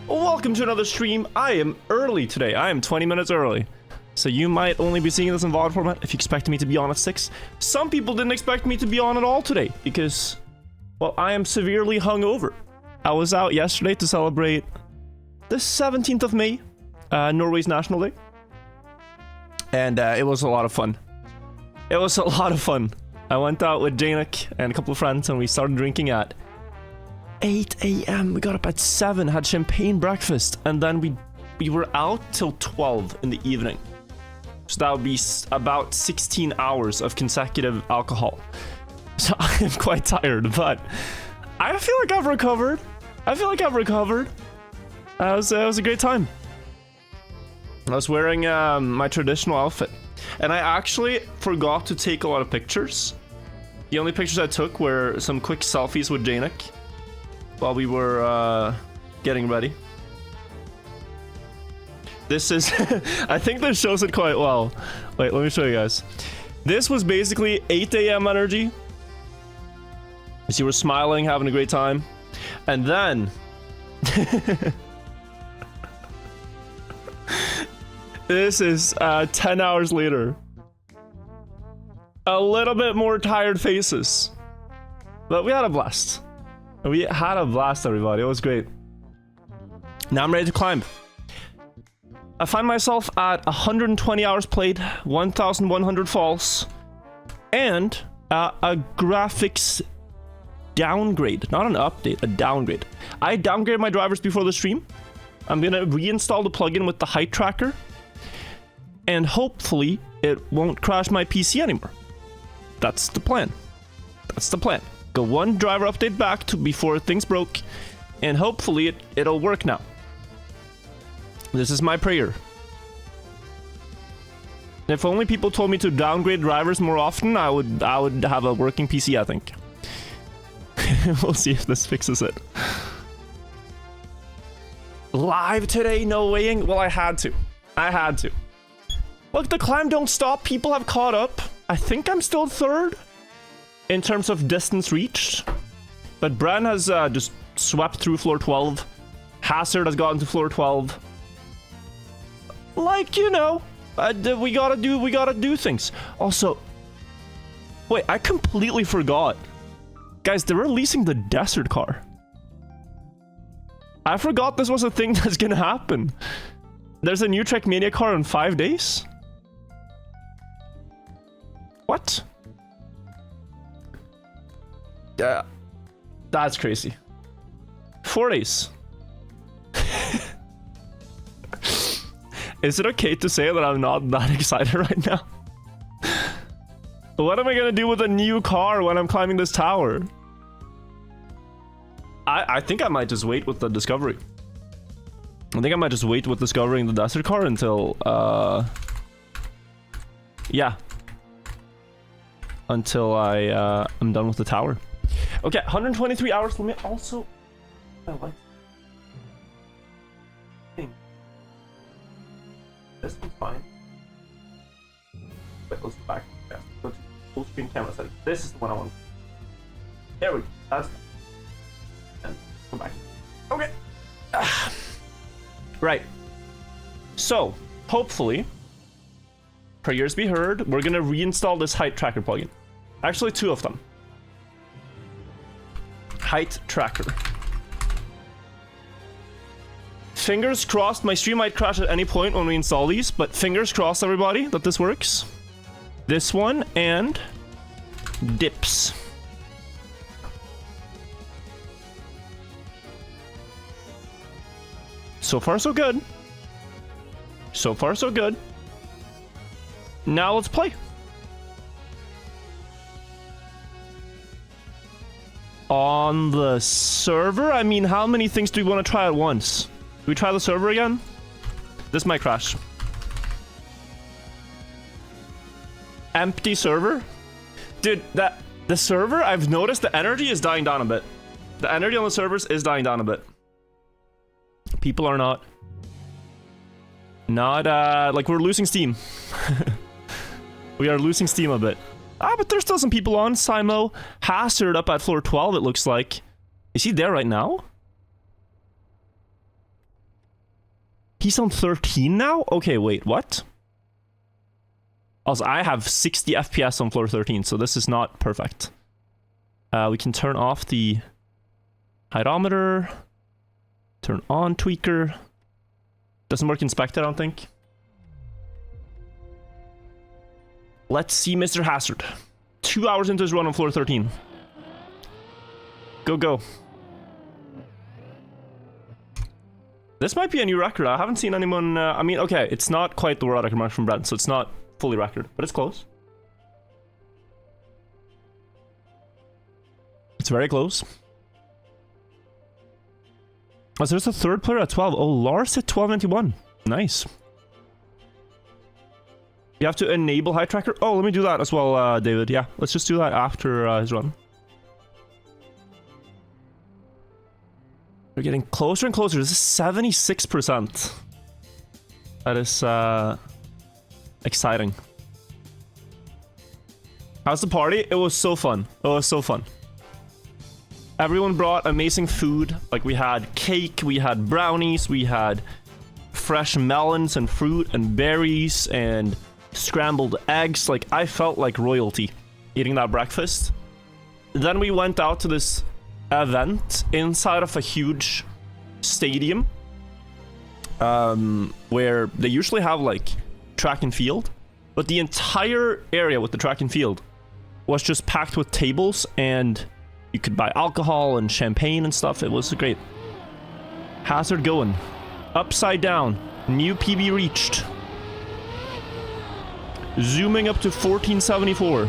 Welcome to another stream. I am early today. I am 20 minutes early. So you might only be seeing this in VOD format if you expected me to be on at 6. Some people didn't expect me to be on at all today because, well, I am severely hungover. I was out yesterday to celebrate the 17th of May, Norway's National Day. And it was a lot of fun. It was a lot of fun. I went out with Janik and a couple of friends and we started drinking at 8 a.m. We got up at 7, had champagne breakfast, and then we were out till 12 in the evening. So that would be about 16 hours of consecutive alcohol. So I am quite tired, but I feel like I've recovered. It was a great time. I was wearing my traditional outfit, and I actually forgot to take a lot of pictures. The only pictures I took were some quick selfies with Janik while we were getting ready. This is, I think this shows it quite well. Wait, let me show you guys. This was basically 8 a.m. energy. As you were smiling, having a great time. And then... this is 10 hours later. A little bit more tired faces. But we had a blast. We had a blast, everybody. It was great. Now I'm ready to climb. I find myself at 120 hours played, 1,100 falls, and a graphics downgrade. Not an update, a downgrade. I downgraded my drivers before the stream. I'm gonna reinstall the plugin with the height tracker, and hopefully it won't crash my PC anymore. That's the plan. That's the plan. Go one driver update back to before things broke, and hopefully it'll work now. This is my prayer. If only people told me to downgrade drivers more often, I would have a working PC, I think. We'll see if this fixes it. Live today, no weighing? Well, I had to. Look, the climb don't stop. People have caught up. I think I'm still third in terms of distance reached. But Bren has just swept through floor 12. Hazard has gotten to floor 12. Like, you know, we gotta do things. Also, wait, I completely forgot. Guys, they're releasing the desert car. I forgot this was a thing that's gonna happen. There's a new Trackmania car in 5 days? What? That's crazy. 4 days. Is it okay to say that I'm not that excited right now? What am I gonna do with a new car when I'm climbing this tower? I think I might just wait with the discovery. I think I might just wait with discovering the desert car until, yeah. Until I'm done with the tower. Okay, 123 hours. Let me also... I like... This one's fine. Wait, let's go back. Yeah, go to full screen camera settings. This is the one I want. There we go. That's... And come back. Okay. Right. So, hopefully, prayers be heard. We're gonna reinstall this height tracker plugin. Actually, 2 of them. Height tracker. Fingers crossed, my stream might crash at any point when we install these, but fingers crossed, everybody, that this works. This one and dips. So far, so good. So far, so good. Now let's play. On the server? I mean, how many things do we want to try at once? Do we try the server again? This might crash. Empty server? Dude, the server, I've noticed the energy is dying down a bit. The energy on the servers is dying down a bit. People are not, like, we're losing steam. We are losing steam a bit. But there's still some people on. Simo, Hazard up at floor 12, it looks like. Is he there right now? He's on 13 now? Okay, wait, what? Also, I have 60 FPS on floor 13, so this is not perfect. We can turn off the heightometer. Turn on tweaker. Doesn't work inspect, I don't think. Let's see Mr. Hazard. 2 hours into his run on floor 13. Go, go. This might be a new record. I haven't seen anyone... I mean, okay, it's not quite the world record mark from Brent, so it's not fully record, but it's close. It's very close. Oh, so there's a third player at 12. Oh, Lars at 1291. Nice. You have to enable high tracker. Oh, let me do that as well, David. Yeah, let's just do that after his run. We're getting closer and closer. This is 76%. That is exciting. How's the party? It was so fun. It was so fun. Everyone brought amazing food. Like, we had cake, we had brownies, we had fresh melons and fruit and berries and scrambled eggs. Like, I felt like royalty eating that breakfast. Then we went out to this event inside of a huge stadium where they usually have like track and field, but the entire area with the track and field was just packed with tables, and you could buy alcohol and champagne and stuff. It was great. Hazard going upside down, new PB reached, zooming up to 1474.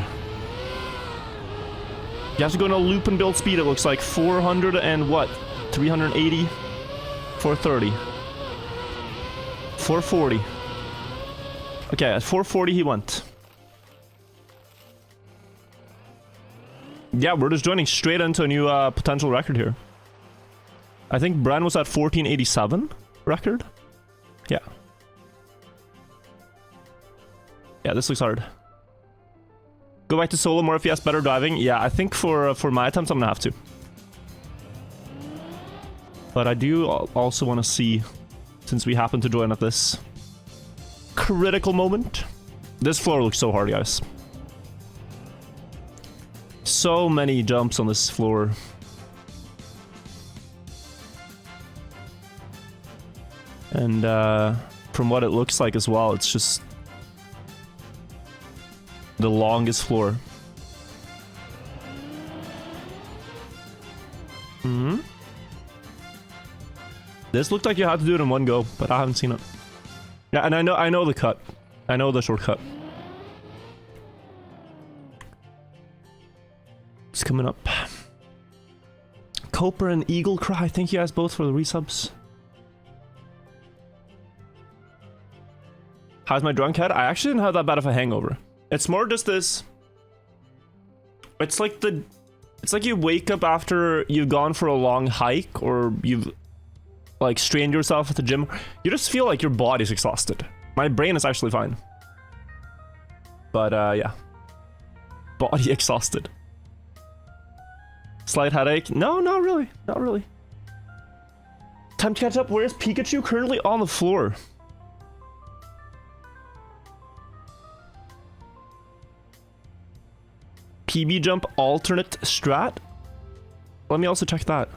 You have to go in a loop and build speed. It looks like 400 and what? 380? 430. 440. Okay, at 440 he went. Yeah, we're just joining straight into a new potential record here. I think Bren was at 1487 record. Yeah. Yeah, this looks hard. Go back to solo, more FPS, better driving. Yeah, I think for my attempts, I'm gonna have to. But I do also want to see, since we happen to join at this critical moment. This floor looks so hard, guys. So many jumps on this floor. And from what it looks like as well, it's just the longest floor. Mm-hmm. This looked like you had to do it in one go, but I haven't seen it. Yeah, and I know the cut. I know the shortcut. It's coming up. Coper and Eagle Cry, thank you guys both for the resubs. How's my drunk head? I actually didn't have that bad of a hangover. It's more just this. It's like you wake up after you've gone for a long hike, or you've like strained yourself at the gym. You just feel like your body's exhausted. My brain is actually fine. But yeah. Body exhausted. Slight headache? No, not really. Not really. Time to catch up. Where is Pikachu? Currently on the floor. PB jump alternate strat? Let me also check that.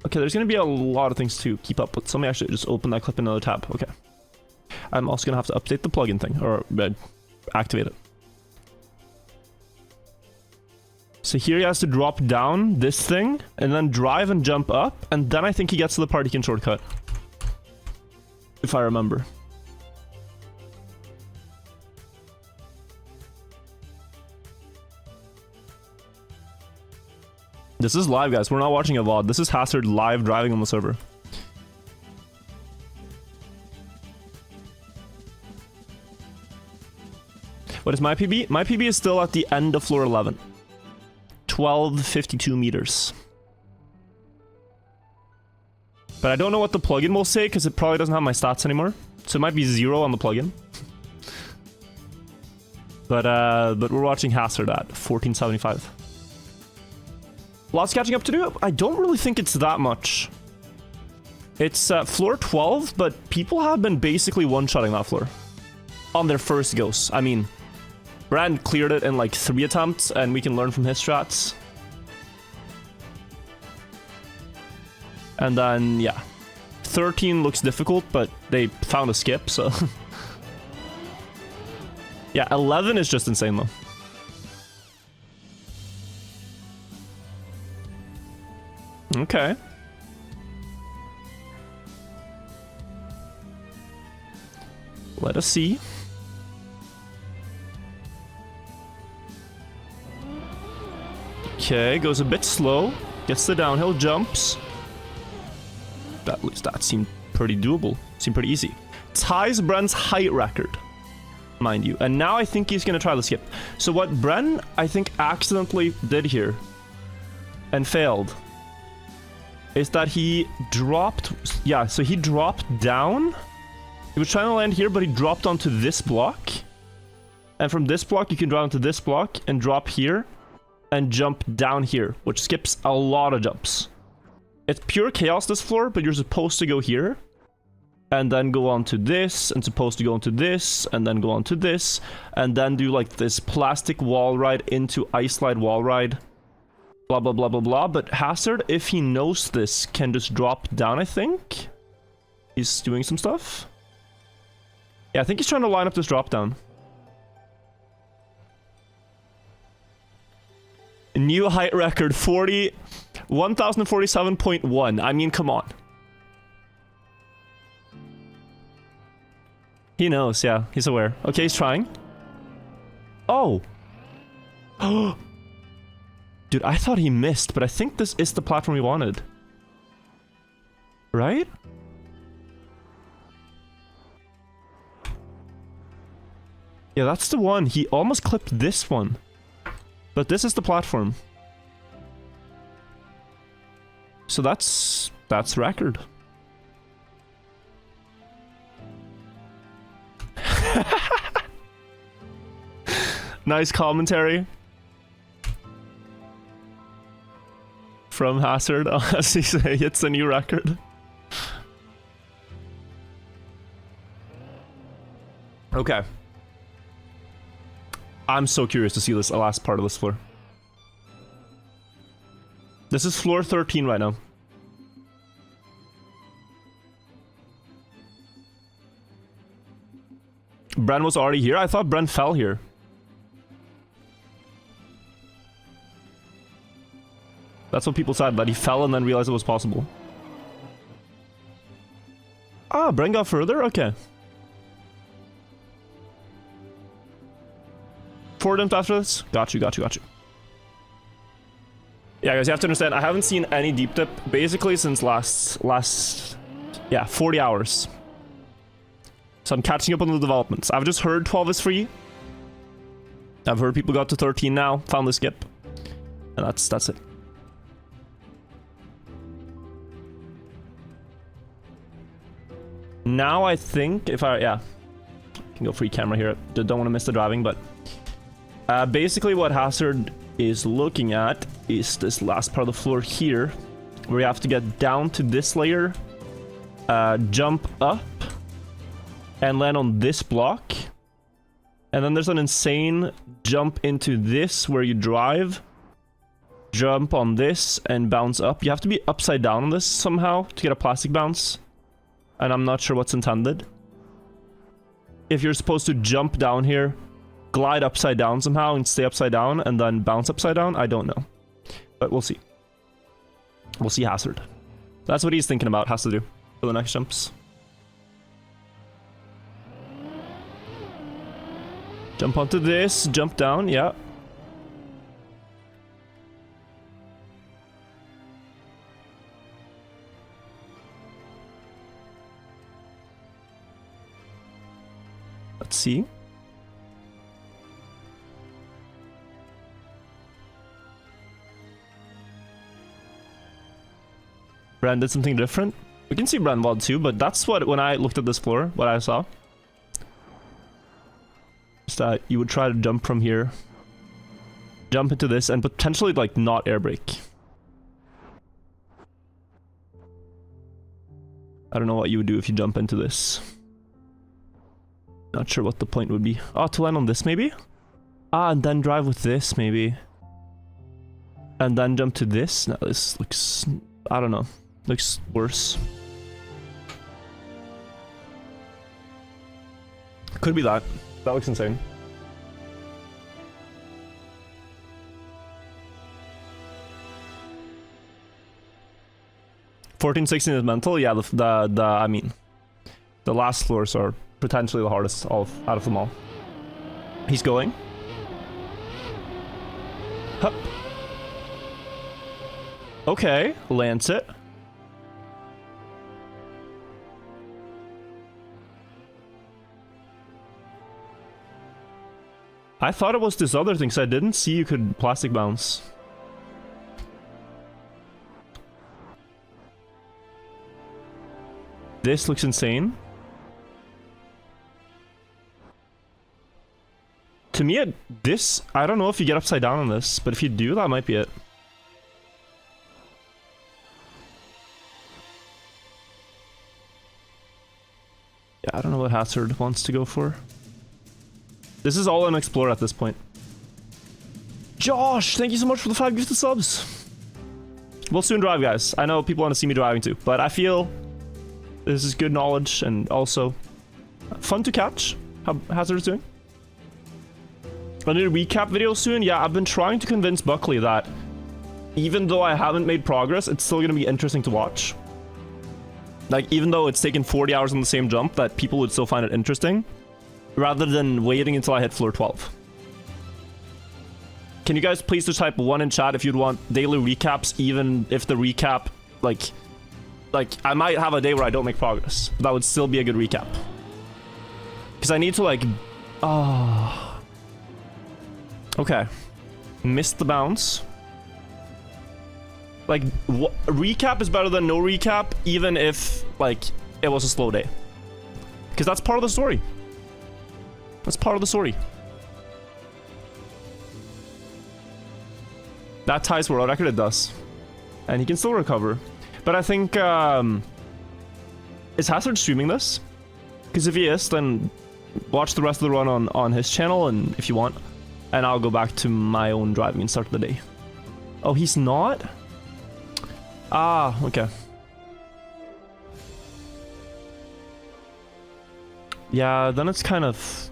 Okay, there's gonna be a lot of things to keep up with. So let me actually just open that clip in another tab. Okay. I'm also gonna have to update the plugin thing, or activate it. So here he has to drop down this thing, and then drive and jump up, and then I think he gets to the part he can shortcut. If I remember. This is live, guys. We're not watching a VOD. This is Hazard live driving on the server. What is my PB? My PB is still at the end of floor 11. 1252 meters. But I don't know what the plugin will say, because it probably doesn't have my stats anymore. So it might be 0 on the plugin. But we're watching Hazard at 1475. Lots catching up to do. I don't really think it's that much. It's floor 12, but people have been basically one-shotting that floor on their first goes. I mean, Brand cleared it in like 3 attempts, and we can learn from his strats. And then, yeah. 13 looks difficult, but they found a skip, so... yeah, 11 is just insane, though. Okay. Let us see. Okay, goes a bit slow. Gets the downhill jumps. At least that seemed pretty doable. Seemed pretty easy. Ties Bren's height record, mind you. And now I think he's gonna try the skip. So what Bren, I think, accidentally did here and failed is that he dropped... yeah, so he dropped down. He was trying to land here, but he dropped onto this block. And from this block, you can drop onto this block and drop here and jump down here, which skips a lot of jumps. It's pure chaos this floor, but you're supposed to go here and then go on to this, and supposed to go onto this, and then go on to this, and then do like this plastic wall ride into ice slide wall ride. Blah, blah, blah, blah, blah. But Hazard, if he knows this, can just drop down, I think. He's doing some stuff. Yeah, I think he's trying to line up this drop down. New height record, 1047.1. I mean, come on. He knows, yeah. He's aware. Okay, he's trying. Oh. Dude, I thought he missed, but I think this is the platform he wanted. Right? Yeah, that's the one. He almost clipped this one. But this is the platform. So that's record. Nice commentary from Hazard as he say it's a new record. Okay. I'm so curious to see this last part of this floor. This is floor 13 right now. Bren was already here? I thought Bren fell here. That's what people said, that he fell and then realized it was possible. Ah, Bren got further? Okay. 4 attempts after this? Got you. Yeah, guys, you have to understand, I haven't seen any deep dip basically since last 40 hours. So I'm catching up on the developments. I've just heard 12 is free. I've heard people got to 13 now, found the skip. And that's it. Now I think if I can go free camera here. Don't want to miss the driving, but basically what Hazard is looking at is this last part of the floor here, where you have to get down to this layer, jump up, and land on this block. And then there's an insane jump into this where you drive, jump on this, and bounce up. You have to be upside down on this somehow to get a plastic bounce. And I'm not sure what's intended. If you're supposed to jump down here, glide upside down somehow and stay upside down and then bounce upside down, I don't know. But we'll see. We'll see Hazard. That's what he's thinking about, has to do for the next jumps. Jump onto this, jump down, yeah. Let's see. Bran did something different. We can see Bran VOD too, but that's what, when I looked at this floor, what I saw. Is that you would try to jump from here, jump into this, and potentially like not air brake. I don't know what you would do if you jump into this. Not sure what the point would be. Oh, to land on this maybe? Ah, and then drive with this maybe. And then jump to this? No, this looks... I don't know. Looks worse. Could be that. That looks insane. $14.16 is mental. Yeah, I mean, the last floors are potentially the hardest out of them all. He's going. Hup. Okay, lands it. I thought it was this other thing, so I didn't see you could plastic bounce. This looks insane. To me, I don't know if you get upside down on this, but if you do, that might be it. Yeah, I don't know what Hazard wants to go for. This is all unexplored at this point. Josh, thank you so much for the 5 gifted subs. We'll soon drive, guys. I know people want to see me driving too, but I feel this is good knowledge and also fun to catch how Hazard is doing. I need a recap video soon. Yeah, I've been trying to convince Buckley that even though I haven't made progress, it's still going to be interesting to watch. Like, even though it's taken 40 hours on the same jump, that people would still find it interesting. Rather than waiting until I hit floor 12. Can you guys please just type 1 in chat if you'd want daily recaps, even if the recap, like I might have a day where I don't make progress. But that would still be a good recap. Because I need to like... Okay. Missed the bounce. Like, recap is better than no recap, even if, like, it was a slow day. Because that's part of the story. That's part of the story. That ties world record, it does. And he can still recover. But I think, is Hazard streaming this? Because if he is, then watch the rest of the run on his channel, and if you want. And I'll go back to my own driving and start the day. Oh, he's not? Ah, okay. Yeah, then it's kind of...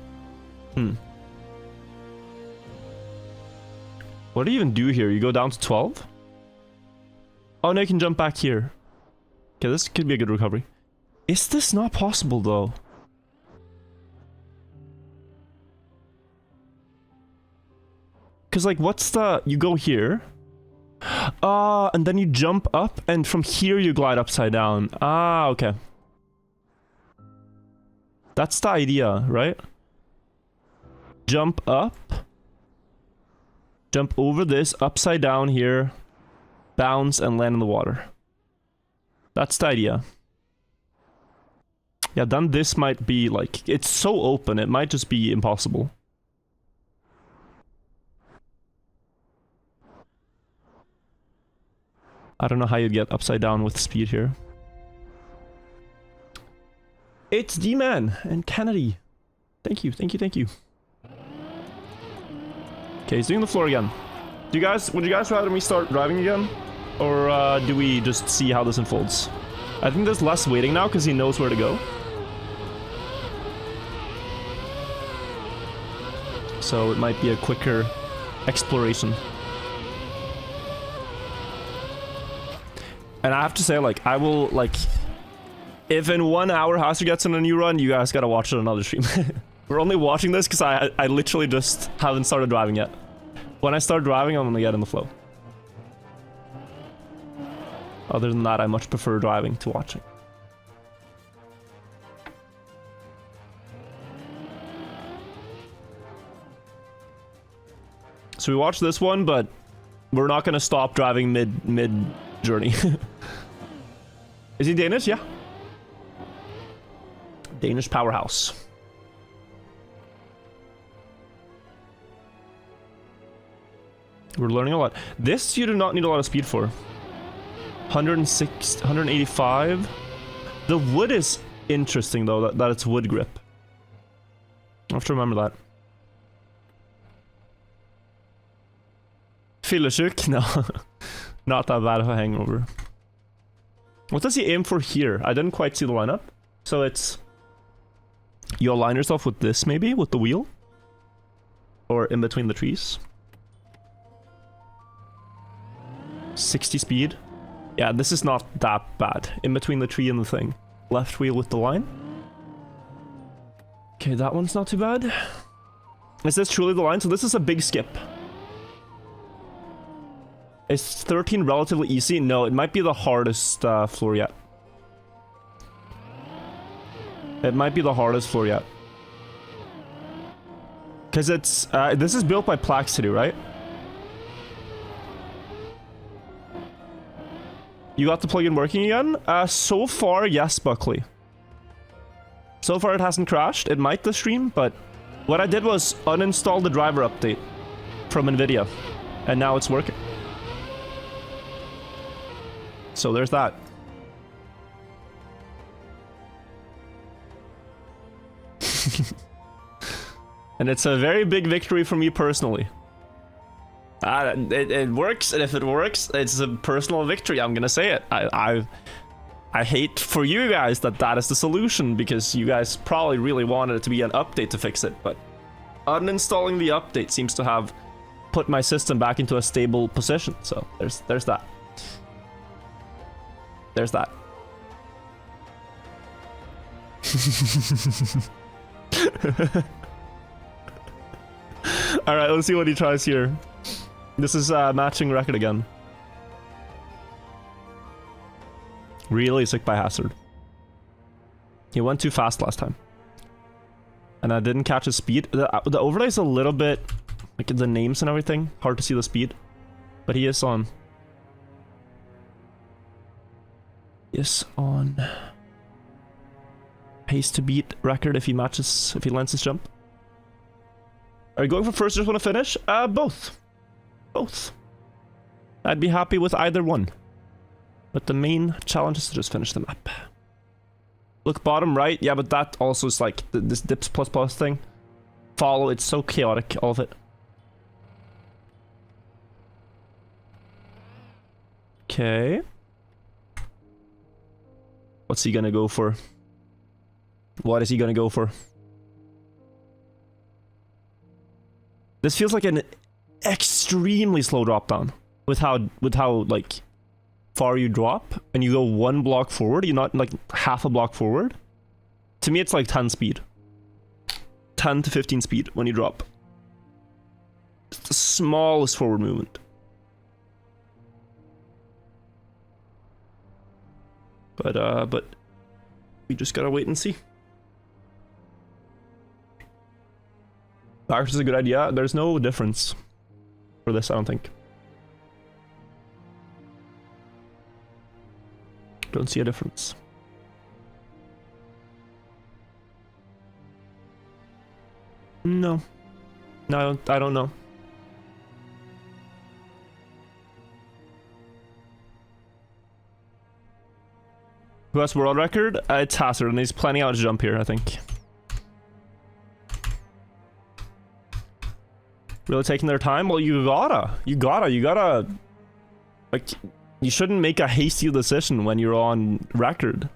What do you even do here? You go down to 12? Oh, no, you can jump back here. Okay, this could be a good recovery. Is this not possible, though? Because, like, what's the... You go here. And then you jump up, and from here you glide upside down. Ah, okay. That's the idea, right? Jump up. Jump over this, upside down here. Bounce and land in the water. That's the idea. Yeah, then this might be like... It's so open, it might just be impossible. I don't know how you'd get upside down with speed here. It's D-Man and Kennedy. Thank you, thank you, thank you. Okay, he's doing the floor again. Would you guys rather me start driving again? Or do we just see how this unfolds? I think there's less waiting now because he knows where to go. So it might be a quicker exploration. And I have to say, like, I will, like... If in 1 hour Hazard gets in a new run, you guys gotta watch it on another stream. We're only watching this because I literally just haven't started driving yet. When I start driving, I'm gonna get in the flow. Other than that, I much prefer driving to watching. So we watched this one, but we're not gonna stop driving mid journey. Is he Danish? Yeah. Danish powerhouse. We're learning a lot. This you do not need a lot of speed for. 106, 185. The wood is interesting though, that it's wood grip. I have to remember that. Fyllesyk? No. Not that bad of a hangover. What does he aim for here? I didn't quite see the lineup. So it's... You align yourself with this maybe? With the wheel? Or in between the trees? 60 speed? Yeah, this is not that bad. In between the tree and the thing. Left wheel with the line. Okay, that one's not too bad. Is this truly the line? So this is a big skip. Is 13 relatively easy? No, it might be the hardest floor yet. It might be the hardest floor yet. Because it's... this is built by Plaxity, right? You got the plugin working again? So far, yes, Buckley. So far, it hasn't crashed. It might this stream, but... What I did was uninstall the driver update from NVIDIA. And now it's working. So there's that. And it's a very big victory for me personally. It works, and if it works, it's a personal victory. I'm gonna say it. I hate for you guys that is the solution, because you guys probably really wanted it to be an update to fix it, but uninstalling the update seems to have put my system back into a stable position. So there's that. There's that. Alright, let's see what he tries here. This is matching record again. Really sick by Hazard. He went too fast last time. And I didn't catch his speed. The overlay is a little bit... Like the names and everything. Hard to see the speed. But he is on... Is on... Pace to beat record if he matches... If he lands his jump. Are you going for first or just want to finish? Both. Both. I'd be happy with either one. But the main challenge is to just finish the map. Look bottom right. Yeah, but that also is like this dips plus plus thing. Follow, it's so chaotic, all of it. Okay. What's he gonna go for? What is he gonna go for? This feels like an extremely slow drop down with how like far you drop and you go one block forward. You're not like half a block forward. To me, it's like 10 speed, 10 to 15 speed when you drop. It's the smallest forward movement. But we just gotta wait and see. Backwards is a good idea. There's no difference for this, I don't think. Don't see a difference. No. No, I don't know. Who has world record? It's Hazard, and he's planning out a jump here, I think. Really taking their time? Well, you gotta... Like, you shouldn't make a hasty decision when you're on record.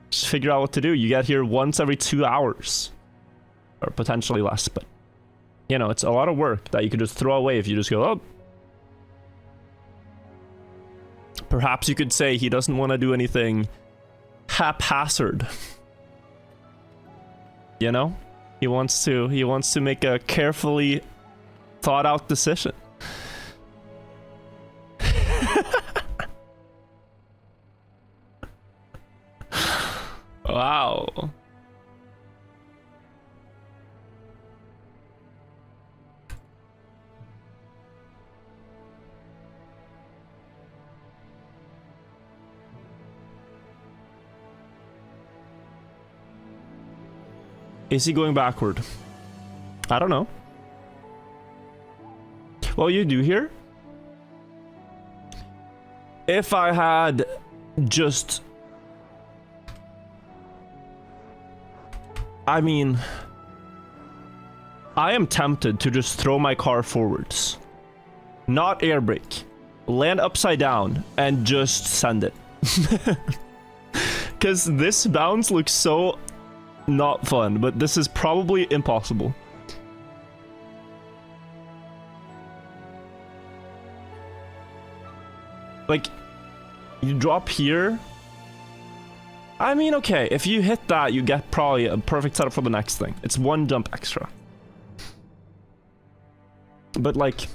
Just figure out what to do. You get here once every 2 hours. Or potentially less, but... You know, it's a lot of work that you could just throw away if you just go, oh. Perhaps you could say he doesn't want to do anything haphazard. You know? He wants to make a carefully thought out decision. Wow. Is he going backward? I don't know. Well, you do here. If I had just I mean, I am tempted to just throw my car forwards, not air brake, land upside down, and just send it. Because this bounce looks so not fun, but this is probably impossible. Like, you drop here. I mean, okay, if you hit that, you get probably a perfect setup for the next thing. It's one jump extra. But, like,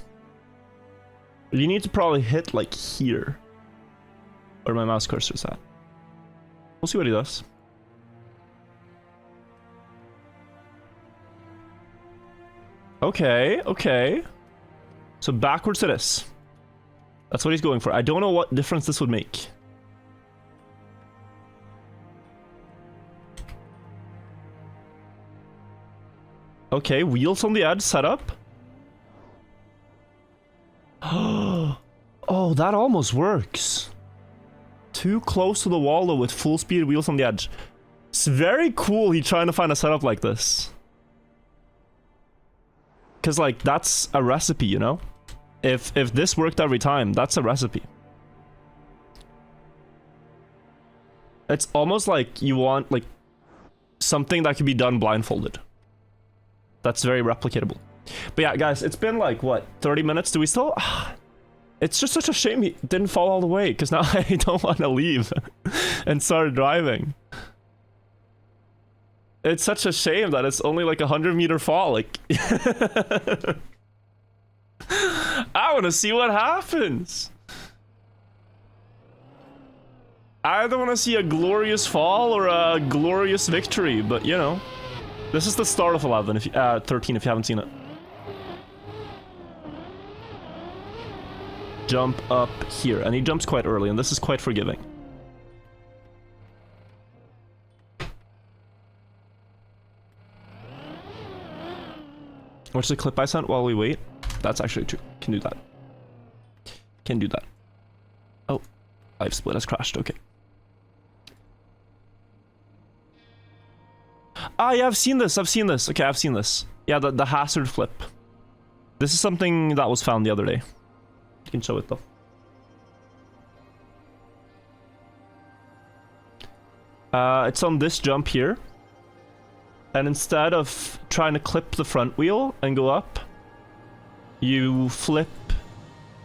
you need to probably hit, like, here. Where my mouse cursor's at. We'll see what he does. Okay, okay. So backwards to this. That's what he's going for. I don't know what difference this would make. Okay, wheels on the edge set up. Oh, that almost works. Too close to the wall though with full speed wheels on the edge. It's very cool he's trying to find a setup like this. Cause like that's a recipe, you know? If this worked every time, that's a recipe. It's almost like you want like something that could be done blindfolded. That's very replicatable. But yeah, guys, it's been like what, 30 minutes? Do we still? It's just such a shame he didn't fall all the way, because now I don't want to leave and start driving. It's such a shame that it's only like 100-meter fall. Like, I want to see what happens. I either want to see a glorious fall or a glorious victory, but you know, this is the start of 11, if you, 13 if you haven't seen it. Jump up here, and he jumps quite early, and this is quite forgiving. What's the clip I sent while we wait? That's actually true. Can do that. Can do that. Oh, live split has crashed. Okay. Ah, yeah, I've seen this. I've seen this. Okay, I've seen this. Yeah, the hazard flip. This is something that was found the other day. You can show it though. It's on this jump here. And instead of trying to clip the front wheel and go up, you flip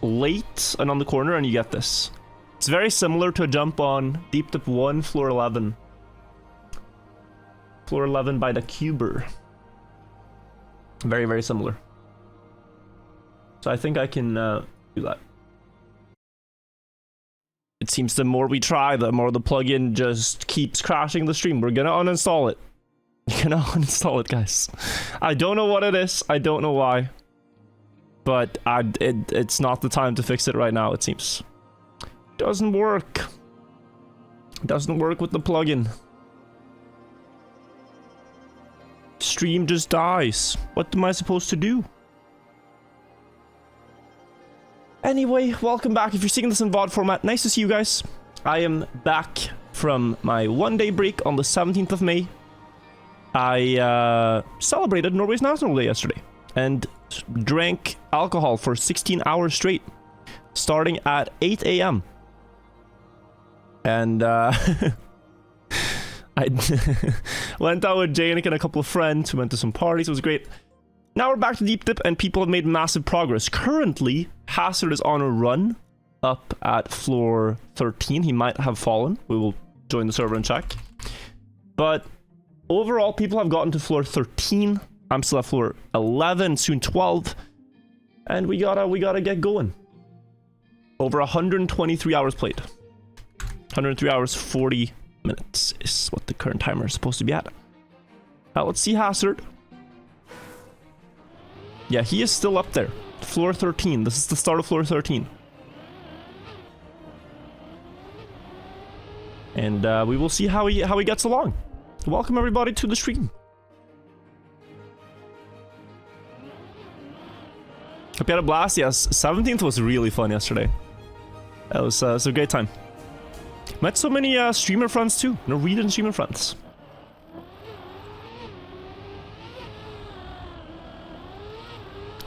late and on the corner and you get this. It's very similar to a jump on Deep Dip 1, floor 11. Floor 11 by the Cuber. Very, very similar. So I think I can do that. It seems the more we try, the more the plugin just keeps crashing the stream. We're gonna uninstall it. You're gonna uninstall it, guys. I don't know what it is. I don't know why. But it's not the time to fix it right now, it seems. Doesn't work. Doesn't work with the plugin. Stream just dies. What am I supposed to do? Anyway, welcome back. If you're seeing this in VOD format, nice to see you guys. I am back from my one-day break on the 17th of May. I celebrated Norway's National Day yesterday and drank alcohol for 16 hours straight, starting at 8 a.m. And I went out with Janik and a couple of friends. We went to some parties. It was great. Now we're back to Deep Dip, and people have made massive progress. Currently, Hazard is on a run up at floor 13. He might have fallen. We will join the server and check. But overall, people have gotten to floor 13. I'm still at floor 11, soon 12. And we gotta get going. Over 123 hours played. 103 hours, 40 minutes is what the current timer is supposed to be at. Now let's see Hazard. Yeah, he is still up there. Floor 13. This is the start of floor 13. And we will see how he gets along. Welcome everybody to the stream. Hope you had a blast. Yes, 17th was really fun yesterday. That was a great time. Met so many streamer friends too. Norwegian streamer friends.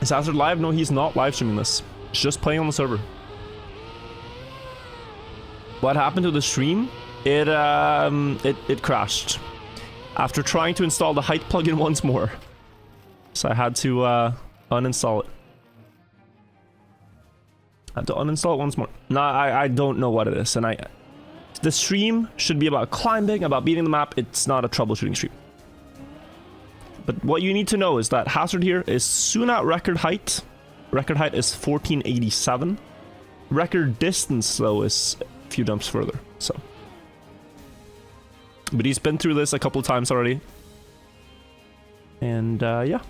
Is Hazard live? No, he's not live streaming this. He's just playing on the server. What happened to the stream? It crashed. After trying to install the height plugin once more. So I had to uninstall it. I had to uninstall it once more. No, I don't know what it is. And the stream should be about climbing, about beating the map. It's not a troubleshooting stream. But what you need to know is that Hazard here is soon at record height. Record height is 1487. Record distance, though, is a few jumps further. So, but he's been through this a couple of times already. And, yeah.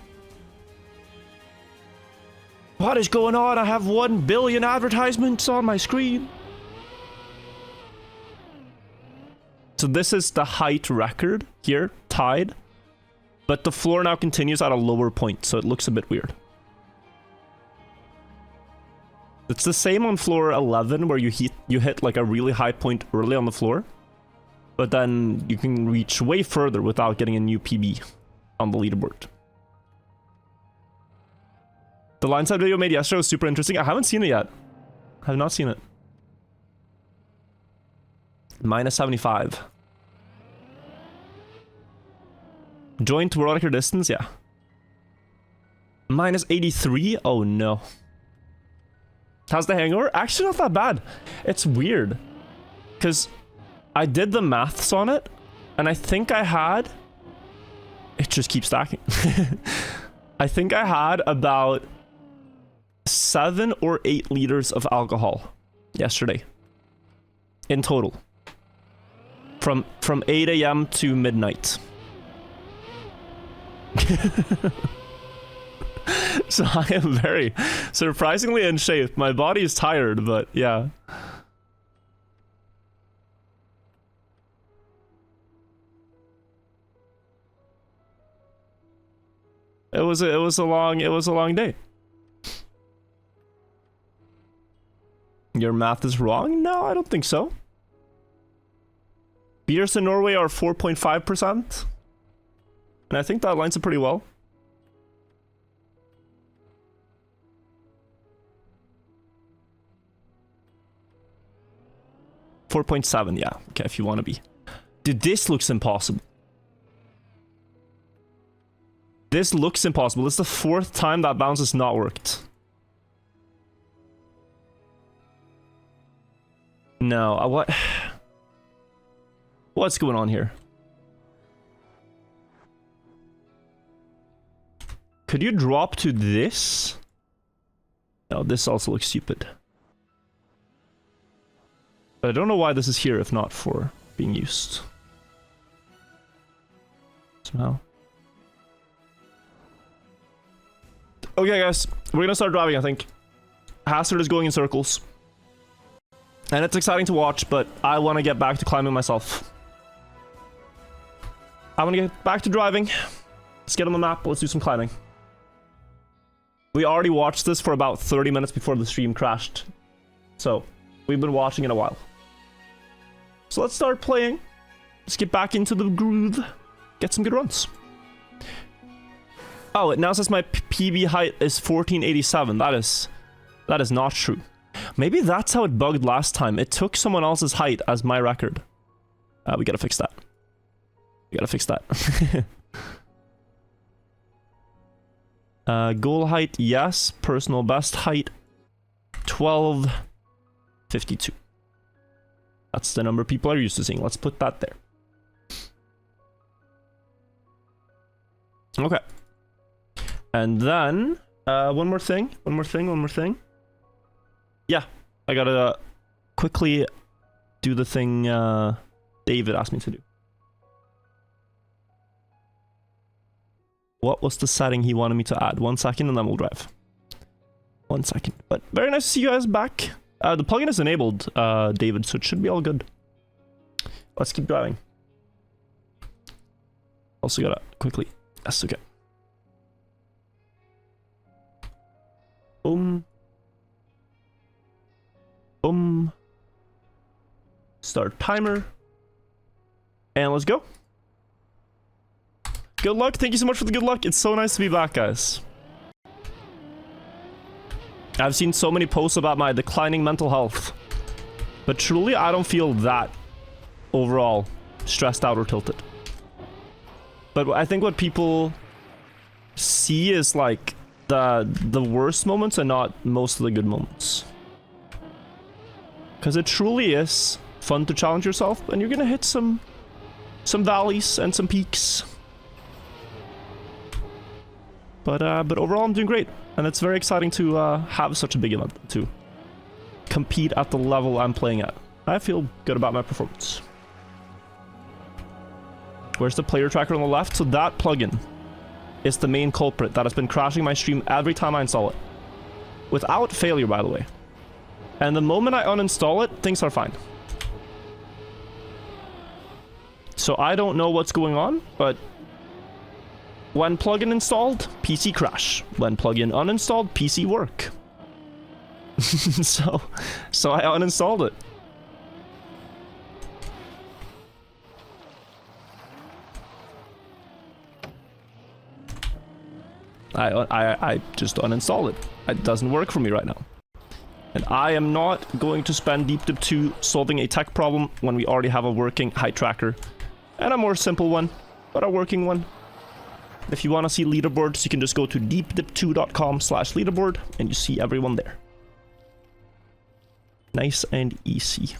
What is going on? I have 1 billion advertisements on my screen. So this is the height record here, tied. But the floor now continues at a lower point, so it looks a bit weird. It's the same on floor 11, where you hit like a really high point early on the floor. But then you can reach way further without getting a new PB on the leaderboard. The line side video made yesterday was super interesting. I haven't seen it yet. I have not seen it. Minus 75. Joint world record distance, yeah. Minus 83? Oh no. How's the hangover? Actually not that bad. It's weird. Because I did the maths on it, and I think I had... It just keeps stacking. I think I had about 7 or 8 liters of alcohol yesterday. In total. From 8 AM to midnight. So I am very surprisingly in shape. My body is tired, but yeah. It was a long day. Your math is wrong? No, I don't think so. Beers in Norway are 4.5%. And I think that lines up pretty well. $4.7, yeah. Okay, if you want to be. Dude, this looks impossible. This looks impossible. This is the 4th time that bounce has not worked. No, what? What's going on here? Could you drop to this? No, this also looks stupid. But I don't know why this is here if not for being used. Somehow. Okay, guys. We're gonna start driving, I think. Hazard is going in circles. And it's exciting to watch, but I want to get back to climbing myself. I want to get back to driving. Let's get on the map. Let's do some climbing. We already watched this for about 30 minutes before the stream crashed. So, we've been watching it a while. So let's start playing. Let's get back into the groove. Get some good runs. Oh, it now says my PB height is 1487. That is not true. Maybe that's how it bugged last time. It took someone else's height as my record. We gotta fix that. We gotta fix that. Goal height, yes. Personal best height, 1252. That's the number people are used to seeing. Let's put that there. Okay. And then, one more thing. Yeah, I gotta quickly do the thing David asked me to do. What was the setting he wanted me to add? 1 second and then we'll drive. 1 second. But very nice to see you guys back. The plugin is enabled, David, so it should be all good. Let's keep driving. Also gotta quickly... That's okay. Boom. Boom. Start timer. And let's go. Good luck. Thank you so much for the good luck. It's so nice to be back, guys. I've seen so many posts about my declining mental health. But truly, I don't feel that overall stressed out or tilted. But I think what people see is like the worst moments and not most of the good moments. Because it truly is fun to challenge yourself, and you're gonna hit some valleys and some peaks. But overall, I'm doing great, and it's very exciting to have such a big event to compete at the level I'm playing at. I feel good about my performance. Where's the player tracker on the left? So that plugin is the main culprit that has been crashing my stream every time I install it. Without failure, by the way. And the moment I uninstall it, things are fine. So I don't know what's going on, but when plugin installed, PC crash. When plugin uninstalled, PC work. so I uninstalled it. I just uninstalled it. It doesn't work for me right now. And I am not going to spend Deep Dip 2 solving a tech problem when we already have a working height tracker. And a more simple one, but a working one. If you want to see leaderboards, you can just go to deepdip2.com/leaderboard and you see everyone there. Nice and easy.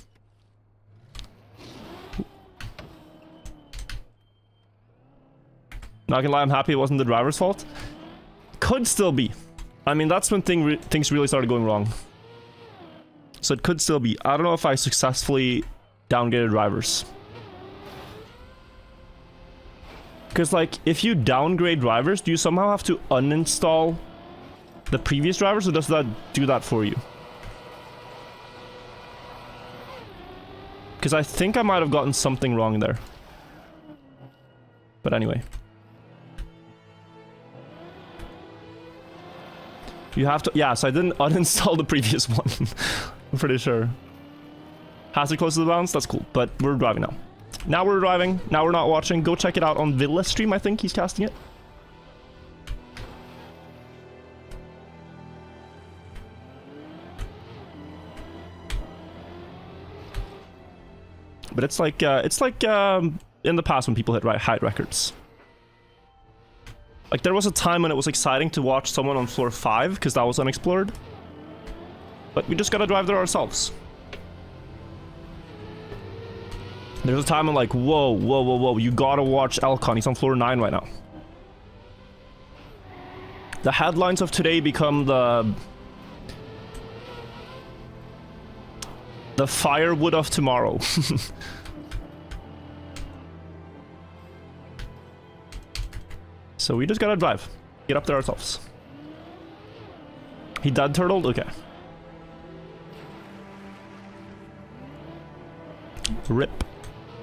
Not gonna lie, I'm happy it wasn't the driver's fault. Could still be. I mean, that's when things really started going wrong. So it could still be. I don't know if I successfully downgraded drivers. Because, like, if you downgrade drivers, do you somehow have to uninstall the previous drivers, or does that do that for you? Because I think I might have gotten something wrong there. But anyway. You have to... Yeah, so I didn't uninstall the previous one. I'm pretty sure. Has it close to the bounds? That's cool. But we're driving now. Now we're driving. Now we're not watching. Go check it out on Villa's stream. I think he's casting it. But it's like in the past when people hit height records. Like, there was a time when it was exciting to watch someone on floor 5 because that was unexplored. But we just gotta drive there ourselves. There's a time I'm like, whoa, you gotta watch Elcon. He's on floor 9 right now. The headlines of today become the firewood of tomorrow. So we just gotta drive. Get up there ourselves. He dead turtled? Okay. RIP.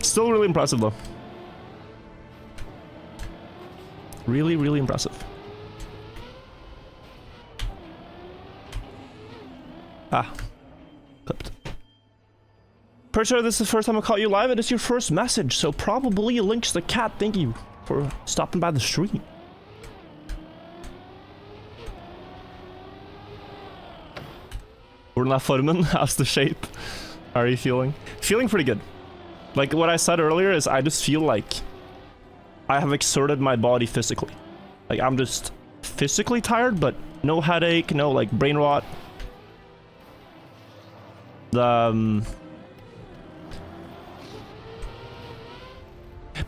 Still really impressive though. Really, really impressive. Ah. Clipped. Pretty sure this is the first time I caught you live and it's your first message, so probably Lynx the cat. Thank you for stopping by the stream. We're not formen. How's the shape? How are you feeling? Feeling pretty good. Like what I said earlier is I just feel like I have exerted my body physically. Like I'm just physically tired, but no headache, no like brain rot.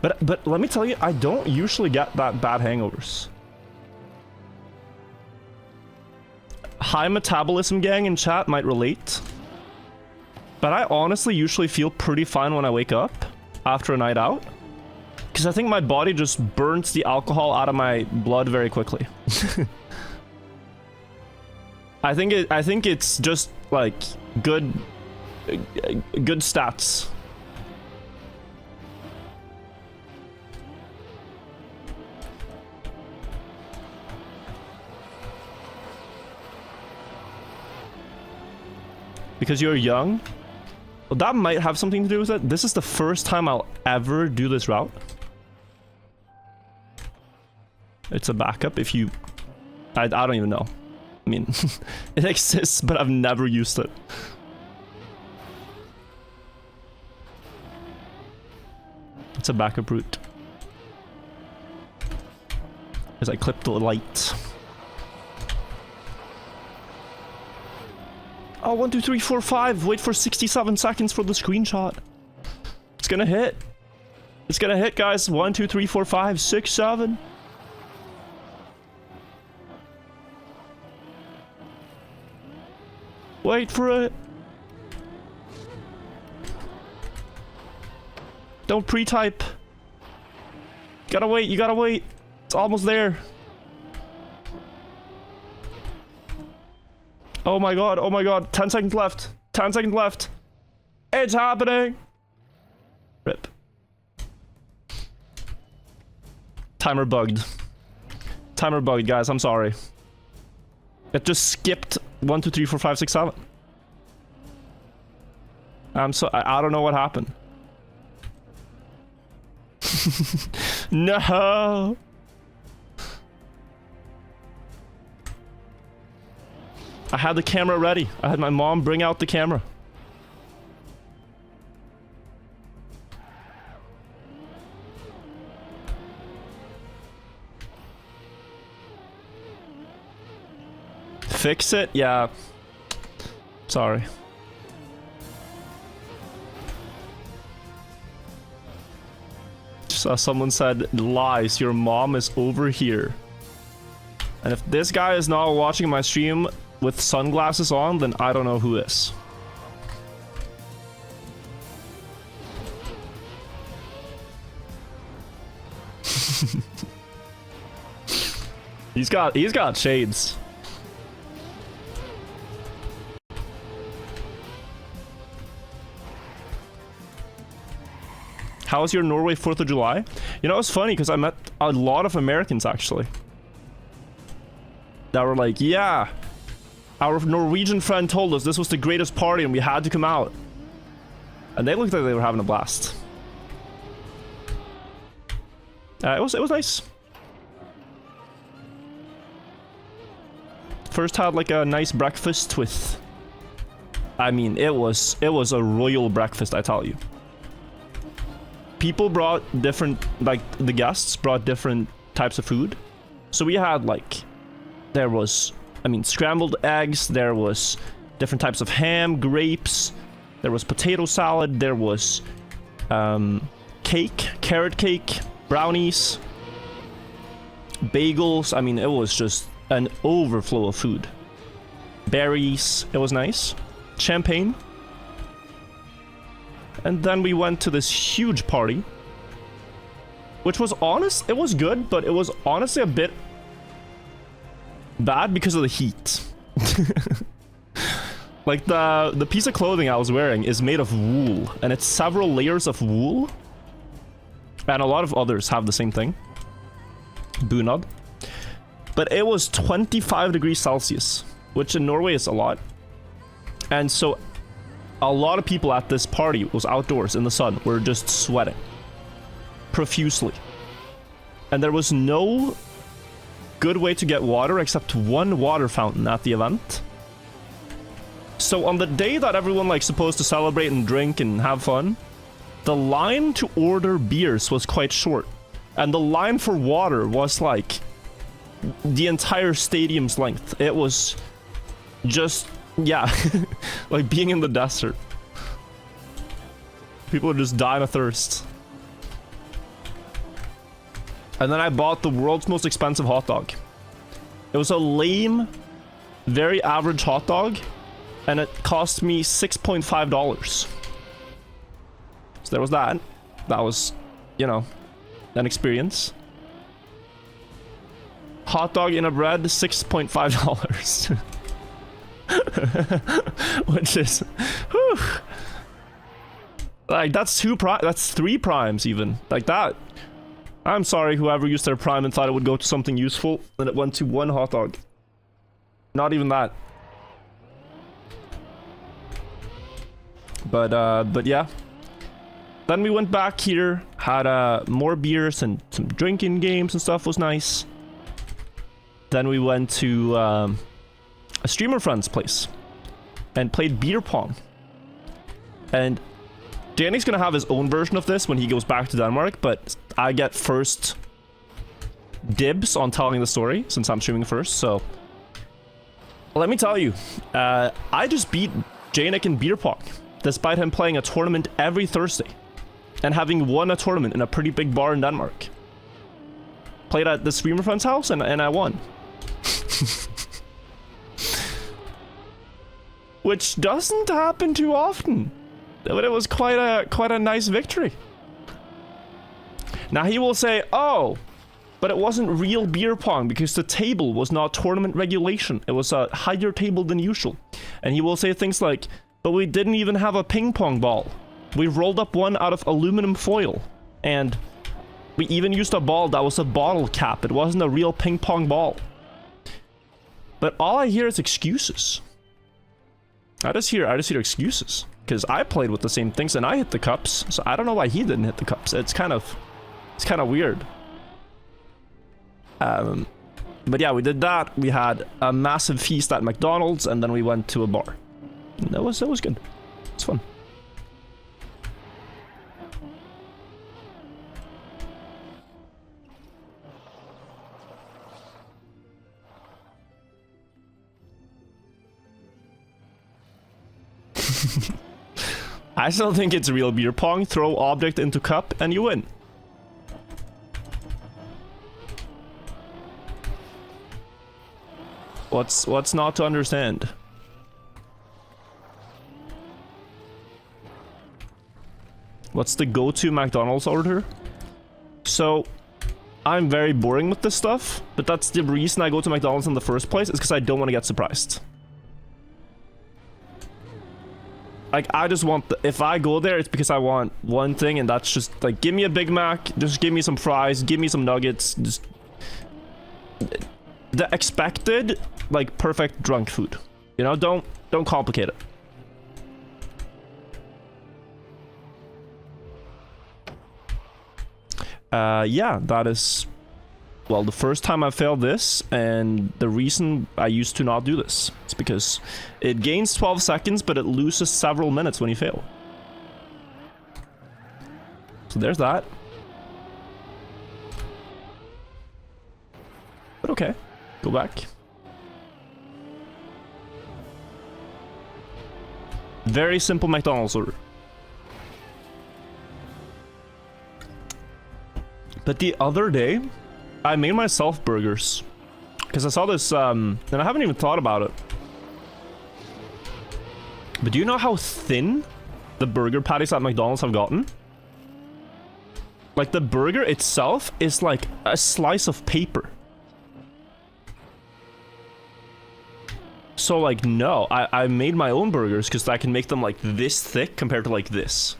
But let me tell you, I don't usually get that bad hangovers. High metabolism gang in chat might relate. But I honestly usually feel pretty fine when I wake up after a night out. Because I think my body just burns the alcohol out of my blood very quickly. I think it's just like good stats. Because you're young? Well, that might have something to do with it. This is the first time I'll ever do this route. It's a backup if you... I don't even know. I mean, it exists, but I've never used it. It's a backup route. As I clip the light. Oh, 1, 2, 3, 4, 5. Wait for 67 seconds for the screenshot. It's gonna hit. It's gonna hit, guys. 1, 2, 3, 4, 5, 6, 7. Wait for it. Don't pre-type. Gotta wait, you gotta wait. It's almost there. Oh my god, oh my god. 10 seconds left. 10 seconds left. It's happening. Rip. Timer bugged. Timer bugged, guys. I'm sorry. It just skipped 1, 2, 3, 4, 5, 6, 7. I don't know what happened. No. I had the camera ready. I had my mom bring out the camera. Fix it? Yeah. Sorry. Someone said, lies, your mom is over here. And if this guy is not watching my stream with sunglasses on, then I don't know who is. He's got shades. How was your Norway 4th of July? You know, it's funny because I met a lot of Americans actually. That were like, yeah, our Norwegian friend told us this was the greatest party and we had to come out. And they looked like they were having a blast. It was nice. First had like a nice breakfast with, I mean, it was a royal breakfast, I tell you. People brought different, like the guests brought different types of food. So we had like, there was, I mean, scrambled eggs, there was different types of ham, grapes, there was potato salad, there was cake, carrot cake, brownies, bagels. I mean, it was just an overflow of food. Berries, it was nice. Champagne. And then we went to this huge party, which was honest, it was good, but it was honestly a bit bad because of the heat. Like the piece of clothing I was wearing is made of wool, and it's several layers of wool. And a lot of others have the same thing. Bunad. But it was 25 degrees Celsius, which in Norway is a lot. And so a lot of people at this party was outdoors in the sun, were just sweating profusely. And there was no good way to get water except one water fountain at the event. So on the day that everyone like supposed to celebrate and drink and have fun, the line to order beers was quite short. And the line for water was like the entire stadium's length. It was just, yeah, like being in the desert. People are just dying of thirst. And then I bought the world's most expensive hot dog. It was a lame, very average hot dog, and it cost me $6.5. So there was that. That was, you know, an experience. Hot dog in a bread, $6.5. Which is, whew. Like that's that's 3 primes even. Like that. I'm sorry whoever used their prime and thought it would go to something useful, and it went to 1 hot dog. Not even that. But yeah. Then we went back here, had more beers and some drinking games and stuff, was nice. Then we went to a streamer friend's place and played beer pong. And Danny's gonna have his own version of this when he goes back to Denmark, but I get first dibs on telling the story since I'm streaming first. So let me tell you, I just beat Janik in beer pong, despite him playing a tournament every Thursday and having won a tournament in a pretty big bar in Denmark. Played at the streamer friend's house and I won. Which doesn't happen too often. But it was quite a nice victory. Now he will say, oh, but it wasn't real beer pong because the table was not tournament regulation. It was a higher table than usual. And he will say things like, but we didn't even have a ping pong ball. We rolled up one out of aluminum foil. And we even used a ball that was a bottle cap. It wasn't a real ping pong ball. But all I hear is excuses. I just hear excuses. Because I played with the same things and I hit the cups. So I don't know why he didn't hit the cups. It's kind of weird. But yeah, we did that. We had a massive feast at McDonald's and then we went to a bar. And that was good. It's fun. I still think it's real beer pong. Throw object into cup and you win. What's not to understand? What's the go-to McDonald's order? So, I'm very boring with this stuff, but that's the reason I go to McDonald's in the first place, is because I don't want to get surprised. Like, I just want, if I go there, it's because I want one thing, and that's just, like, give me a Big Mac, just give me some fries, give me some nuggets, just... The expected, like, perfect drunk food. You know, don't complicate it. Yeah, that is... Well, the first time I failed this, and the reason I used to not do this is because it gains 12 seconds, but it loses several minutes when you fail. So there's that. But okay, go back. Very simple McDonald's order. But the other day, I made myself burgers. Because I saw this, and I haven't even thought about it. But do you know how thin the burger patties at McDonald's have gotten? Like, the burger itself is like a slice of paper. So, like, no, I made my own burgers because I can make them, like, this thick compared to, like, this.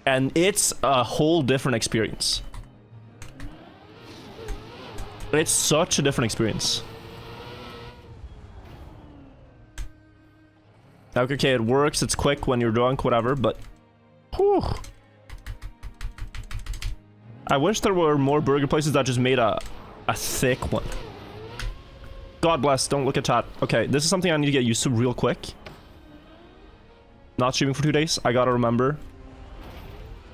And it's a whole different experience. It's such a different experience. Okay, it works, it's quick when you're drunk, whatever, but... Whew. I wish there were more burger places that just made a thick one. God bless, don't look at chat. Okay, this is something I need to get used to real quick. Not streaming for 2 days, I gotta remember.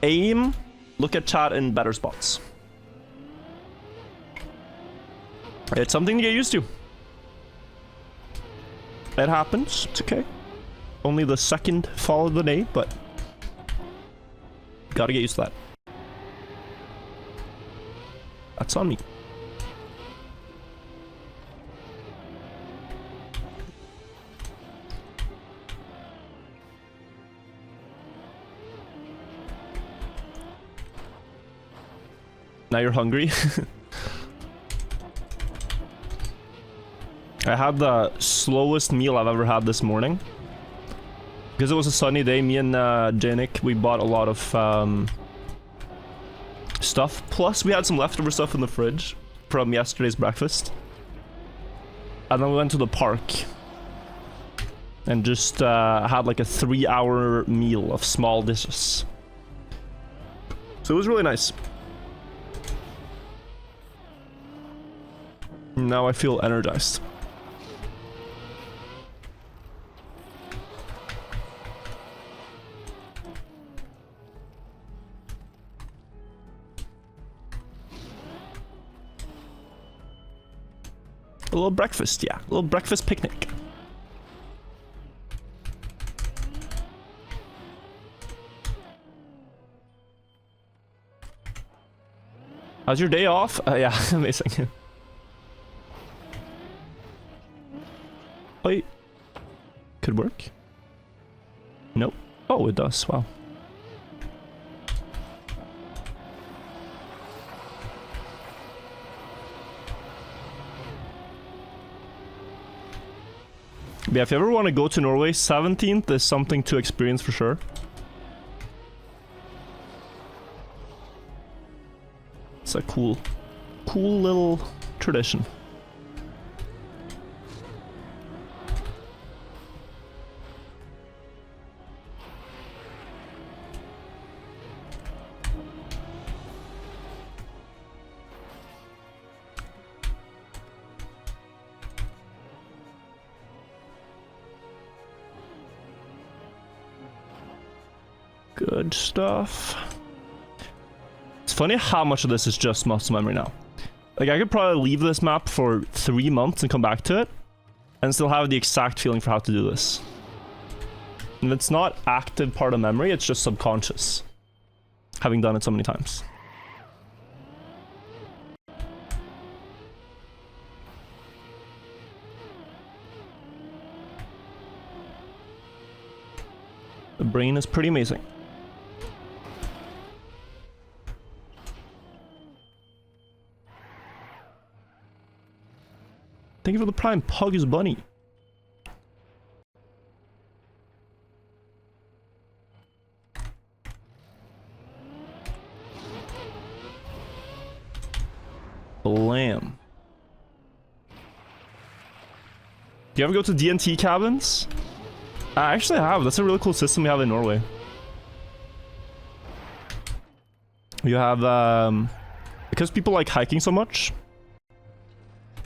Aim, look at chat in better spots. It's something to get used to. It happens, it's okay. Only the second fall of the day, but... Gotta get used to that. That's on me. Now you're hungry? I had the slowest meal I've ever had this morning. Because it was a sunny day, me and Janik, we bought a lot of stuff. Plus, we had some leftover stuff in the fridge from yesterday's breakfast. And then we went to the park. And just had like a 3-hour meal of small dishes. So it was really nice. Now I feel energized. A little breakfast, yeah. A little breakfast picnic. How's your day off? Yeah, amazing. Wait. Could work? Nope. Oh, it does. Wow. But yeah, if you ever want to go to Norway, 17th is something to experience for sure. It's a cool little tradition. Good stuff. It's funny how much of this is just muscle memory now. Like, I could probably leave this map for 3 months and come back to it and still have the exact feeling for how to do this. And it's not active part of memory, it's just subconscious, having done it so many times. The brain is pretty amazing. Thank you for the prime, Pug's Bunny. Blam. Do you ever go to D&T cabins? I actually have. That's a really cool system we have in Norway. You have, because people like hiking so much,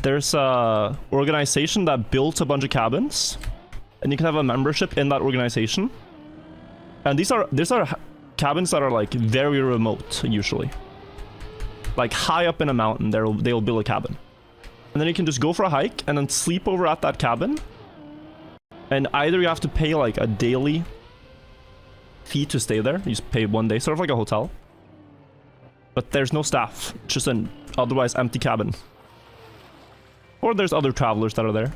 there's a organization that built a bunch of cabins, and you can have a membership in that organization. And these are cabins that are like very remote usually, like high up in a mountain. They'll build a cabin, and then you can just go for a hike and then sleep over at that cabin. And either you have to pay like a daily fee to stay there, you just pay 1 day, sort of like a hotel, but there's no staff, just an otherwise empty cabin. Or there's other travelers that are there.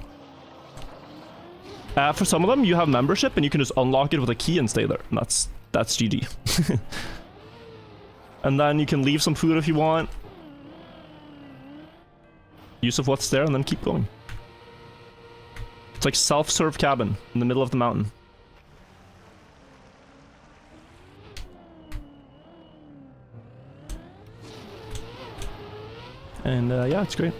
For some of them, you have membership and you can just unlock it with a key and stay there. And that's GG. And then you can leave some food if you want. Use of what's there and then keep going. It's like self-serve cabin in the middle of the mountain. And yeah, it's great.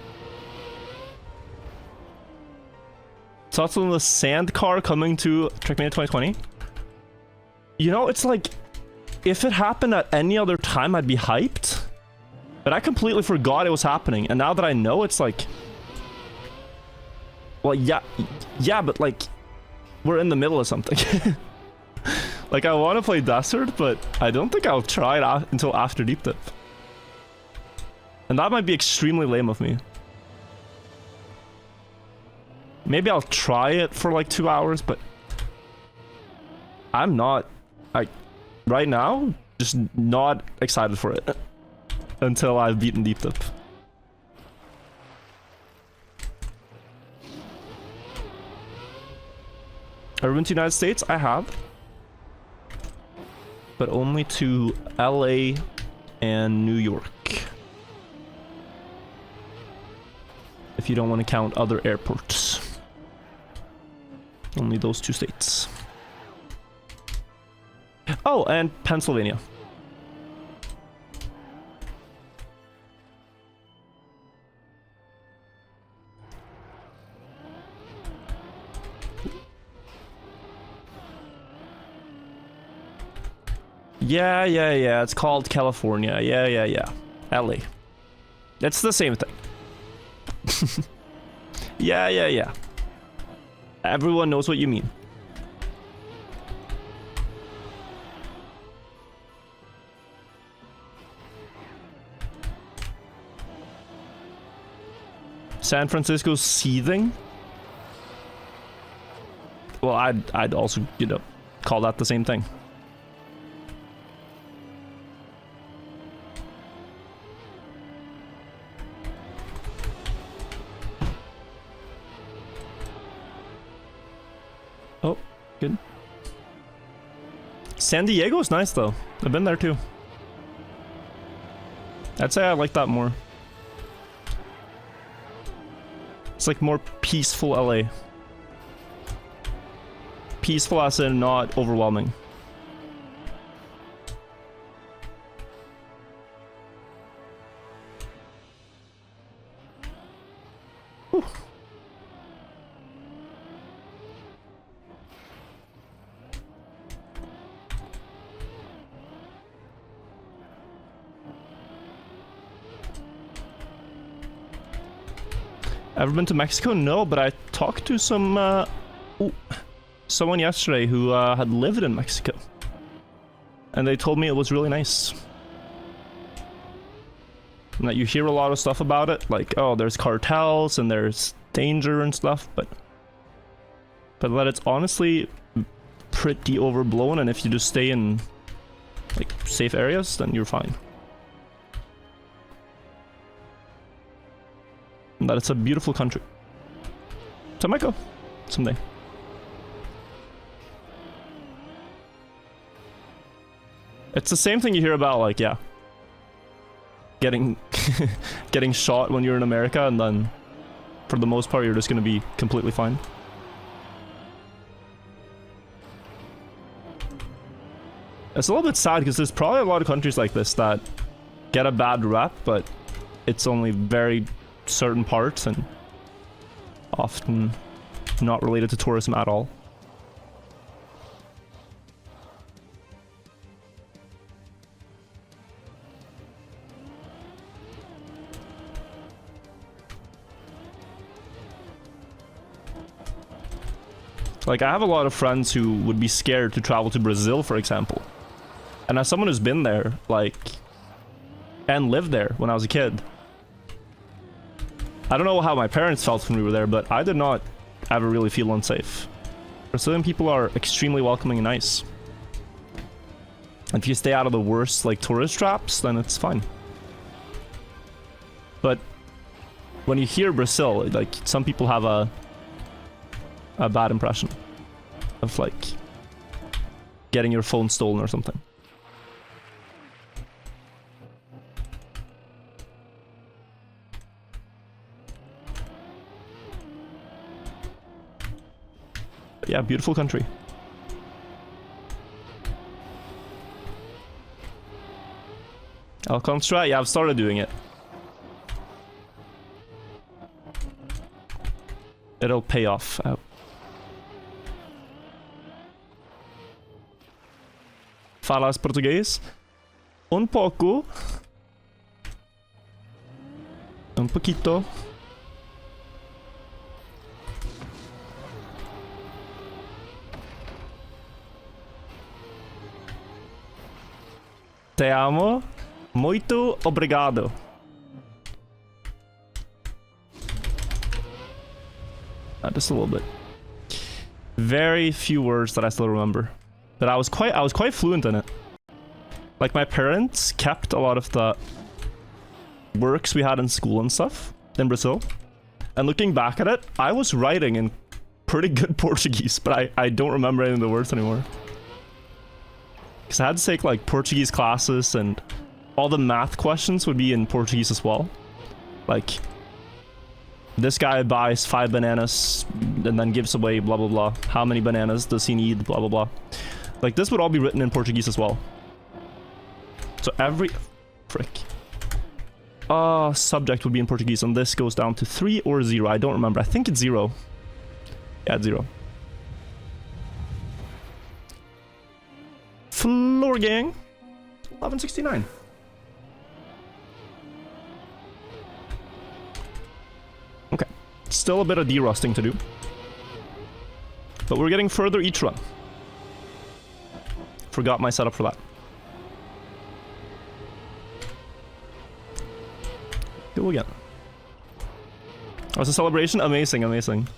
Thoughts on the sand car coming to Trackmania 2020? You know, it's like, if it happened at any other time, I'd be hyped. But I completely forgot it was happening. And now that I know, it's like... Well, yeah, but like, we're in the middle of something. Like, I want to play Desert, but I don't think I'll try it until after Deep Dip. And that might be extremely lame of me. Maybe I'll try it for like 2 hours, but I'm not, right now, just not excited for it until I've beaten Deep Dip. Ever been to the United States? I have. But only to LA and New York. If you don't want to count other airports. Only those 2 states. Oh, and Pennsylvania. Yeah. It's called California. Yeah. LA. It's the same thing. Yeah. Everyone knows what you mean. San Francisco's seething? Well, I'd also, you know, call that the same thing. Oh, good. San Diego's nice though. I've been there too. I'd say I like that more. It's like more peaceful LA. Peaceful as in not overwhelming. Whew. Ever been to Mexico? No, but I talked to some someone yesterday who had lived in Mexico, and they told me it was really nice. And that you hear a lot of stuff about it, like, oh, there's cartels and there's danger and stuff, but that it's honestly pretty overblown, and if you just stay in like safe areas, then you're fine. And that it's a beautiful country. So I might go someday. It's the same thing you hear about, like, yeah, getting getting shot when you're in America, and then for the most part you're just gonna be completely fine. It's a little bit sad because there's probably a lot of countries like this that get a bad rep, but it's only very certain parts and often not related to tourism at all. Like, I have a lot of friends who would be scared to travel to Brazil, for example. And as someone who's been there, like, and lived there when I was a kid, I don't know how my parents felt when we were there, but I did not ever really feel unsafe. Brazilian people are extremely welcoming and nice. If you stay out of the worst, like, tourist traps, then it's fine. But when you hear Brazil, like, some people have a bad impression of, like, getting your phone stolen or something. But yeah, beautiful country. Alcon Strat? Yeah, I've started doing it. It'll pay off. Falas português? Un pouco. Un poquito. Te amo. Muito obrigado. Just a little bit. Very few words that I still remember. But I was quite fluent in it. Like, my parents kept a lot of the works we had in school and stuff in Brazil. And looking back at it, I was writing in pretty good Portuguese, but I don't remember any of the words anymore. Because I had to take, like, Portuguese classes, and all the math questions would be in Portuguese as well. Like, this guy buys 5 bananas and then gives away blah blah blah. How many bananas does he need? Blah blah blah. Like, this would all be written in Portuguese as well. So every... frick. Subject would be in Portuguese, and this goes down to 3 or 0. I don't remember. I think it's 0. Yeah, it's 0. Floor gang. 1169. Okay. Still a bit of derusting to do. But we're getting further each run. Forgot my setup for that. Go again. Was a celebration? Amazing, amazing.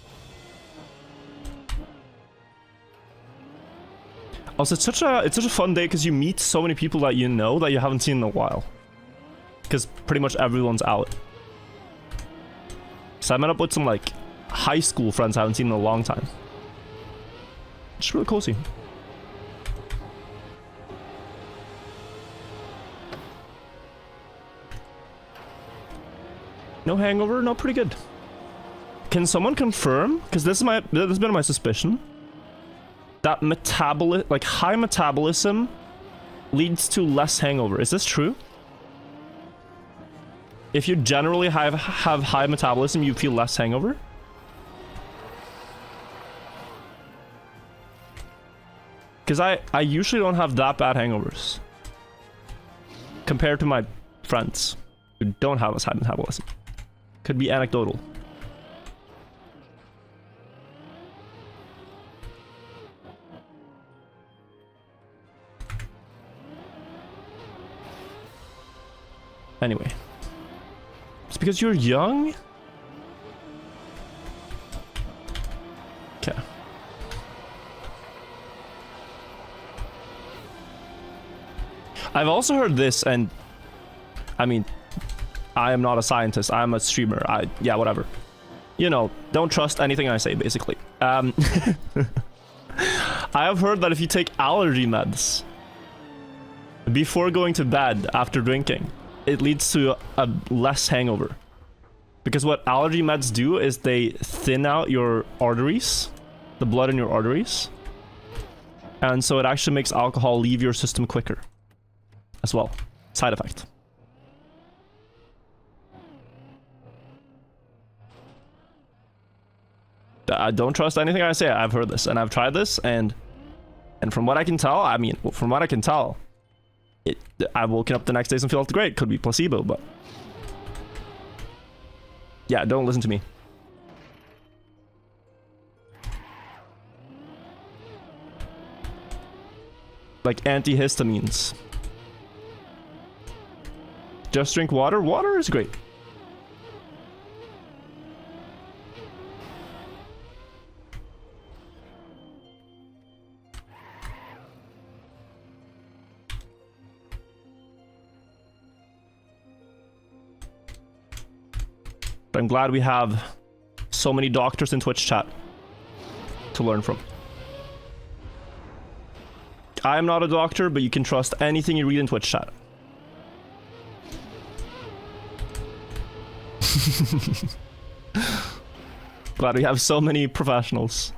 Also, it's such a fun day because you meet so many people that you know that you haven't seen in a while. Because pretty much everyone's out. So I met up with some like high school friends I haven't seen in a long time. It's really cozy. No hangover? No, pretty good. Can someone confirm? Because this has been my suspicion. That high metabolism leads to less hangover. Is this true? If you generally have high metabolism, you feel less hangover? Because I usually don't have that bad hangovers. Compared to my friends who don't have as high metabolism. Could be anecdotal. Anyway. It's because you're young? Okay. I've also heard this, and I mean, I am not a scientist, I'm a streamer, yeah, whatever. You know, don't trust anything I say, basically. I have heard that if you take allergy meds before going to bed after drinking, it leads to a less hangover. Because what allergy meds do is they thin out your arteries, the blood in your arteries. And so it actually makes alcohol leave your system quicker as well. Side effect. I don't trust anything I say. I've heard this and I've tried this, and from what I can tell, I mean, from what I can tell, I've woken up the next day and felt great. Could be placebo, but yeah, don't listen to me. Like antihistamines. Just drink water. Water is great. But I'm glad we have so many doctors in Twitch chat to learn from. I am not a doctor, but you can trust anything you read in Twitch chat. Glad we have so many professionals.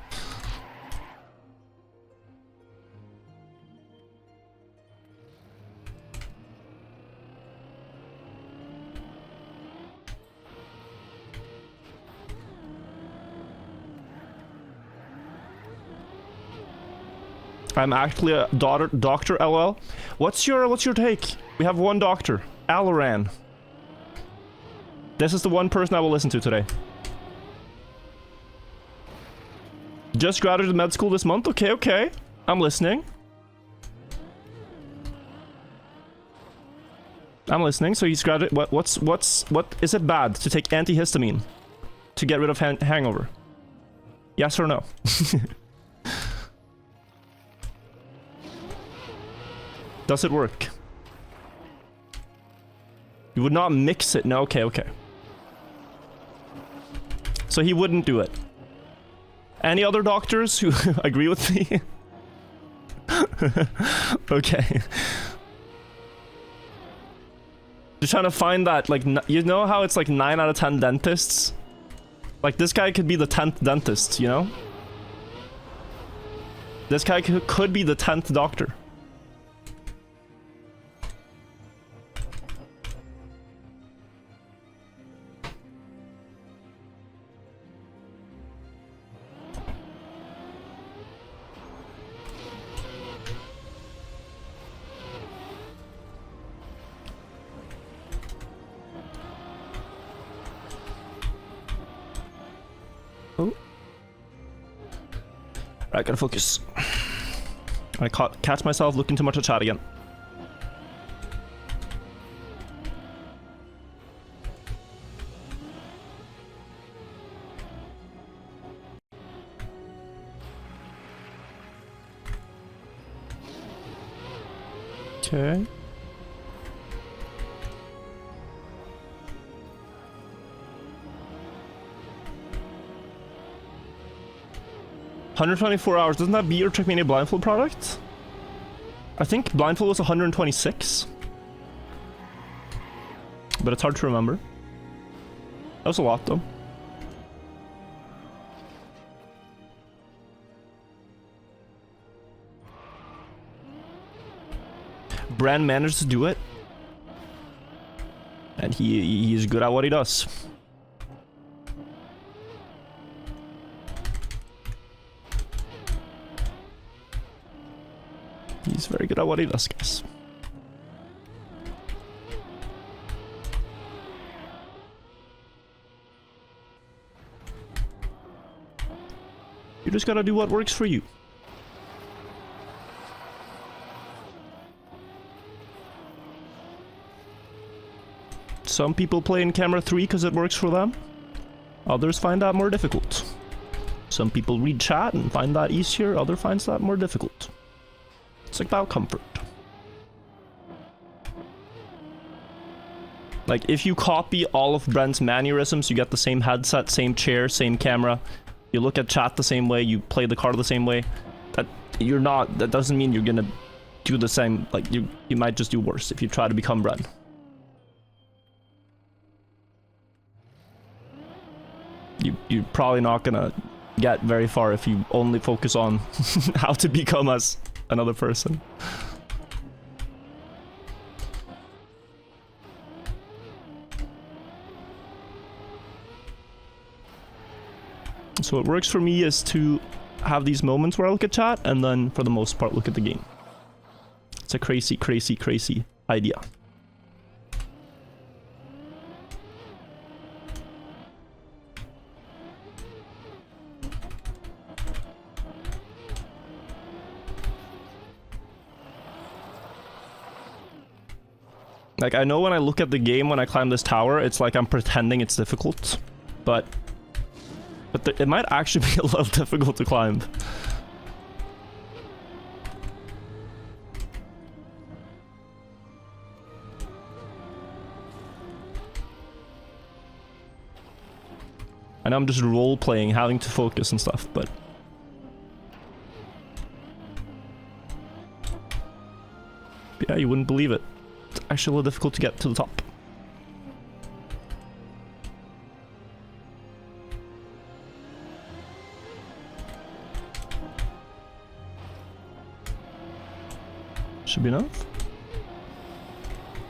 I'm actually a doctor, LOL. What's your take? We have one doctor, Alaran. This is the one person I will listen to today. Just graduated med school this month. Okay. I'm listening. So he's graduated. What is it bad to take antihistamine to get rid of hangover? Yes or no? Does it work? You would not mix it. No, okay. So he wouldn't do it. Any other doctors who agree with me? Okay. Just trying to find that, like, you know how it's like 9 out of 10 dentists? Like, this guy could be the 10th dentist, you know? This guy could be the 10th doctor. I gotta focus. I catch myself looking too much at chat again. Okay. $124. Doesn't that beat your Trackmania blindfold product? I think blindfold was 126. But it's hard to remember. That was a lot though. Brand managed to do it. And he's good at what he does. He's very good at what he does, guys. You just gotta do what works for you. Some people play in camera 3 because it works for them. Others find that more difficult. Some people read chat and find that easier, others find that more difficult. It's about comfort. Like, if you copy all of Brent's mannerisms, you get the same headset, same chair, same camera. You look at chat the same way, you play the card the same way. That doesn't mean you're gonna do the same. Like, you might just do worse if you try to become Brent. You're probably not gonna get very far if you only focus on how to become as another person. So what works for me is to have these moments where I look at chat and then for the most part look at the game. It's a crazy, crazy, crazy idea. Like, I know when I look at the game when I climb this tower, it's like I'm pretending it's difficult, but it might actually be a little difficult to climb. I know I'm just role-playing, having to focus and stuff, but... yeah, you wouldn't believe it. It's actually a little difficult to get to the top. Should be enough.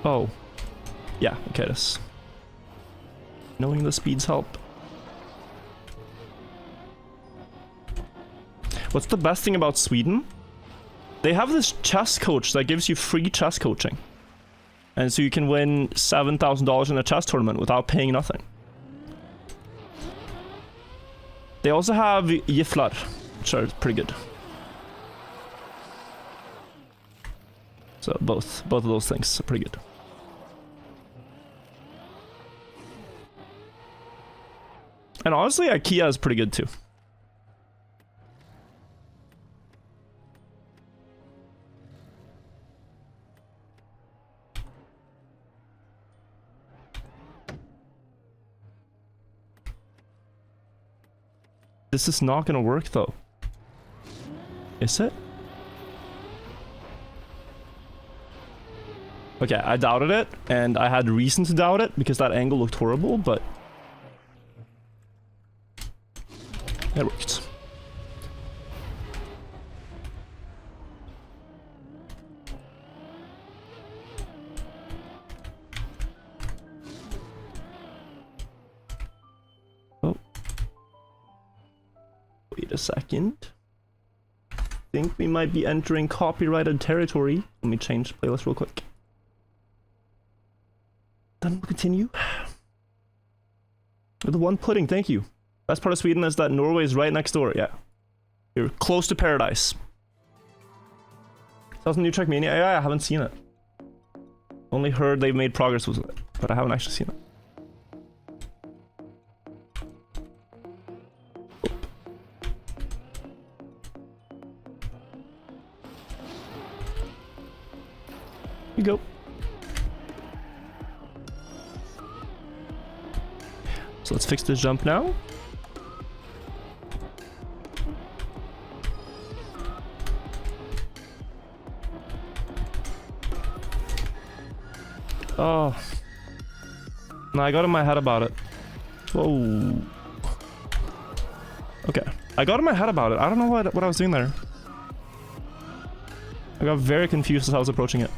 Oh. Yeah, okay, this. Knowing the speeds help. What's the best thing about Sweden? They have this chess coach that gives you free chess coaching. And so you can win $7,000 in a chess tournament without paying nothing. They also have Giflar, which are pretty good. So both of those things are pretty good. And honestly, IKEA is pretty good too. This is not gonna work though. Is it? Okay, I doubted it, and I had reason to doubt it because that angle looked horrible, but it worked. Oh. Wait a second. I think we might be entering copyrighted territory. Let me change the playlist real quick. Then we'll continue. The one pudding, thank you. Best part of Sweden is that Norway is right next door, yeah. You're close to paradise. That's a new Trackmania. Yeah, I haven't seen it. Only heard they've made progress with it, but I haven't actually seen it. You go. So let's fix this jump now. Oh. No, I got in my head about it. Whoa. Okay. I got in my head about it. I don't know what I was doing there. I got very confused as I was approaching it.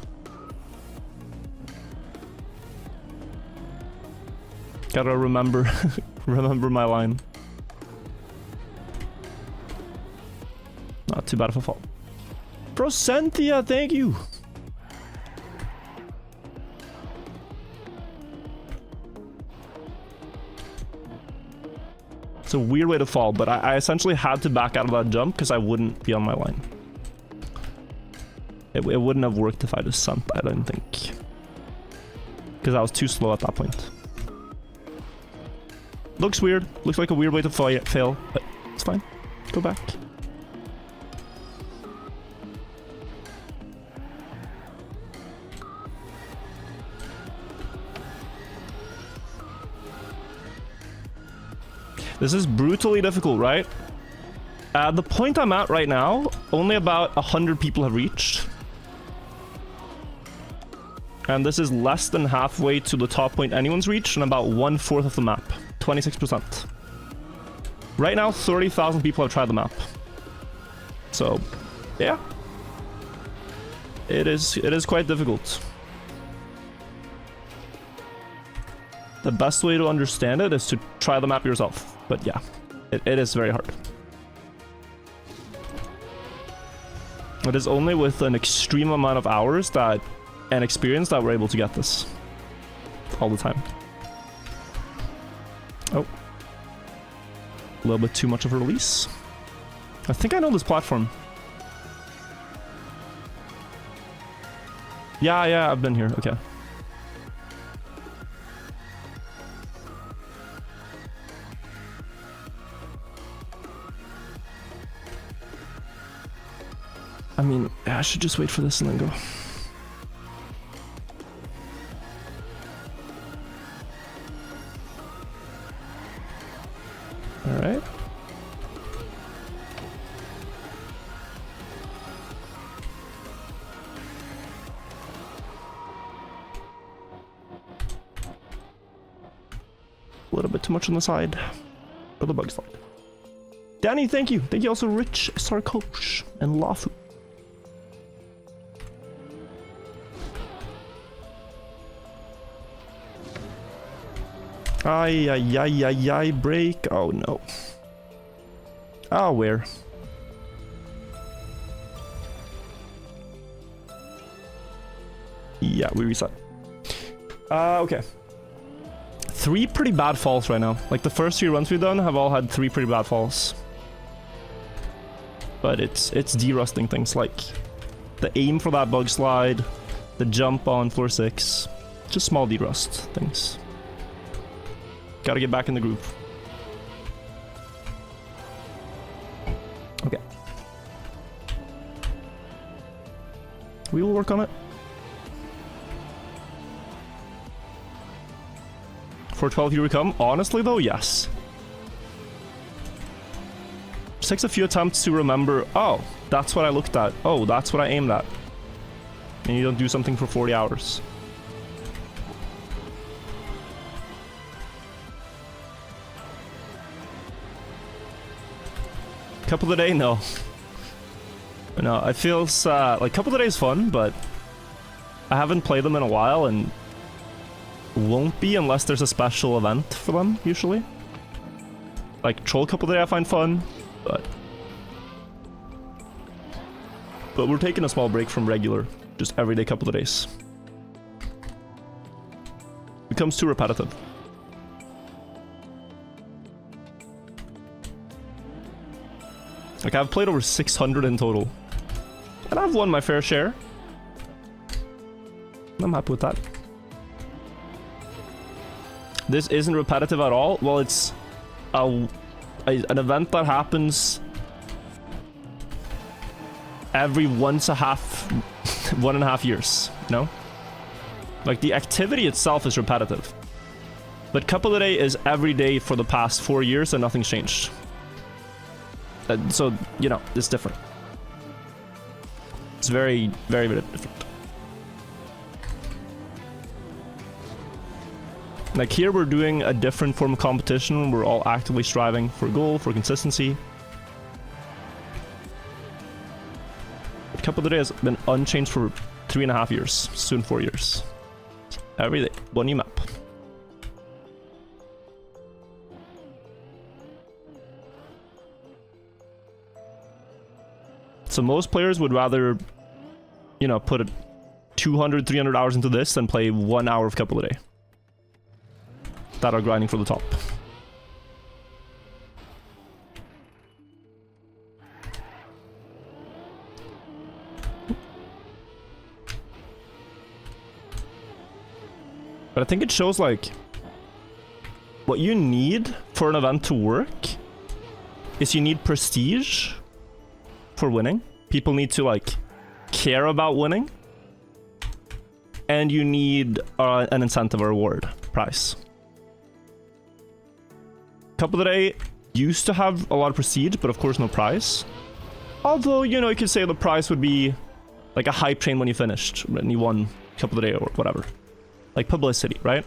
Gotta remember remember my line. Not too bad of a fall. Procentia, thank you. It's a weird way to fall, but I essentially had to back out of that jump because I wouldn't be on my line. It wouldn't have worked if I just sunk, I don't think. Because I was too slow at that point. Looks weird. Looks like a weird way to fail, but it's fine. Go back. This is brutally difficult, right? The point I'm at right now, only about 100 people have reached. And this is less than halfway to the top point anyone's reached and about 1/4 of the map. 26%. Right now, 30,000 people have tried the map. So, yeah. It is quite difficult. The best way to understand it is to try the map yourself. But yeah, it is very hard. It is only with an extreme amount of hours and experience that we're able to get this. All the time. Oh. A little bit too much of a release. I think I know this platform. Yeah, I've been here. Okay. I mean, I should just wait for this and then go. All right. A little bit too much on the side for the bug slide. Danny, thank you. Thank you also, Rich Sarkosh and Lafu. Ay, break. Oh no. Oh, where? Yeah, we reset. Okay. 3 pretty bad falls right now. Like the first 3 runs we've done have all had 3 pretty bad falls. But it's de-rusting things like the aim for that bug slide, the jump on floor 6, just small de-rust things. Gotta get back in the groove. Okay. We will work on it. 412 here we come. Honestly though, yes. It takes a few attempts to remember, oh, that's what I looked at. Oh, that's what I aimed at. And you don't do something for 40 hours. Couple of the day, no. No, it feels like couple of days fun, but I haven't played them in a while and won't be unless there's a special event for them, usually. Like Troll couple of day I find fun, but we're taking a small break from regular, just everyday couple of days. Becomes too repetitive. Like, I've played over 600 in total. And I've won my fair share. I'm happy with that. This isn't repetitive at all. Well, it's an event that happens every 1.5 years, you know? Like, the activity itself is repetitive. But Cup of the Day is every day for the past 4 years and nothing's changed. So, you know, it's different. It's very, very, very different. Like, here we're doing a different form of competition. We're all actively striving for goal, for consistency. But Cup of the Day has been unchanged for 3.5 years, soon 4 years. Every day, one new map. So most players would rather, you know, put 200, 300 hours into this than play 1 hour of Cup of the Day. That are grinding for the top. But I think it shows, like, what you need for an event to work is you need prestige for winning. People need to, like, care about winning. And you need an incentive or reward price. Cup of the Day used to have a lot of prestige, but of course no prize. Although, you know, you could say the prize would be like a hype train when you finished, when you won Cup of the Day or whatever. Like publicity, right?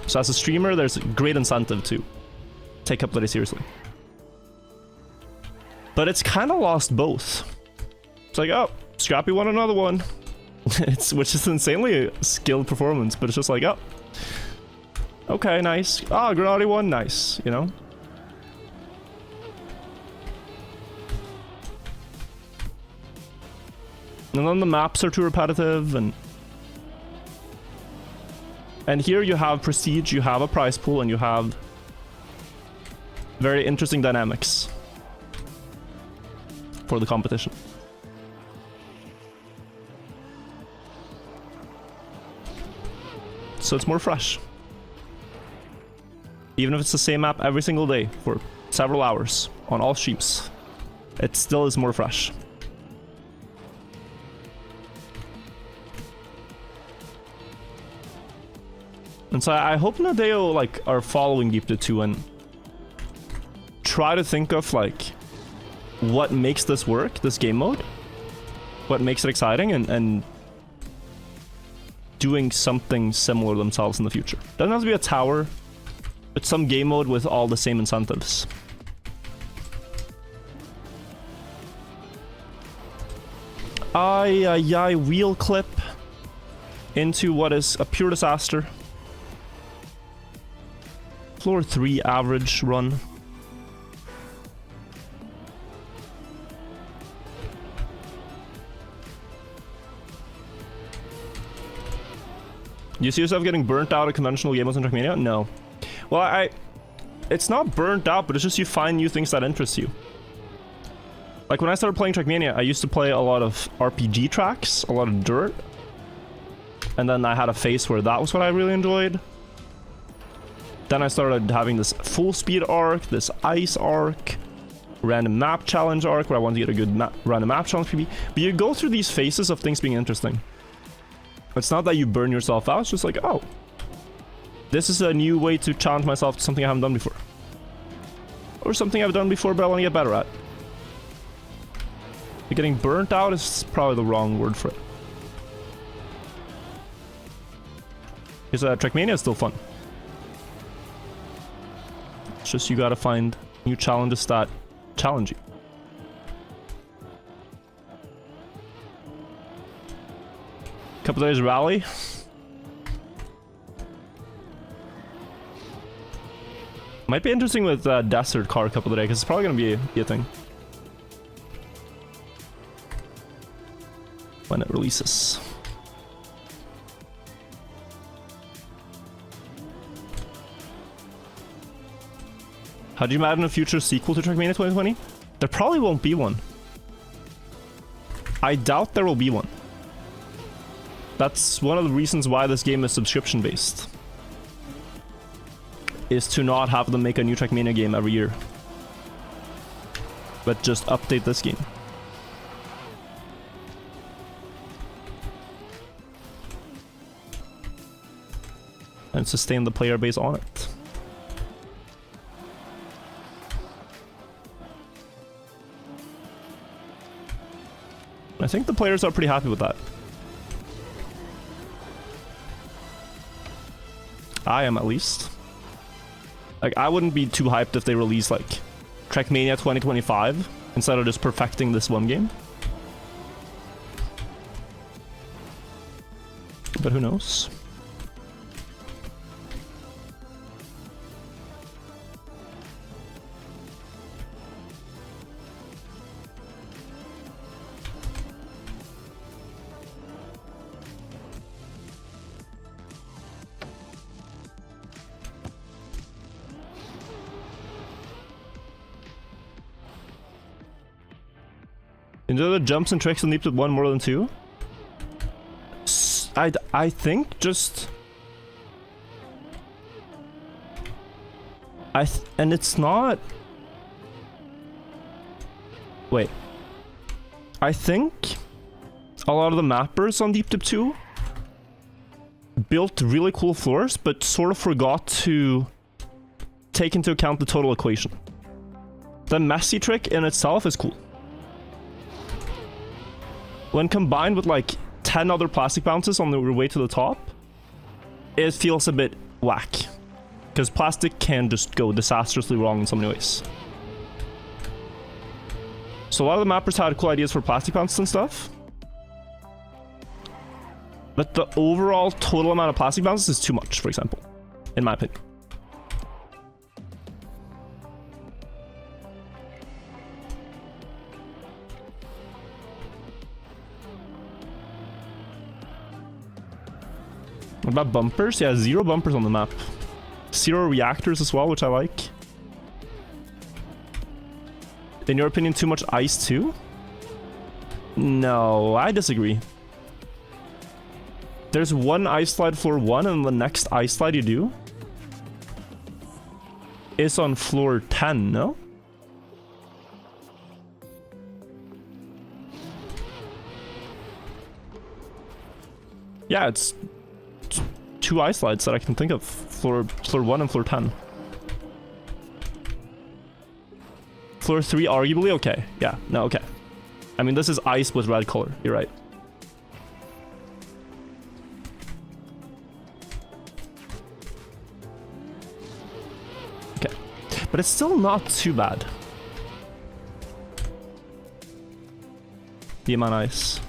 So as a streamer, there's great incentive to take Cup of the Day seriously. But it's kind of lost both. It's like, oh, Scrappy won another one. Which is insanely a skilled performance, but it's just like, oh. Okay, nice. Ah, Granati won, nice, you know? And then the maps are too repetitive, and here you have prestige, you have a prize pool, and you have very interesting dynamics for the competition. So it's more fresh. Even if it's the same map every single day for several hours on all streams, it still is more fresh. And so I hope Nadeo, like, are following Deep Dive 2 and try to think of, like, what makes this work, this game mode, what makes it exciting, and doing something similar themselves in the future. Doesn't have to be a tower, but some game mode with all the same incentives. Wheel clip into what is a pure disaster. Floor 3 average run. Do you see yourself getting burnt out of conventional game modes in Trackmania? No. Well, it's not burnt out, but it's just you find new things that interest you. Like when I started playing Trackmania, I used to play a lot of RPG tracks, a lot of dirt. And then I had a phase where that was what I really enjoyed. Then I started having this full speed arc, this ice arc, random map challenge arc where I wanted to get a good random map challenge PB. But you go through these phases of things being interesting. It's not that you burn yourself out, it's just like, oh, this is a new way to challenge myself to something I haven't done before. Or something I've done before but I want to get better at. But getting burnt out is probably the wrong word for it. Because Trackmania is still fun. It's just you gotta find new challenges that challenge you. Couple days rally. Might be interesting with Desert Car Couple of Days, because it's probably gonna be a thing when it releases. How do you imagine a future sequel to Trackmania 2020? There probably won't be one. I doubt there will be one. That's one of the reasons why this game is subscription based. Is to not have them make a new Trackmania game every year. But just update this game. and sustain the player base on it. I think the players are pretty happy with that. I am, at least. Like, I wouldn't be too hyped if they release, like, Trackmania 2025 instead of just perfecting this one game. But who knows? Enjoy the jumps and tricks and leaps with 1 more than 2? I think just... and it's not... Wait. I think a lot of the mappers on Deep Dip 2 built really cool floors, but sort of forgot to take into account the total equation. The messy trick in itself is cool. When combined with like 10 other plastic bounces on the way to the top, it feels a bit whack. Because plastic can just go disastrously wrong in so many ways. So a lot of the mappers had cool ideas for plastic bounces and stuff. But the overall total amount of plastic bounces is too much, for example. In my opinion. What about bumpers? Yeah, 0 bumpers on the map. 0 reactors as well, which I like. In your opinion, too much ice too? No, I disagree. There's one ice slide floor 1, and the next ice slide you do is on floor 10, no? Yeah, it's 2 ice slides that I can think of. Floor 1 and floor 10. Floor 3 arguably? Okay. Yeah, no, okay. I mean, this is ice with red color. You're right. Okay. But it's still not too bad. The amount of ice.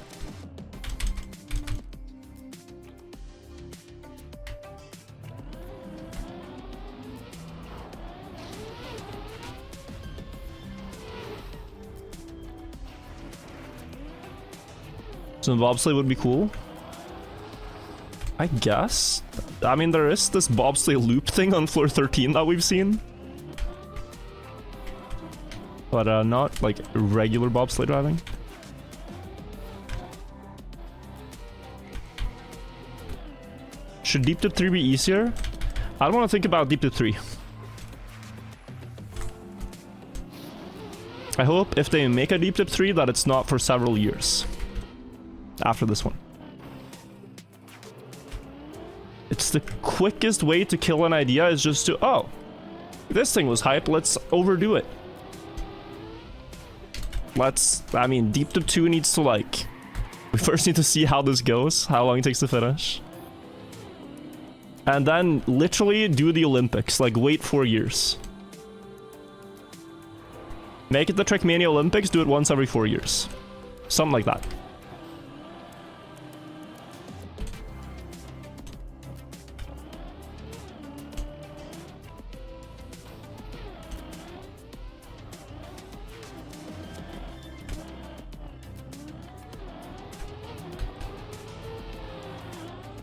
So bobsleigh would be cool. I guess. I mean, there is this bobsleigh loop thing on floor 13 that we've seen. But not like regular bobsleigh driving. Should Deep Dip 3 be easier? I don't want to think about Deep Dip 3. I hope if they make a Deep Dip 3 that it's not for several years after this one. It's the quickest way to kill an idea is just to, oh, this thing was hype, let's overdo it. I mean, Deep Dip 2 needs to like, we first need to see how this goes, how long it takes to finish. And then literally do the Olympics, like wait 4 years. Make it the Trackmania Olympics, do it once every 4 years. Something like that.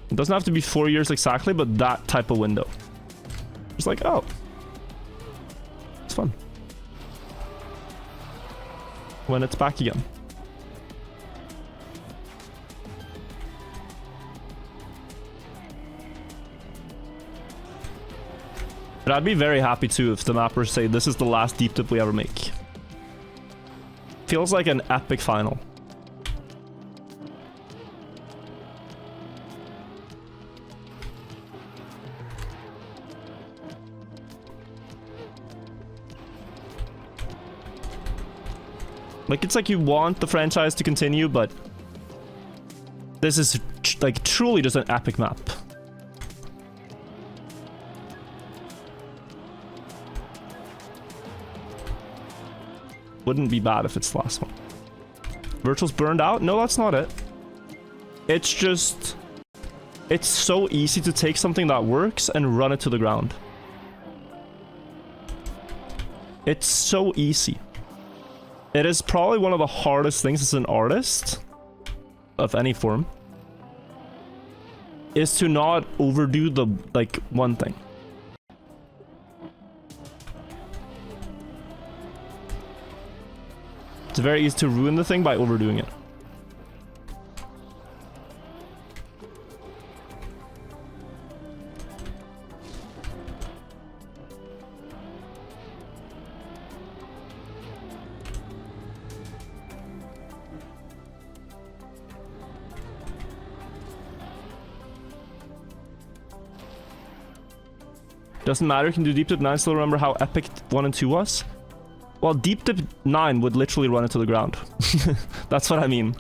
It doesn't have to be 4 years exactly, but that type of window. It's like, oh, it's fun. When it's back again. But I'd be very happy too if the mappers say this is the last Deep Dip we ever make. Feels like an epic final. Like, it's like you want the franchise to continue, but this is like truly just an epic map. Wouldn't be bad if it's the last one. Virtual's burned out? No, that's not it. It's just... It's so easy to take something that works and run it to the ground. It's so easy. It is probably one of the hardest things as an artist of any form is to not overdo the, like, one thing. It's very easy to ruin the thing by overdoing it. Doesn't matter, you can do Deep Dip 9, still remember how epic 1 and 2 was? Well, Deep Dip 9 would literally run it to the ground. That's what I mean.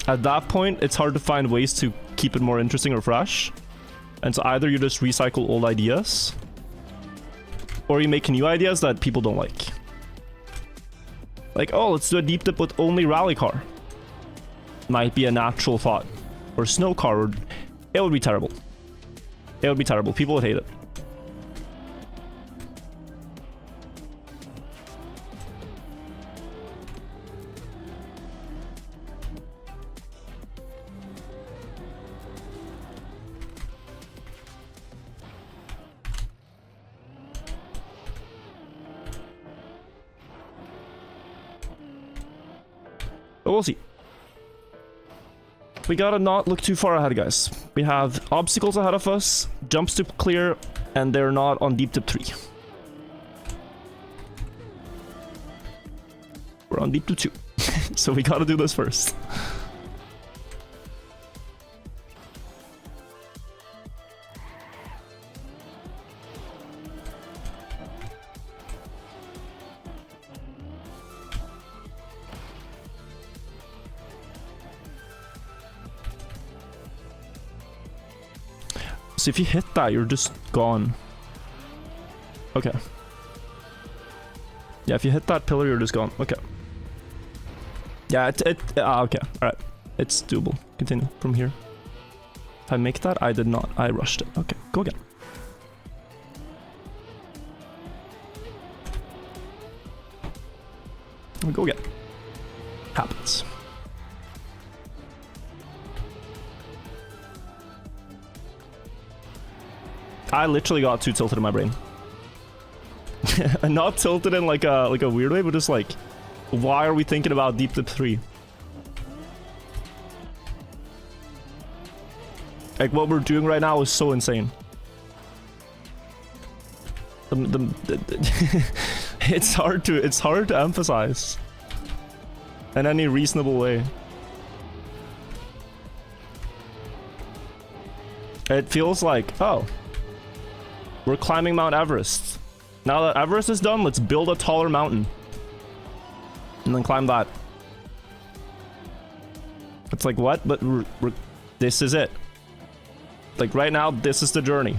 At that point, it's hard to find ways to keep it more interesting or fresh. And so either you just recycle old ideas, or you make new ideas that people don't like. Like, oh, let's do a Deep Dip with only rally car. Might be a natural thought. Or snow car, or... It would be terrible. It would be terrible. People would hate it. But we'll see. We gotta not look too far ahead, guys. We have obstacles ahead of us, jumps to clear, and they're not on Deep Dip 3. We're on Deep Dip 2. So we gotta do this first. So if you hit that, you're just gone. Okay. Yeah, if you hit that pillar, you're just gone. Okay. Yeah, okay. Alright. It's doable. Continue from here. If I make that, I did not. I rushed it. Okay, go again. Go again. Happens. I literally got too tilted in my brain. And not tilted in like a weird way, but just like, why are we thinking about Deep Dip 3? Like, what we're doing right now is so insane. It's hard to emphasize in any reasonable way. It feels like, oh, we're climbing Mount Everest. Now that Everest is done, let's build a taller mountain. And then climb that. It's like, what? But this is it. Like, right now, this is the journey.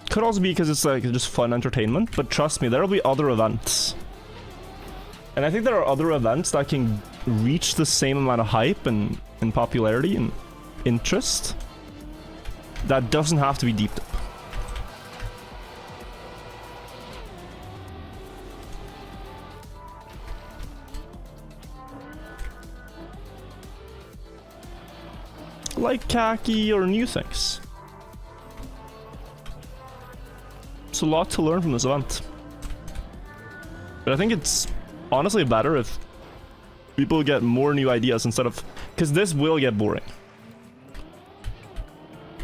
Could also be because it's like just fun entertainment, but trust me, there will be other events. And I think there are other events that can reach the same amount of hype and popularity and interest. That doesn't have to be Deep Dip. Like khaki or new things. It's a lot to learn from this event. But I think it's honestly better if People get more new ideas instead of... Because this will get boring.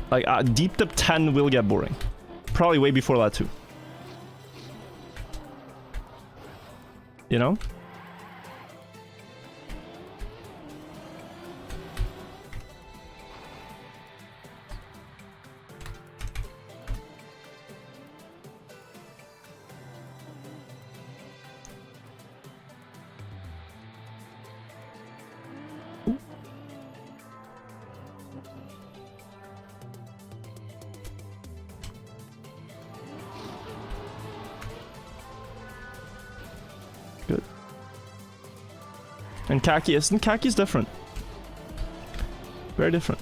Like, Deep Dip 10 will get boring. Probably way before that too. You know? Good. And Kaki's different. Very different.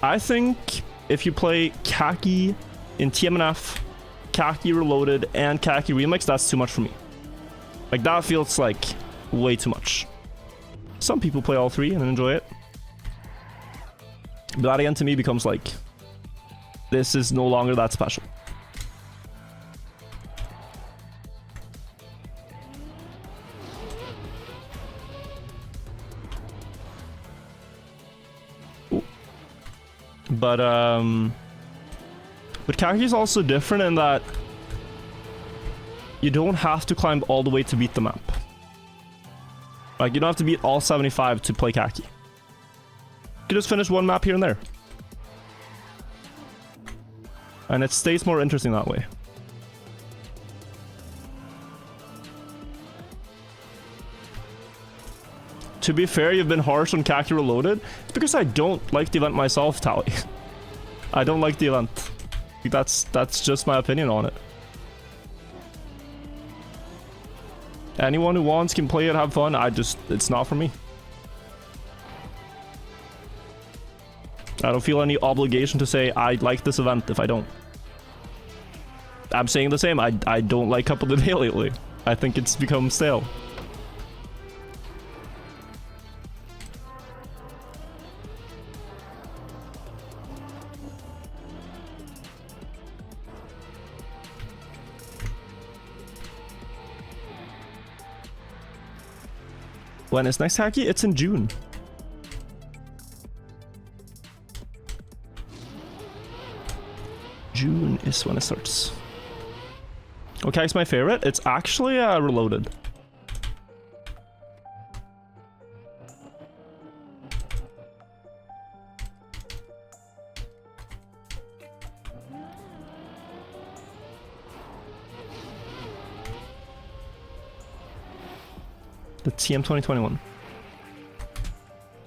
I think if you play Kaki in TMNF, Kaki Reloaded, and Kaki Remix, that's too much for me. Like, that feels like way too much. Some people play all three and enjoy it. But that again to me becomes like, this is no longer that special. But Kaki is also different in that you don't have to climb all the way to beat the map. Like, you don't have to beat all 75 to play Kaki. You can just finish one map here and there. And it stays more interesting that way. To be fair, you've been harsh on Kaki Reloaded. It's because I don't like the event myself, Tally. I don't like the event. That's just my opinion on it. Anyone who wants can play it, have fun. It's not for me. I don't feel any obligation to say I like this event if I don't. I'm saying the same. I don't like Cup of the Day lately. I think it's become stale. When is next Kaki? It's in June. June is when it starts. Okay, it's my favorite. It's actually Reloaded. The TM 2021.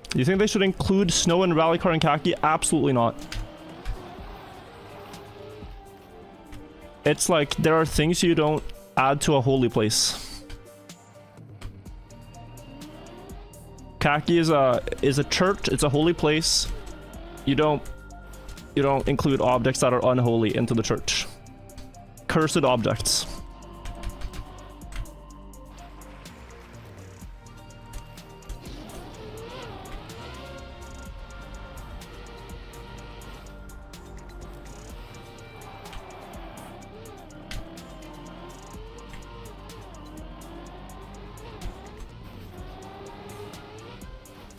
Do you think they should include snow and rally car and Kaki? Absolutely not. It's like there are things you don't add to a holy place. Kaki is a church. It's a holy place. You don't include objects that are unholy into the church. Cursed objects.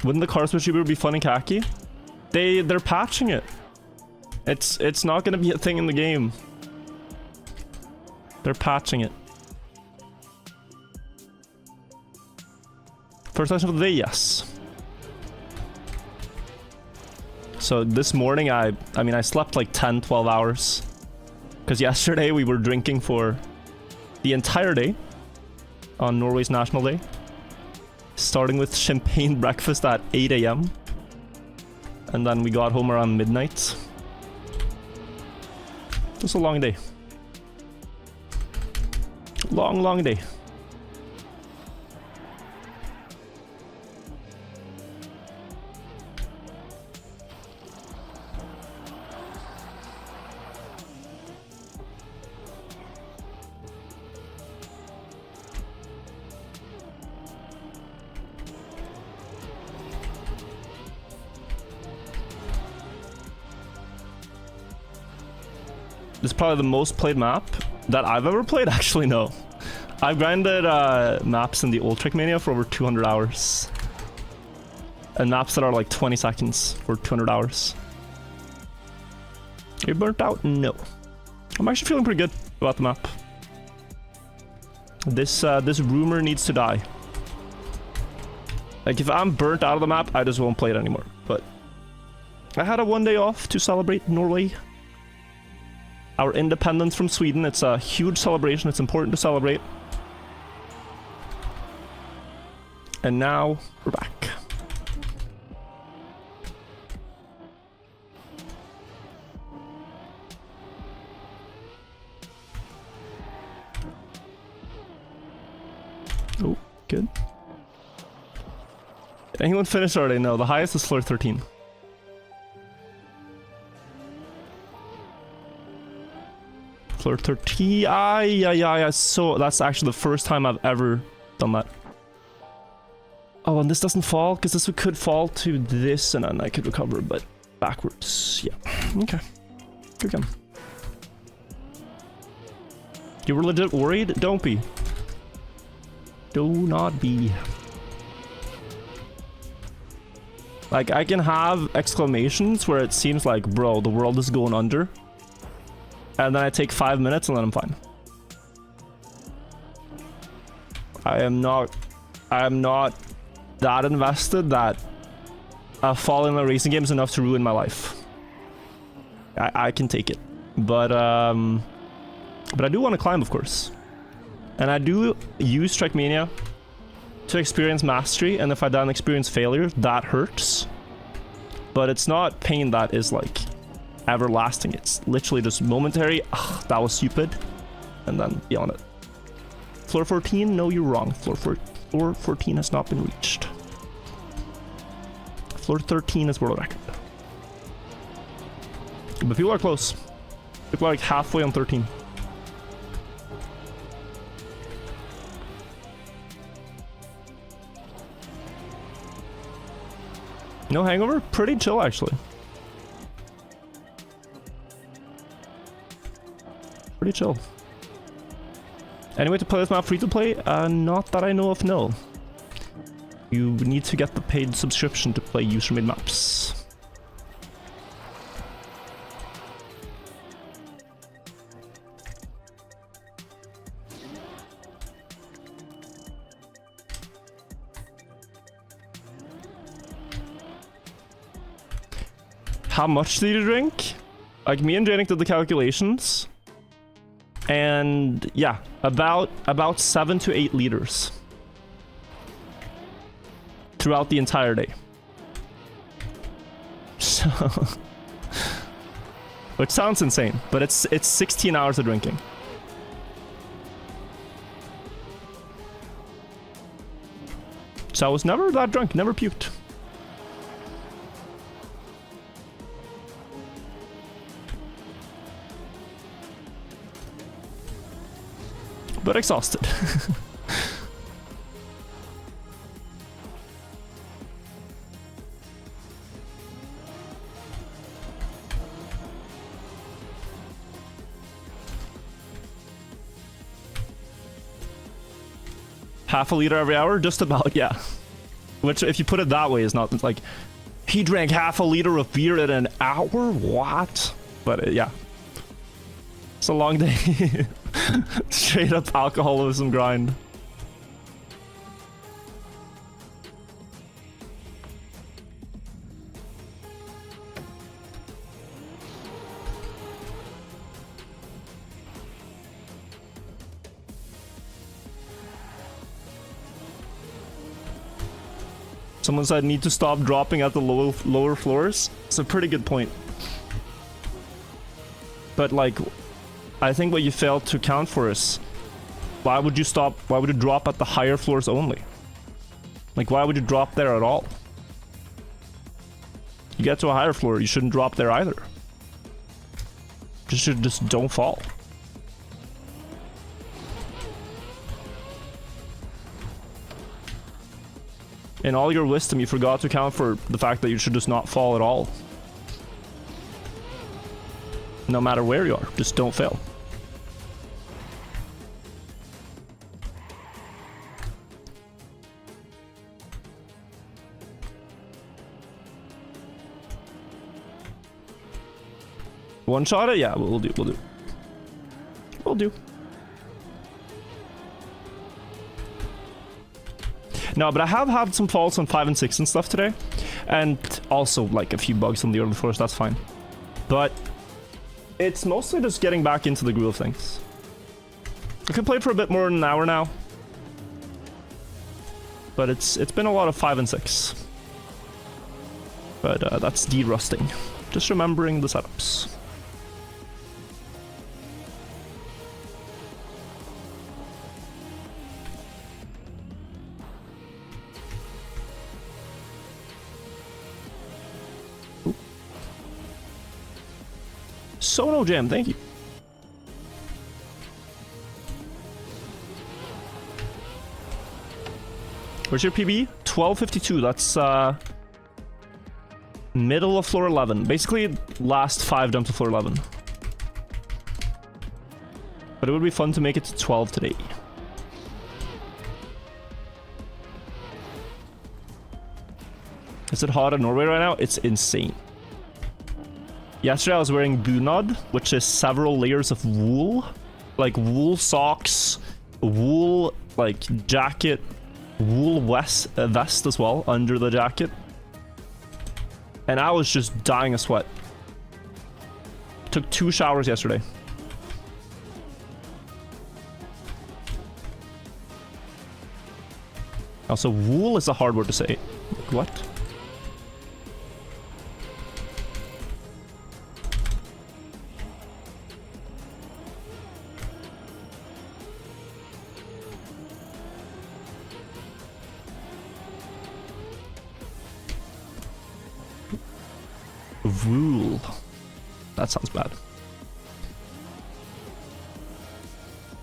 Wouldn't the car switch be fun in Kaki? They're patching it. It's not gonna be a thing in the game. They're patching it. First session of the day, yes. So this morning I mean I slept like 10-12 hours. Because yesterday we were drinking for the entire day on Norway's National Day. Starting with champagne breakfast at 8 AM. And then we got home around midnight. It was a long day. Long day. This is probably the most played map that I've ever played. Actually, no. I've grinded maps in the old Trackmania for over 200 hours. And maps that are like 20 seconds for 200 hours. Are you burnt out? No. I'm actually feeling pretty good about the map. This rumor needs to die. Like, if I'm burnt out of the map, I just won't play it anymore. But I had a 1 day off to celebrate Norway. Our independence from Sweden. It's a huge celebration. It's important to celebrate. And now we're back. Oh, good. Anyone finished already? No, the highest is floor 13. Floor 13. Yeah. So that's actually the first time I've ever done that. Oh, and this doesn't fall because this could fall to this, and then I could recover, but backwards. Yeah. Okay. Good game. You were legit worried? Don't be. Do not be. Like, I can have exclamations where it seems like, bro, the world is going under. And then I take 5 minutes and then I'm fine. I am not that invested that a fall in the racing game is enough to ruin my life. I can take it. But I do want to climb, of course. And I do use Trackmania to experience mastery, and if I then experience failure, that hurts. But it's not pain that is like everlasting. It's literally just momentary. Ugh, that was stupid. And then be on it. Floor 14? No, you're wrong. Floor 14 has not been reached. Floor 13 is world record. But people are close. People are like halfway on 13. No hangover? Pretty chill, actually. Pretty chill. Any way to play this map free to play? Not that I know of, no. You need to get the paid subscription to play user-made maps. How much did you drink? Like, me and Janik did the calculations. And yeah, about 7 to 8 liters. Throughout the entire day. So which sounds insane, but it's 16 hours of drinking. So I was never that drunk, never puked. But exhausted. Half a liter every hour? Just about, yeah. Which, if you put it that way, is not like, he drank half a liter of beer in an hour? What? But yeah. It's a long day. Straight up alcoholism grind. Someone said need to stop dropping at the lower floors. It's a pretty good point. But like, I think what you failed to account for is, why would you drop at the higher floors only? Like, why would you drop there at all? You get to a higher floor, you shouldn't drop there either. You should just don't fall. In all your wisdom, you forgot to account for the fact that you should just not fall at all. No matter where you are, just don't fail. One shot it? Yeah, we'll do. We'll do. No, but I have had some faults on 5 and 6 and stuff today. And also, like, a few bugs on the early floors, that's fine. But it's mostly just getting back into the groove of things. I could play for a bit more than an hour now. But it's been a lot of 5 and 6. But that's de-rusting. Just remembering the setups. Sono Jam, thank you. Where's your PB? 1252, that's middle of floor 11. Basically, last 5 down to floor 11. But it would be fun to make it to 12 today. Is it hot in Norway right now? It's insane. Yesterday I was wearing bunad, which is several layers of wool. Like wool socks, wool like jacket, wool vest as well under the jacket. And I was just dying of sweat. Took 2 showers yesterday. Also, wool is a hard word to say. Like, what? Wool. That sounds bad.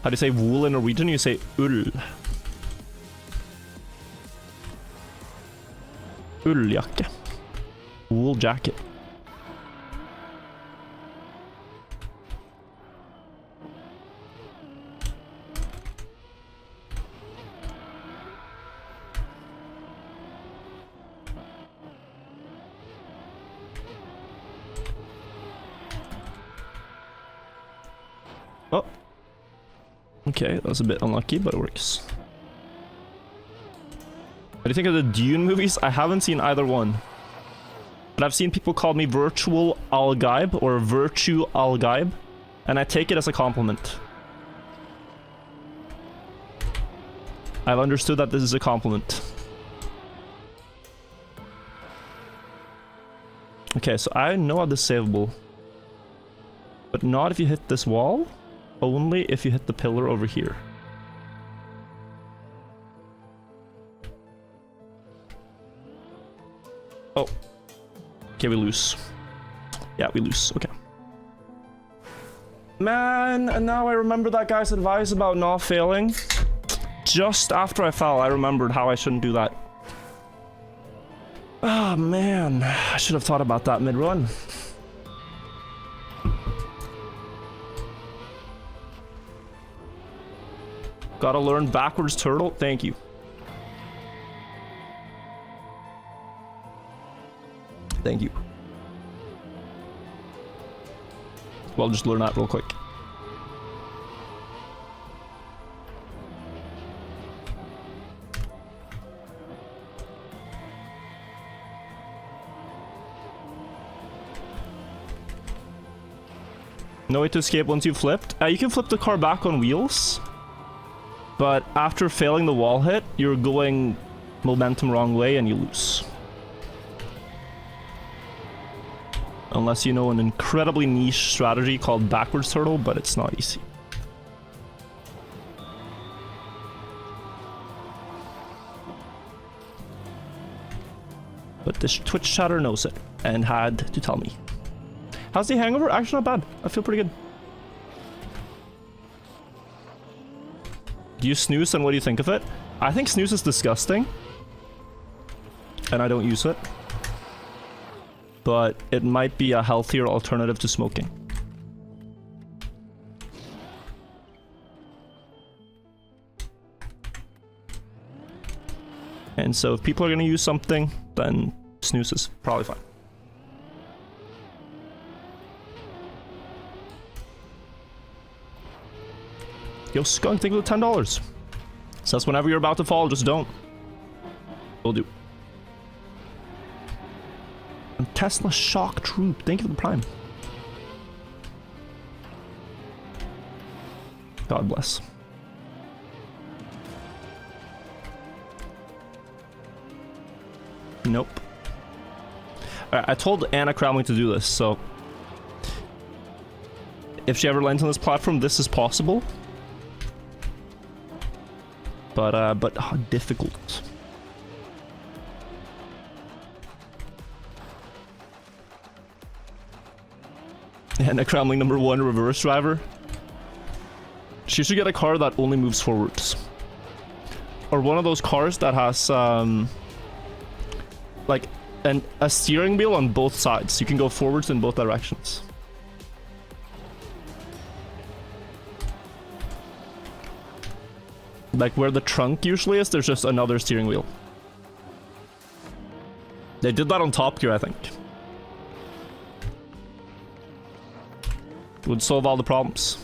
How do you say wool in Norwegian? You say ull. Ulljakke. Wool jacket. Oh. Okay, that was a bit unlucky, but it works. What do you think of the Dune movies? I haven't seen either one. But I've seen people call me Virtual Algaib or Virtue Algaib, and I take it as a compliment. I've understood that this is a compliment. Okay, so I know how this is savable. But not if you hit this wall. Only if you hit the pillar over here. Oh. Okay, we lose. Yeah, we lose. Okay. Man, and now I remember that guy's advice about not failing. Just after I fell, I remembered how I shouldn't do that. Oh, man. I should have thought about that mid-run. Gotta learn backwards turtle. Thank you. Thank you. Well, just learn that real quick. No way to escape once you've flipped. You can flip the car back on wheels. But after failing the wall hit, you're going momentum wrong way and you lose. Unless you know an incredibly niche strategy called backwards turtle, but it's not easy. But this Twitch chatter knows it and had to tell me. How's the hangover? Actually not bad. I feel pretty good. Do you snooze and what do you think of it? I think snooze is disgusting. And I don't use it. But it might be a healthier alternative to smoking. And so if people are going to use something, then snooze is probably fine. Yo, Skunk, thank you for $10. Says whenever you're about to fall, just don't. Will do. And Tesla Shock Troop, thank you for the Prime. God bless. Nope. Alright, I told Anna Crowley to do this, so if she ever lands on this platform, this is possible. But difficult. Anna Crowley #1 reverse driver. She should get a car that only moves forwards. Or one of those cars that has like a steering wheel on both sides. You can go forwards in both directions. Like where the trunk usually is, there's just another steering wheel. They did that on Top Gear, I think. Would solve all the problems.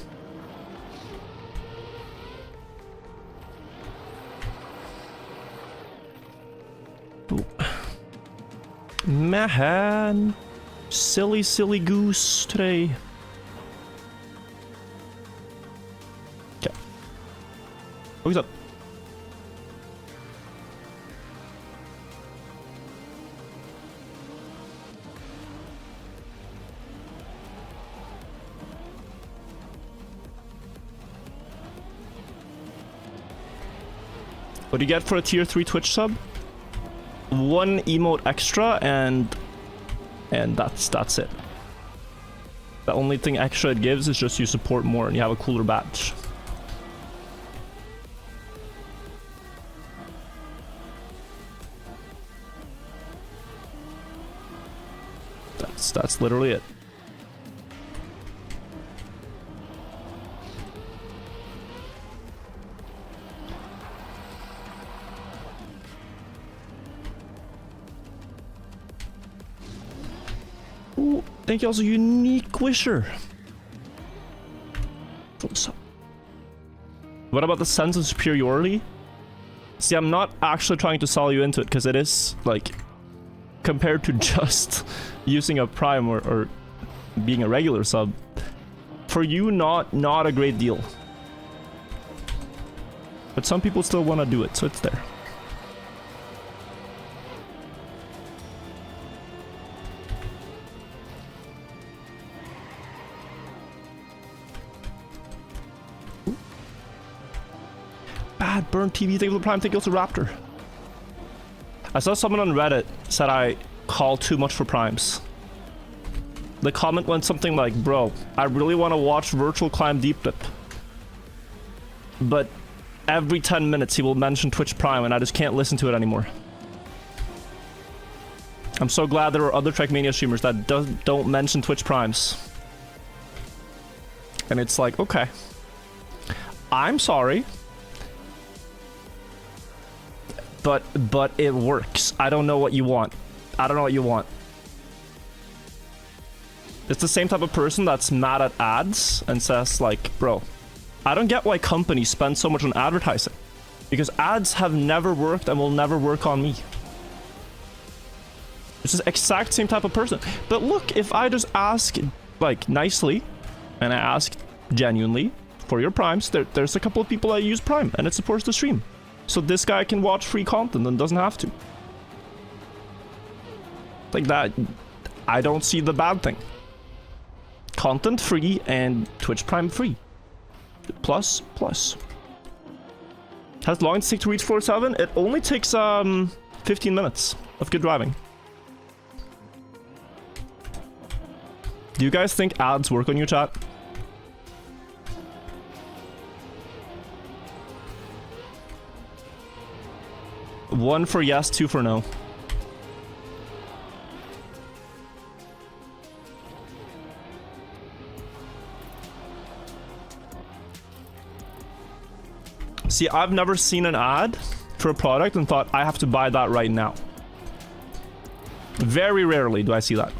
Ooh. Man, silly goose today. Okay. What's up? What do you get for a tier 3 Twitch sub? 1 emote extra and that's it. The only thing extra it gives is just you support more and you have a cooler badge. That's literally it. Ooh, thank you also, Unique Wisher. What about the sense of superiority? See, I'm not actually trying to sell you into it because it is like compared to just using a Prime or being a regular sub. For you, not a great deal. But some people still want to do it, so it's there. Bad Burn TV, thank you for the Prime, thank you for Raptor. I saw someone on Reddit said I call too much for primes. The comment went something like, bro, I really want to watch Virtual climb Deep Dip, but every 10 minutes he will mention Twitch Prime and I just can't listen to it anymore. I'm so glad there are other Trackmania streamers that don't mention Twitch Primes. And it's like, okay, I'm sorry, but it works. I don't know what you want. I don't know what you want. It's the same type of person that's mad at ads and says like, bro, I don't get why companies spend so much on advertising, because ads have never worked and will never work on me. It's the exact same type of person. But look, if I just ask like nicely and I ask genuinely for your primes, there's a couple of people that use Prime and it supports the stream. So this guy can watch free content and doesn't have to. Like that, I don't see the bad thing. Content free and Twitch Prime free. Plus. Has long to take to reach 47? It only takes 15 minutes of good driving. Do you guys think ads work on your chat? One for yes, 2 for no. See, I've never seen an ad for a product and thought, I have to buy that right now. Very rarely do I see that.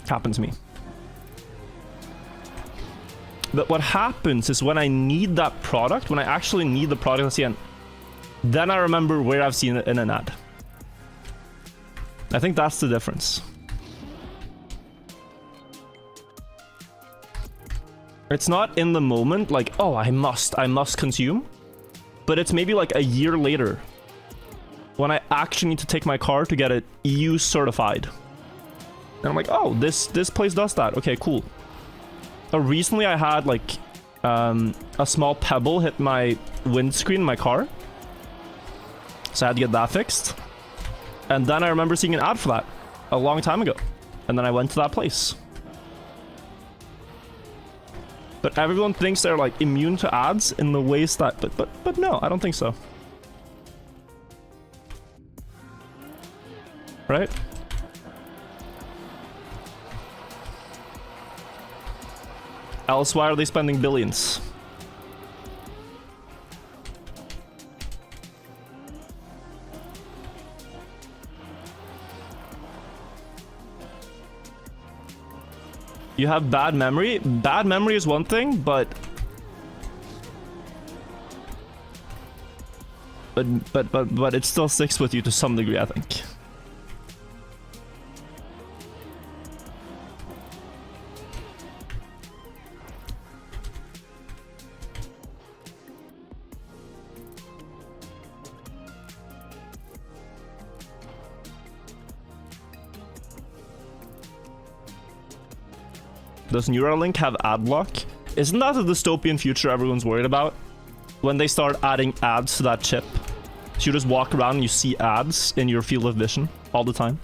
Happens to me. But what happens is when I need that product, when I actually need the product at the end, then I remember where I've seen it in an ad. I think that's the difference. It's not in the moment like, oh, I must consume. But it's maybe like a year later when I actually need to take my car to get it EU certified. And I'm like, oh, this place does that. Okay, cool. Recently I had like a small pebble hit my windscreen in my car. So I had to get that fixed. And then I remember seeing an ad for that a long time ago. And then I went to that place. But everyone thinks they're like immune to ads in the ways that, but no, I don't think so. Right? Else, why are they spending billions? You have bad memory? Bad memory is one thing, but it still sticks with you to some degree, I think. Does Neuralink have ad block? Isn't that the dystopian future everyone's worried about? When they start adding ads to that chip. So you just walk around and you see ads in your field of vision all the time.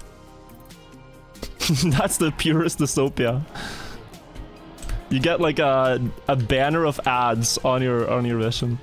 That's the purest dystopia. You get like a banner of ads on your vision.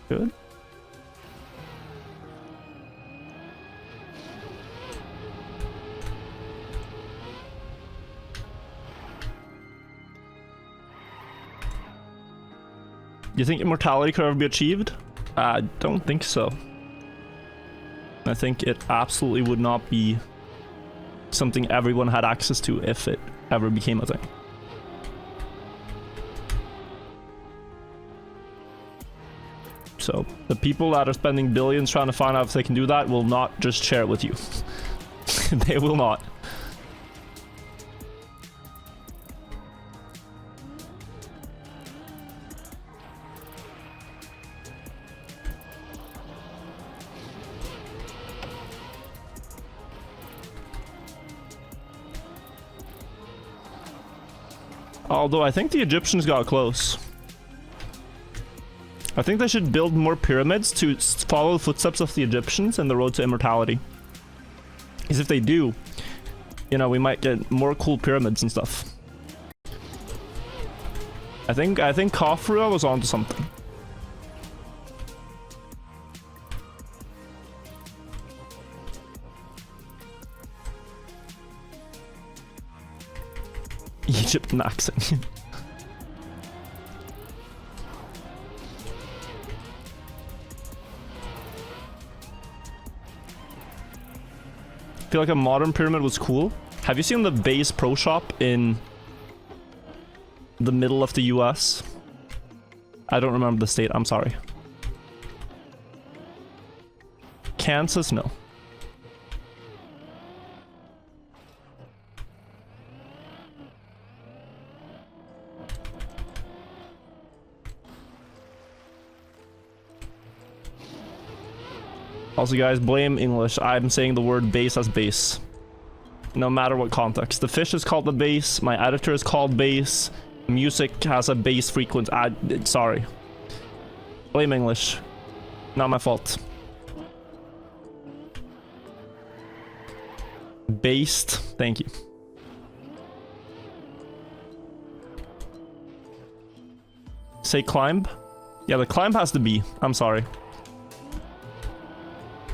Good. You think immortality could ever be achieved? I don't think so. I think it absolutely would not be something everyone had access to if it ever became a thing. So the people that are spending billions trying to find out if they can do that will not just share it with you. They will not. Although I think the Egyptians got close. I think they should build more pyramids to follow the footsteps of the Egyptians and the road to immortality. Because if they do, you know, we might get more cool pyramids and stuff. I think Khafra was onto something. Egypt maxing. I feel like a modern pyramid was cool. Have you seen the Base Pro Shop in the middle of the US? I don't remember the state, I'm sorry. Kansas? No. Also, guys, blame English. I'm saying the word base as base. No matter what context. The fish is called the base. My editor is called base. Music has a base frequency. Sorry. Blame English. Not my fault. Based. Thank you. Say climb? Yeah, the climb has to be. I'm sorry.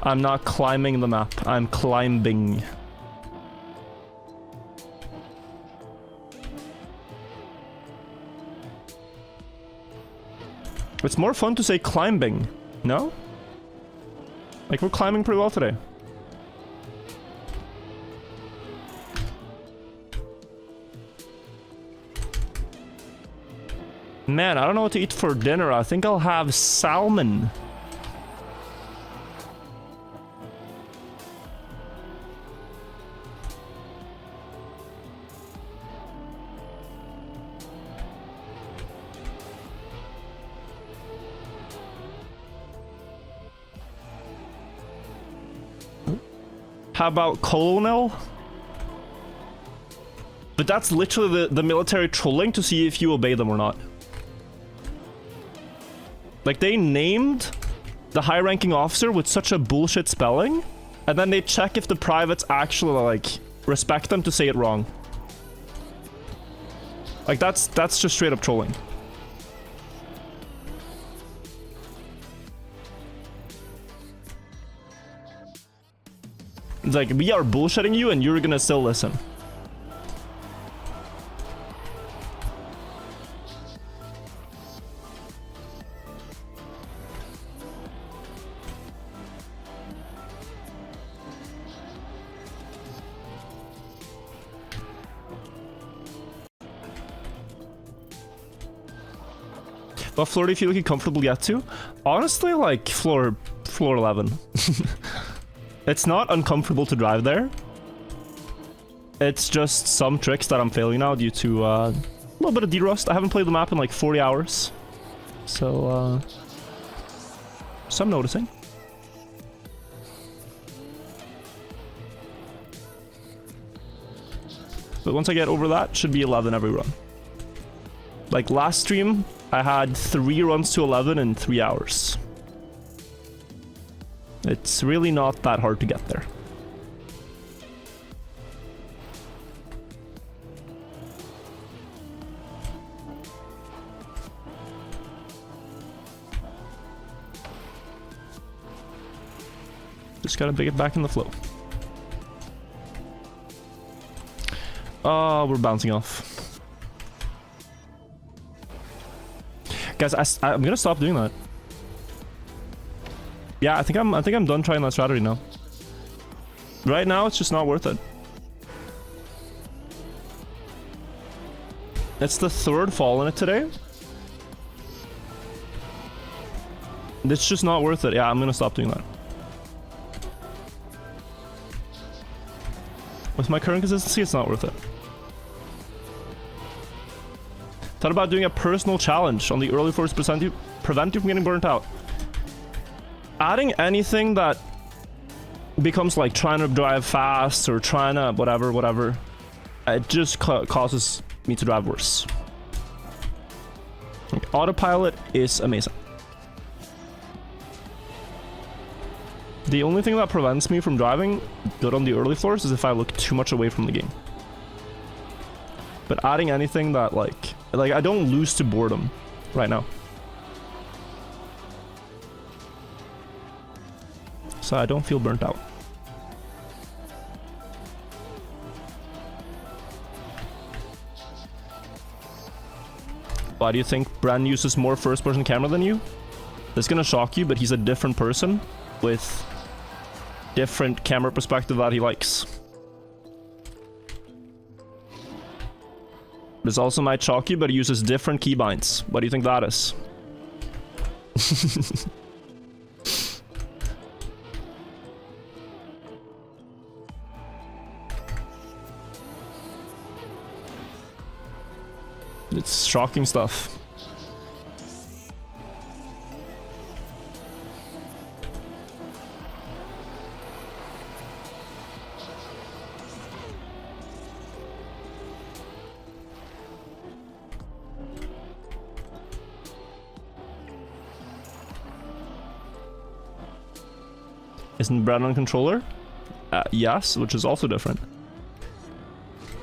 I'm not climbing the map. I'm climbing. It's more fun to say climbing, no? Like, we're climbing pretty well today. Man, I don't know what to eat for dinner. I think I'll have salmon. How about Colonel? But that's literally the military trolling to see if you obey them or not. Like, they named the high-ranking officer with such a bullshit spelling, and then they check if the privates actually, like, respect them to say it wrong. Like, that's just straight-up trolling. It's like, we are bullshitting you and you're gonna still listen. What floor do you feel like you comfortable get to? Honestly, like, floor 11. It's not uncomfortable to drive there. It's just some tricks that I'm failing now due to a little bit of derust. I haven't played the map in like 40 hours. So I'm noticing. But once I get over that, should be 11 every run. Like last stream, I had 3 runs to 11 in 3 hours. It's really not that hard to get there. Just gotta get back in the flow. Oh, we're bouncing off. Guys, I'm gonna stop doing that. Yeah, I think I'm done trying that strategy now. Right now, it's just not worth it. It's the 3rd fall in it today. It's just not worth it. Yeah, I'm gonna stop doing that. With my current consistency, it's not worth it. Thought about doing a personal challenge on the early floors to prevent you from getting burnt out. Adding anything that becomes like trying to drive fast or trying to whatever, it just causes me to drive worse. Like, autopilot is amazing. The only thing that prevents me from driving good on the early floors is if I look too much away from the game. But adding anything that like I don't lose to boredom right now. So I don't feel burnt out. Why do you think Bran uses more first-person camera than you? That's gonna shock you, but he's a different person with different camera perspective that he likes. This also might shock you, but he uses different keybinds. What do you think that is? It's shocking stuff. Isn't Brad on controller? Yes, which is also different.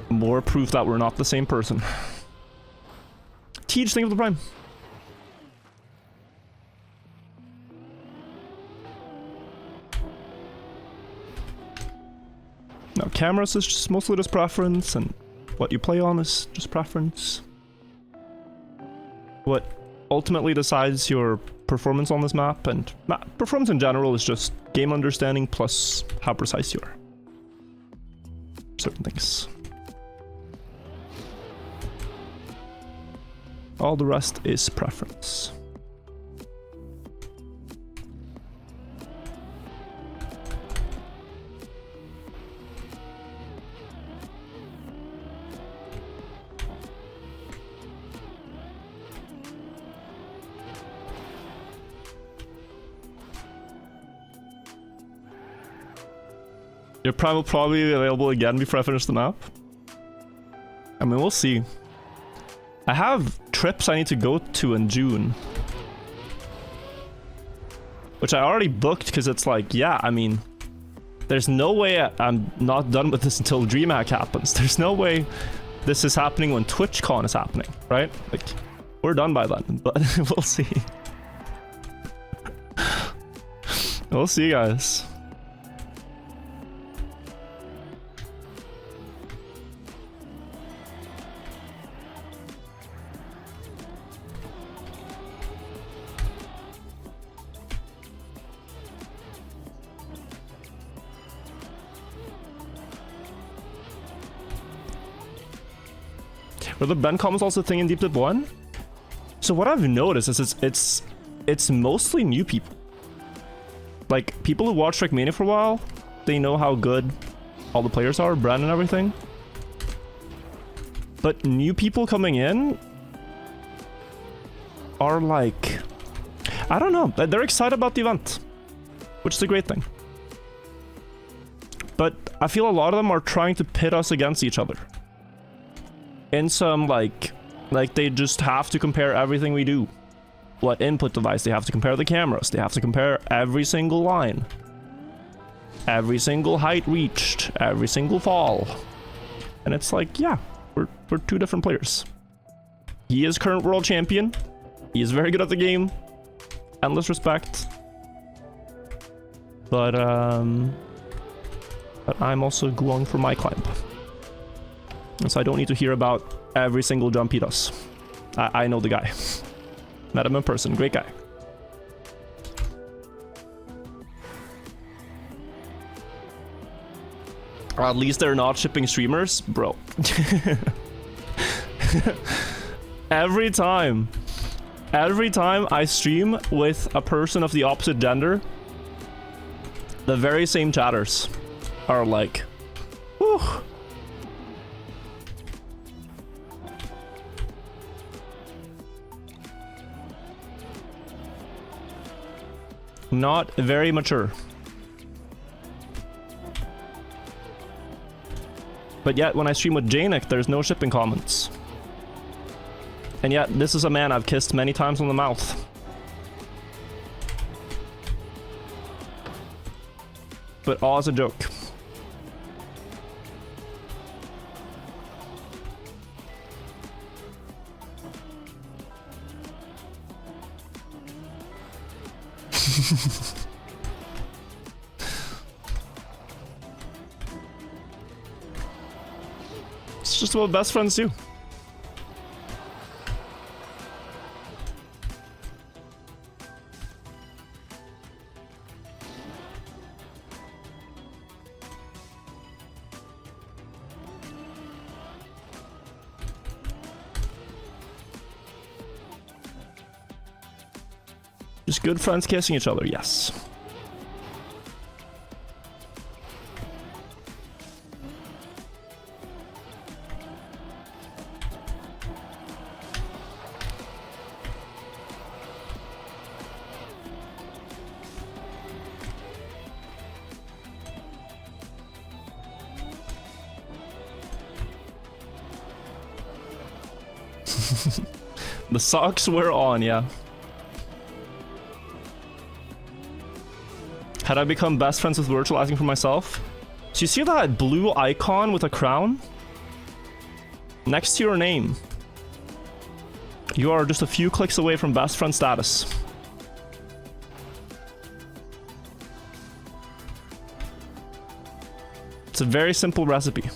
More proof that we're not the same person. Teach, think of the prime. Now, cameras is just mostly just preference, and what you play on is just preference. What ultimately decides your performance on this map, and performance in general, is just game understanding plus how precise you are. Certain things. All the rest is preference. Your Prime will probably be available again before I finish the map. I mean, we'll see. I have trips I need to go to in June. Which I already booked because it's like, yeah, I mean, there's no way I'm not done with this until DreamHack happens. There's no way this is happening when TwitchCon is happening, right? Like, we're done by then, but we'll see. We'll see, guys. Were the Ben comments also a thing in Deep Dip 1? So what I've noticed is it's mostly new people. Like, people who watch Trackmania for a while, they know how good all the players are, Bren and everything. But new people coming in are like, I don't know, they're excited about the event, which is a great thing. But I feel a lot of them are trying to pit us against each other. In some, like they just have to compare everything we do. What input device, they have to compare the cameras, they have to compare every single line. Every single height reached, every single fall. And it's like, yeah, we're two different players. He is current world champion. He is very good at the game. Endless respect. But I'm also going for my climb. And so I don't need to hear about every single jump he does. I know the guy. Met him in person. Great guy. Or at least they're not shipping streamers? Bro. Every time I stream with a person of the opposite gender, the very same chatters are like, whew. Not very mature. But yet, when I stream with Janik, there's no shipping comments. And yet, this is a man I've kissed many times on the mouth. But all as a joke. It's just what best friends do. Just good friends kissing each other, yes. The socks were on, yeah. Had I become best friends with Wirtual asking for myself? So you see that blue icon with a crown? Next to your name. You are just a few clicks away from best friend status. It's a very simple recipe.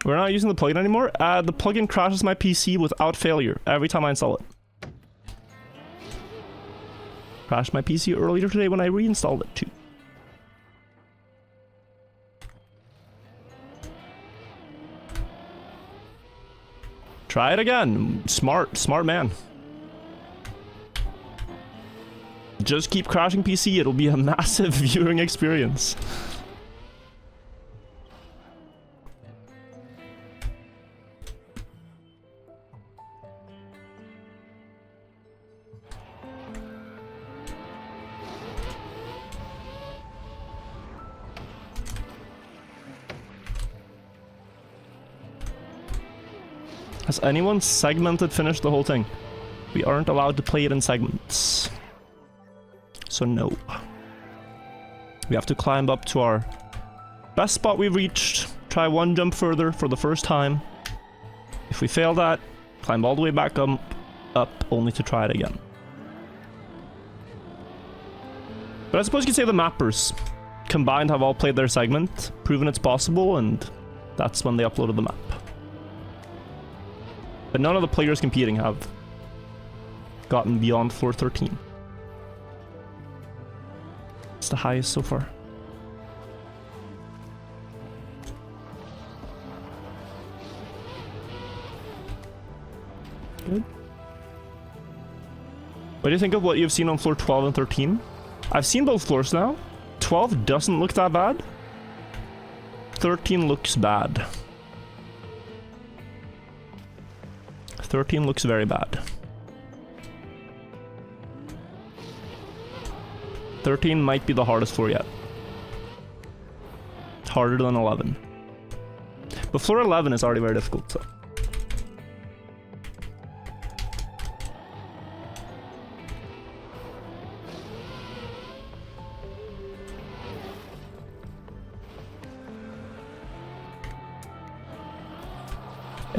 We're not using the plugin anymore. The plugin crashes my PC without failure every time I install it. Crashed my PC earlier today when I reinstalled it too. Try it again. Smart man. Just keep crashing PC. It'll be a massive viewing experience. Has anyone segmented finished the whole thing? We aren't allowed to play it in segments. So no. We have to climb up to our best spot we've reached. Try one jump further for the first time. If we fail that, climb all the way back up only to try it again. But I suppose you could say the mappers combined have all played their segment, proven it's possible, and that's when they uploaded the map. But none of the players competing have gotten beyond floor 13. It's the highest so far. Good. What do you think of what you've seen on floor 12 and 13? I've seen both floors now. 12 doesn't look that bad. 13 looks bad. 13 looks very bad. 13 might be the hardest floor yet. Harder than 11. But floor 11 is already very difficult, so.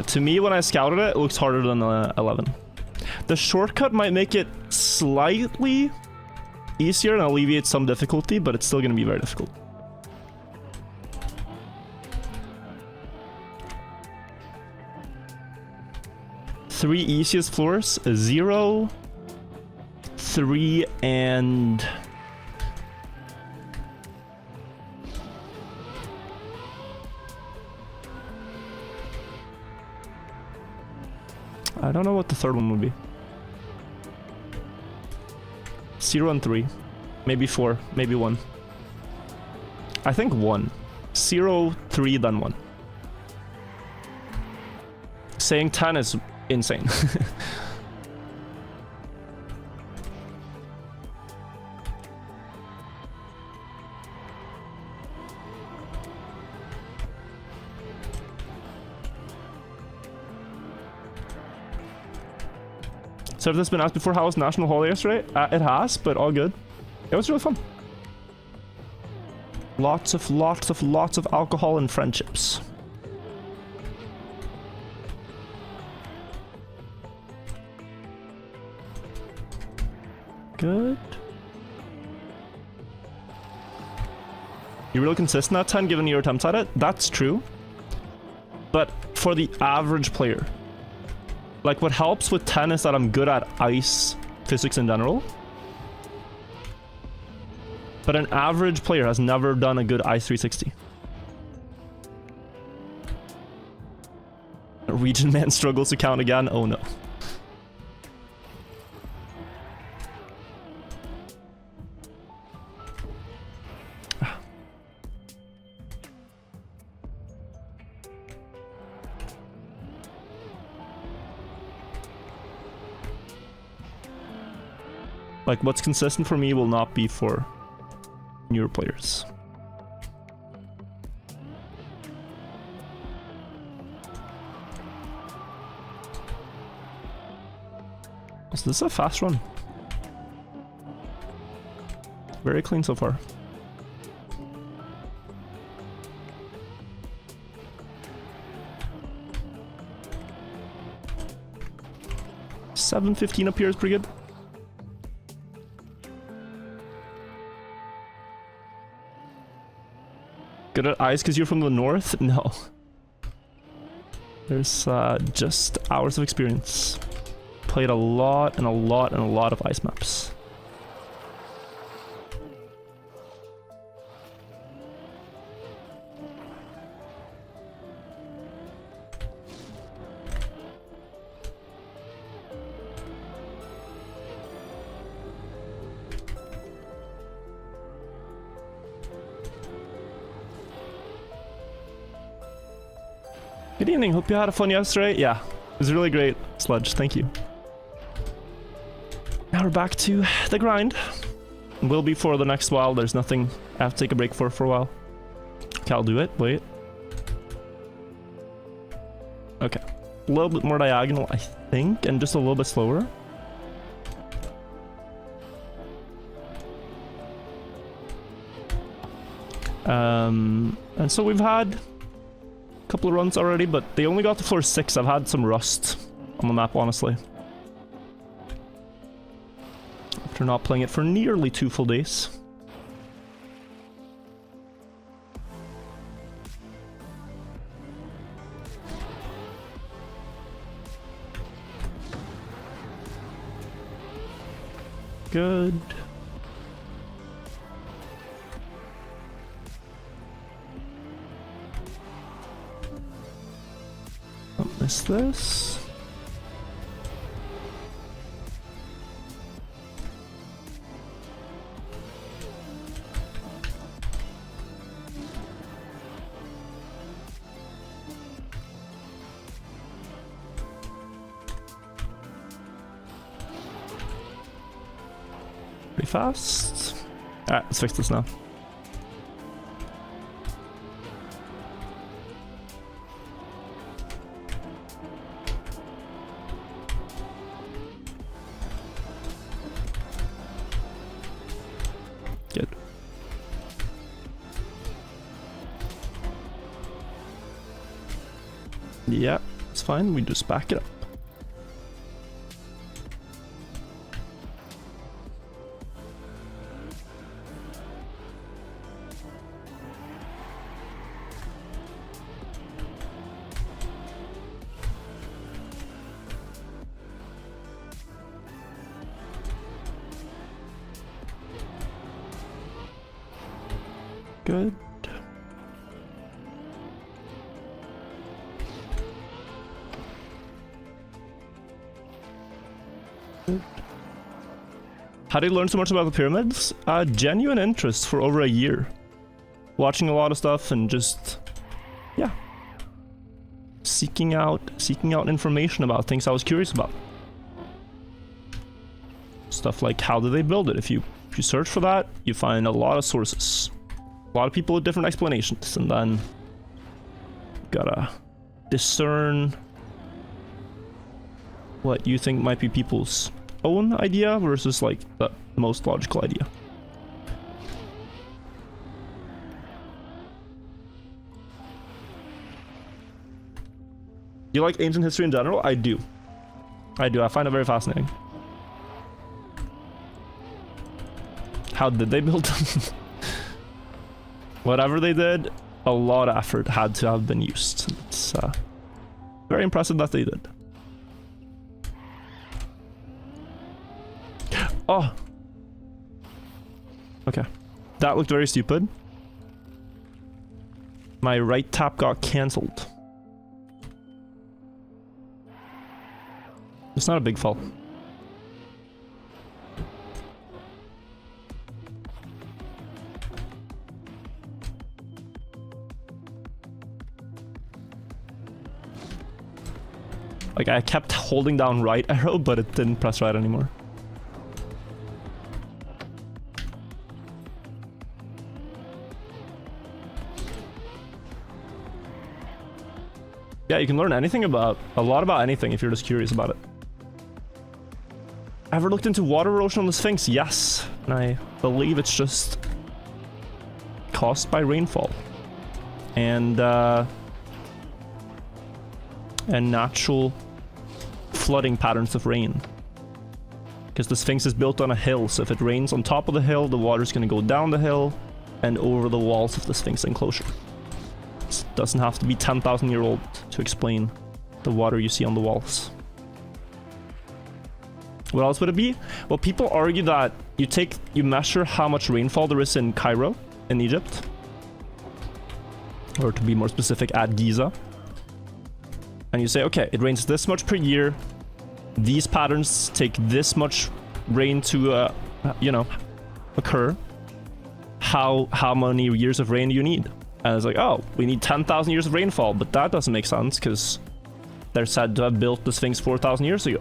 To me, when I scouted it, it looks harder than 11. The shortcut might make it slightly easier and alleviate some difficulty, but it's still going to be very difficult. Three easiest floors: 0, 3, and... I don't know what the third one would be. 0 and 3. Maybe 4. Maybe 1. I think 1. 0, 3, then 1. Saying 10 is insane. So if this has been asked before, how was National Holiday yesterday? It has, but all good. It was really fun. Lots of alcohol and friendships. Good. You're really consistent at 10 given your attempts at it? That's true. But for the average player, like, what helps with 10 is that I'm good at ice physics in general. But an average player has never done a good ice 360. Region man struggles to count again. Oh no. Like, what's consistent for me will not be for newer players. Is this a fast run? Very clean so far. $7.15 up here is pretty good. Good at ice because you're from the north? No. There's just hours of experience. Played a lot and a lot and a lot of ice maps. Good evening, hope you had a fun yesterday. Yeah, it was really great, Sludge, thank you. Now we're back to the grind. Will be for the next while, there's nothing I have to take a break for a while. Okay, I'll do it, wait. Okay, a little bit more diagonal, I think, and just a little bit slower. And so we've had couple of runs already, but they only got to floor 6. I've had some rust on the map, honestly. After not playing it for nearly 2 full days. Good. Don't miss this. Pretty fast. Alright, let's fix this now. Good. Yeah, it's fine. We just back it up. Good. Good. How did you learn so much about the pyramids? Genuine interest for over a year. Watching a lot of stuff and just, yeah, seeking out information about things I was curious about. Stuff like how did they build it? If you search for that, you find a lot of sources. A lot of people with different explanations, and then you gotta discern what you think might be people's own idea versus like the most logical idea. You like ancient history in general? I do. I find it very fascinating. How did they build them? Whatever they did, a lot of effort had to have been used. It's very impressive that they did. Oh! Okay. That looked very stupid. My right tap got cancelled. It's not a big fault. Like, I kept holding down right arrow, but it didn't press right anymore. Yeah, you can learn anything about, a lot about anything if you're just curious about it. Ever looked into water erosion on the Sphinx? Yes, and I believe it's just caused by rainfall. And natural flooding patterns of rain. Because the Sphinx is built on a hill, so if it rains on top of the hill, the water's gonna go down the hill, and over the walls of the Sphinx enclosure. It doesn't have to be 10,000 years old to explain the water you see on the walls. What else would it be? Well, people argue that you measure how much rainfall there is in Cairo, in Egypt. Or to be more specific, at Giza. And you say, okay, it rains this much per year. These patterns take this much rain to, you know, occur. How many years of rain do you need? And it's like, oh, we need 10,000 years of rainfall, but that doesn't make sense because they're said to have built the Sphinx 4,000 years ago.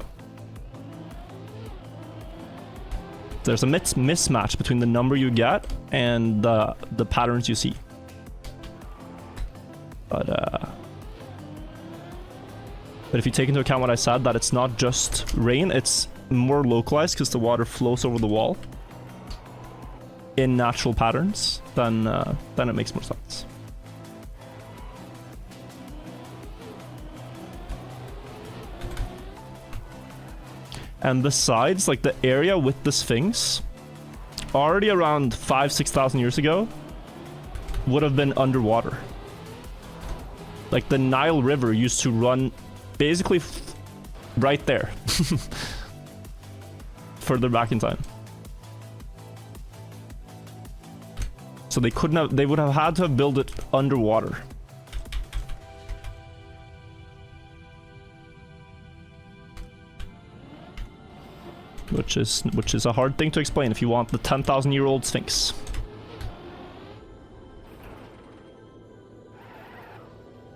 There's a mismatch between the number you get and the patterns you see. But if you take into account what I said, that it's not just rain, it's more localized because the water flows over the wall in natural patterns, then it makes more sense. And the sides, like the area with the Sphinx, already around 5,000-6,000 years ago, would have been underwater. Like the Nile River used to run basically right there. Further back in time. So they would have had to have built it underwater. Which is a hard thing to explain if you want the 10,000-year-old Sphinx.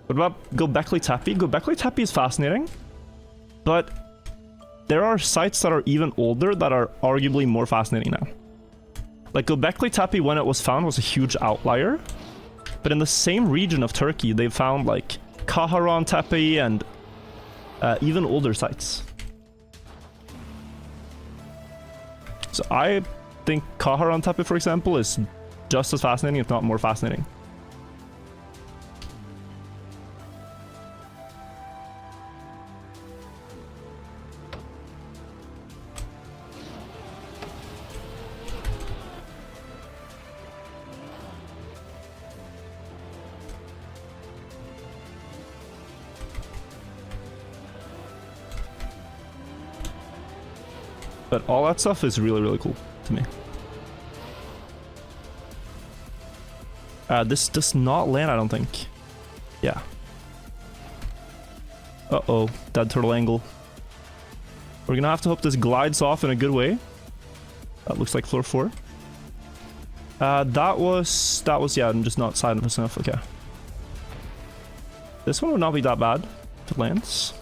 What about Göbekli Tepe? Göbekli Tepe is fascinating, but there are sites that are even older that are arguably more fascinating now. Like Göbekli Tepe, when it was found, was a huge outlier, but in the same region of Turkey, they found like Kahraman Tepe and even older sites. So I think Kahraman Tepe, for example, is just as fascinating, if not more fascinating. But all that stuff is really, really cool to me. This does not land, I don't think. Yeah. Uh-oh, dead turtle angle. We're gonna have to hope this glides off in a good way. That looks like floor 4. That was, yeah, I'm just not side enough, okay. This one would not be that bad if it lands.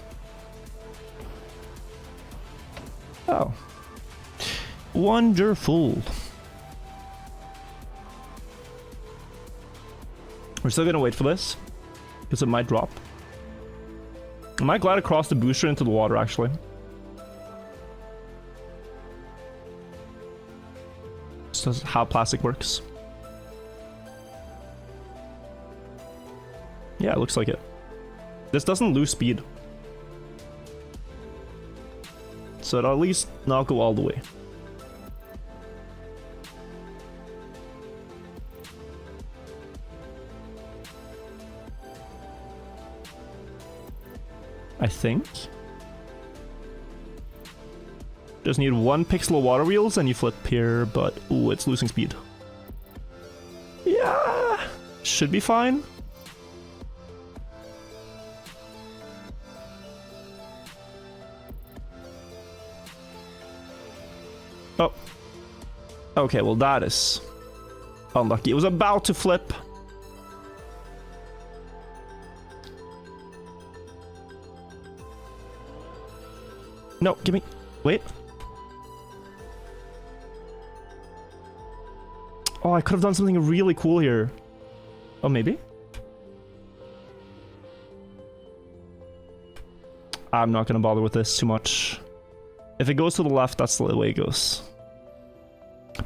Oh. Wonderful. We're still gonna wait for this because it might drop. I might glide across the booster into the water, actually. This is how plastic works. Yeah, it looks like it. This doesn't lose speed, so it'll at least not go all the way. I think. Just need 1 pixel of water wheels and you flip here, but ooh, it's losing speed. Yeah, should be fine. Oh. Okay, well that is unlucky. It was about to flip. No, give me... Wait. Oh, I could have done something really cool here. Oh, maybe? I'm not gonna bother with this too much. If it goes to the left, that's the way it goes.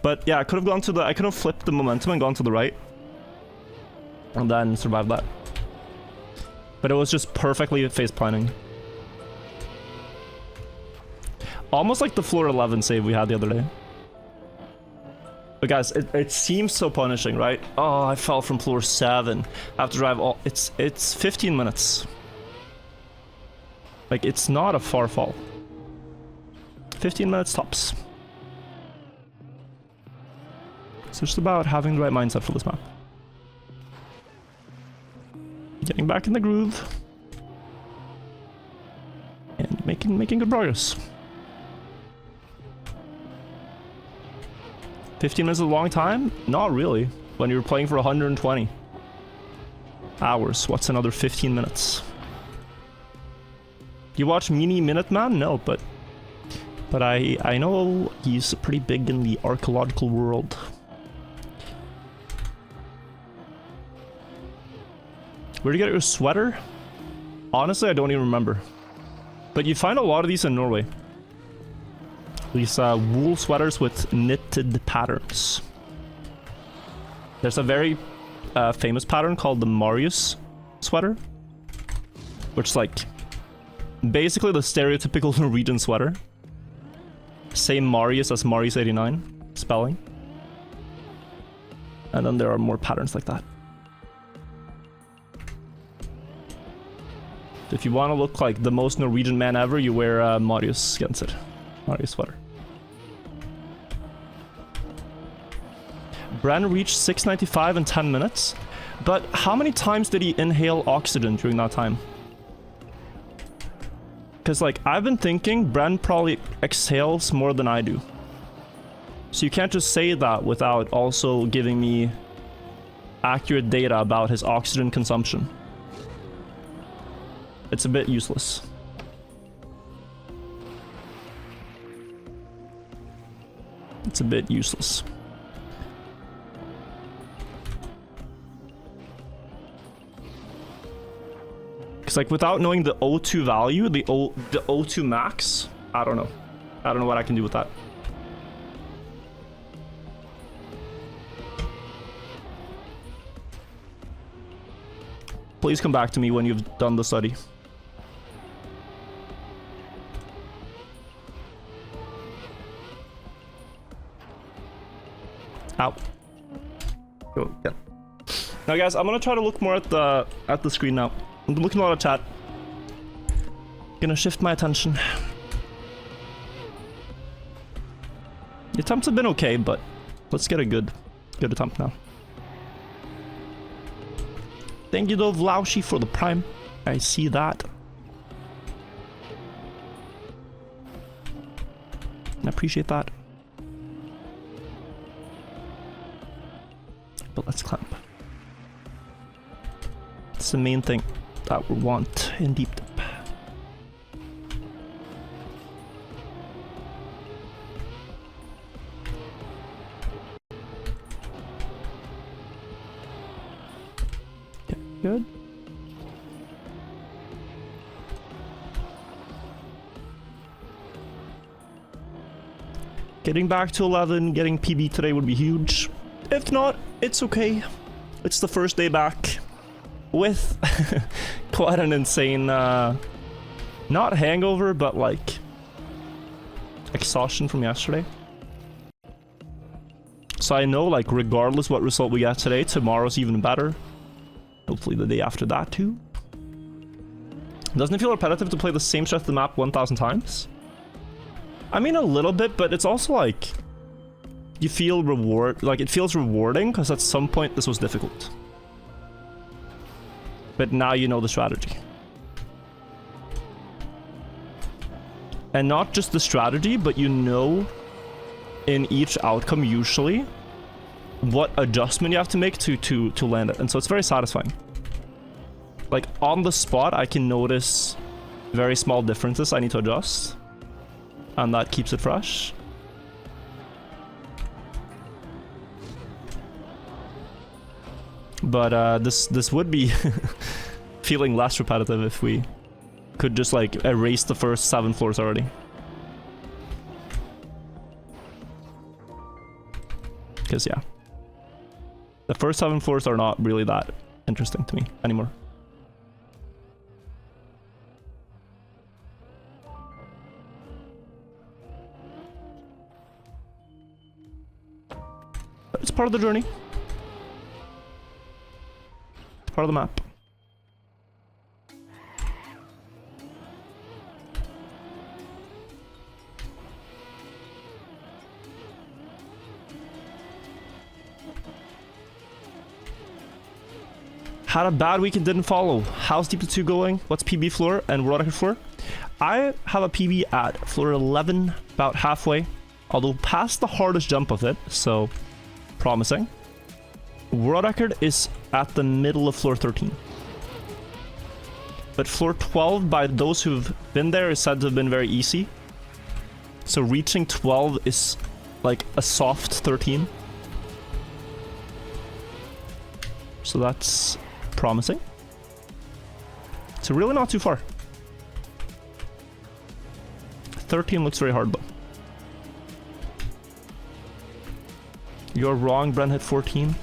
But yeah, I could have gone to the... I could have flipped the momentum and gone to the right. And then survived that. But it was just perfectly face planning. Almost like the floor 11 save we had the other day. But guys, it seems so punishing, right? Oh, I fell from floor 7. I have to drive all... It's 15 minutes. Like, it's not a far fall. 15 minutes tops. It's just about having the right mindset for this map. Getting back in the groove. And making good progress. 15 minutes is a long time? Not really. When you're playing for 120 hours, what's another 15 minutes? You watch Mini Minuteman? No, but I know he's pretty big in the archaeological world. Where'd you get your sweater? Honestly, I don't even remember. But you find a lot of these in Norway. These wool sweaters with knitted patterns. There's a very famous pattern called the Marius sweater, which is like basically the stereotypical Norwegian sweater. Same Marius as Marius 89 spelling. And then there are more patterns like that. If you want to look like the most Norwegian man ever, you wear Marius Genser. Marius sweater. Bren reached 695 in 10 minutes, but how many times did he inhale oxygen during that time? Because, like, I've been thinking Bren probably exhales more than I do. So you can't just say that without also giving me accurate data about his oxygen consumption. It's a bit useless. It's a bit useless. Because, like, without knowing the O2 value, the O2 max, I don't know. I don't know what I can do with that. Please come back to me when you've done the study. Ow. Oh, yeah. Now, guys, I'm gonna try to look more at the screen now. I'm looking at a lot of chat. Gonna shift my attention. The attempts have been okay, but let's get a good attempt now. Thank you, though, Vlaushi, for the prime. I see that. I appreciate that. But let's clamp. It's the main thing that we want in deep dip. Okay, good. Getting back to 11, getting PB today would be huge. If not, it's okay. It's the first day back with quite an insane, not hangover, but like exhaustion from yesterday. So I know, like, regardless what result we get today, tomorrow's even better. Hopefully the day after that too. Doesn't it feel repetitive to play the same stretch of the map 1,000 times? I mean, a little bit, but it's also like you feel it feels rewarding because at some point this was difficult. But now you know the strategy. And not just the strategy, but you know in each outcome usually what adjustment you have to make to land it. And so it's very satisfying. Like, on the spot, I can notice very small differences I need to adjust. And that keeps it fresh. But this would be feeling less repetitive if we could just, like, erase the first 7 floors already. Because, yeah. The first 7 floors are not really that interesting to me anymore. part of the journey. It's part of the map. Had a bad week and didn't follow. How's Deep 2 going? What's PB floor and world record floor? I have a PB at floor 11, about halfway. Although past the hardest jump of it, so promising. World record is at the middle of floor 13. But floor 12, by those who've been there, is said to have been very easy. So reaching 12 is like a soft 13. So that's promising. So really not too far. 13 looks very hard though. You're wrong, Bren hit 14.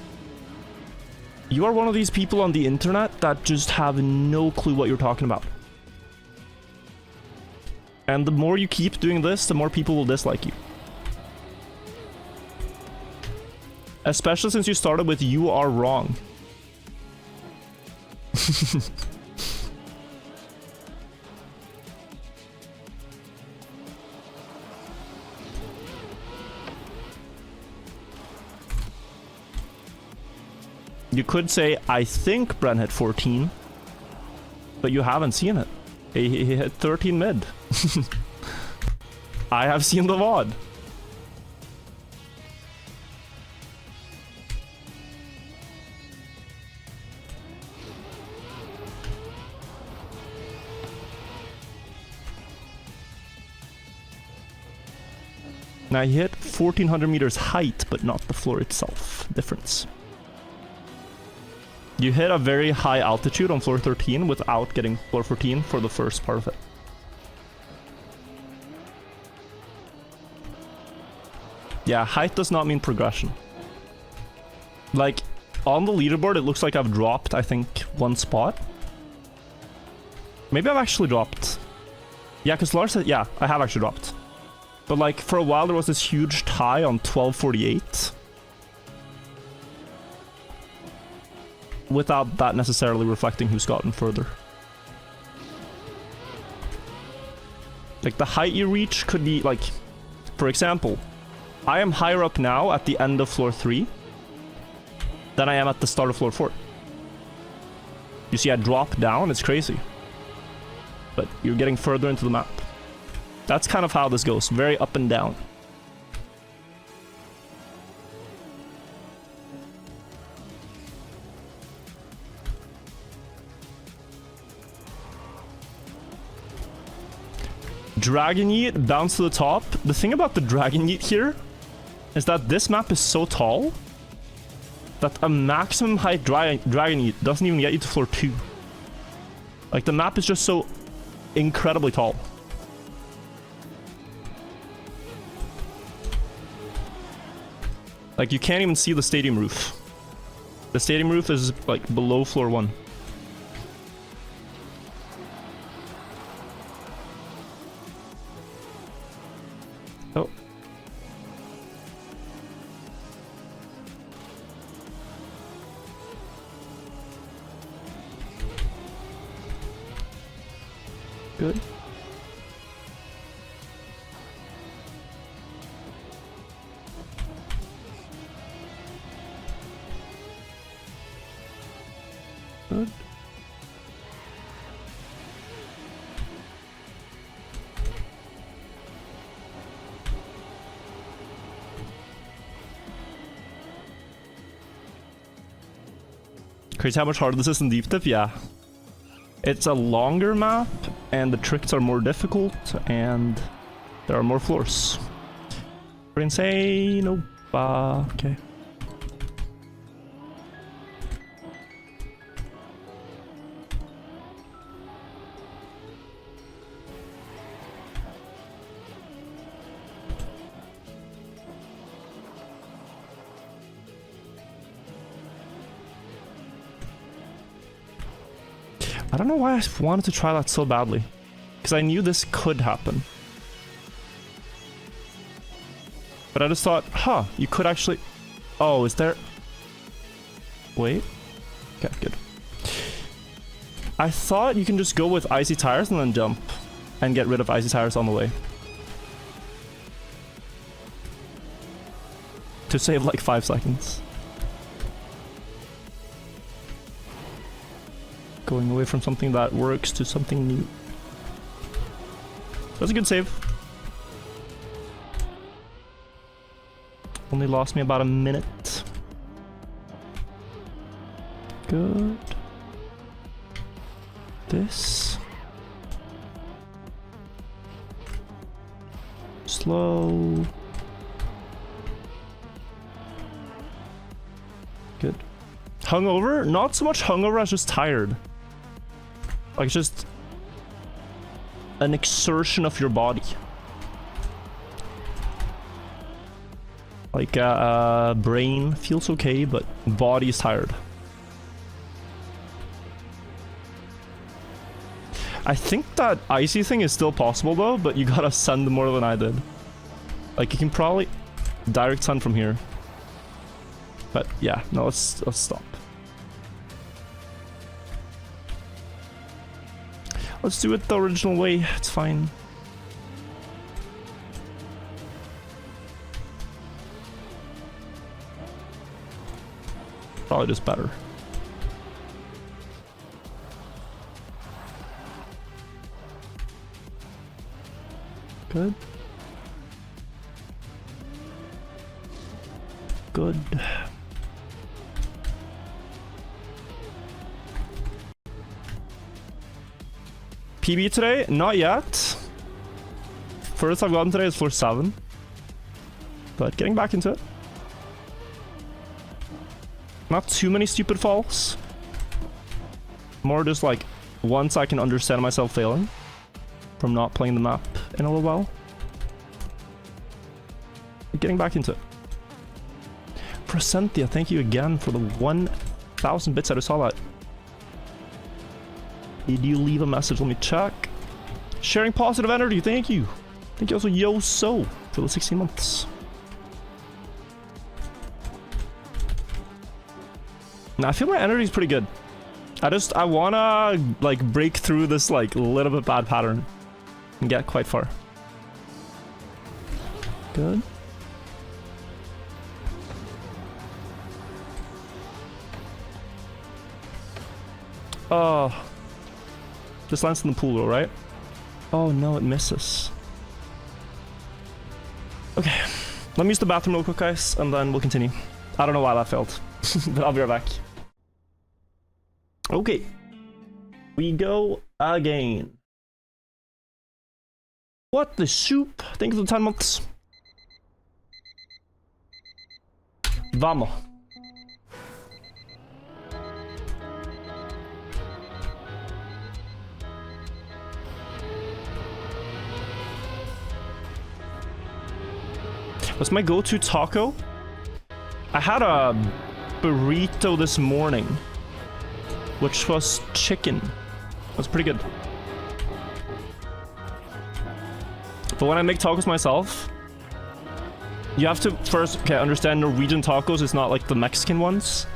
You are one of these people on the internet that just have no clue what you're talking about. And the more you keep doing this, the more people will dislike you. Especially since you started with "you are wrong." You could say, I think Bren hit 14, but you haven't seen it. He hit 13 mid. I have seen the VOD. Now he hit 1400 meters height, but not the floor itself. Difference. You hit a very high altitude on floor 13 without getting floor 14 for the first part of it. Yeah, height does not mean progression. Like, on the leaderboard, it looks like I've dropped, I think, one spot. Maybe I've actually dropped. Yeah, because Lars said, yeah, I have actually dropped. But like, for a while there was this huge tie on 1248. Without that necessarily reflecting who's gotten further. Like, the height you reach could be, like, for example, I am higher up now at the end of floor 3 than I am at the start of floor 4. You see I drop down, it's crazy. But you're getting further into the map. That's kind of how this goes, very up and down. Dragon Yeet, bounce to the top. The thing about the Dragon Yeet here is that this map is so tall that a maximum height Dragon Yeet doesn't even get you to floor 2. Like, the map is just so incredibly tall. Like, you can't even see the stadium roof. The stadium roof is, like, below floor 1. Oh. Good. Good. Crazy how much harder this is in Deep Dip? Yeah. It's a longer map, and the tricks are more difficult, and there are more floors. We're insane. Oh, okay. I don't know why I wanted to try that so badly. Because I knew this could happen. But I just thought, huh, you could actually... Oh, is there... Wait. Okay, good. I thought you can just go with icy tires and then jump. And get rid of icy tires on the way. To save like 5 seconds. Going away from something that works to something new. That's a good save. Only lost me about a minute. Good. This. Slow. Good. Hungover? Not so much hungover as just tired. Like just an exertion of your body. Like brain feels okay, but body is tired. I think that icy thing is still possible though, but you gotta send more than I did. Like you can probably direct send from here. But yeah, no, let's stop. Let's do it the original way, it's fine. Probably just better. Good. Good. PB today? Not yet. First I've gotten today is floor 7. But getting back into it. Not too many stupid falls. More just like once I can understand myself failing from not playing the map in a little while. Getting back into it. Presentia, thank you again for the 1,000 bits. I just saw that. Did you leave a message? Let me check. Sharing positive energy, thank you. Thank you also Yo So for the 16 months. Now I feel my energy is pretty good. I wanna like break through this like little bit bad pattern and get quite far. Good. Oh. This lands in the pool though, right? Oh no, it misses. Okay. Let me use the bathroom real quick, guys, and then we'll continue. I don't know why that failed, but I'll be right back. Okay. We go again. What the soup? Thank you for the 10 months. Vamos. What's my go-to taco? I had a burrito this morning, which was chicken. That's pretty good. But when I make tacos myself, you have to first understand Norwegian tacos is not like the Mexican ones.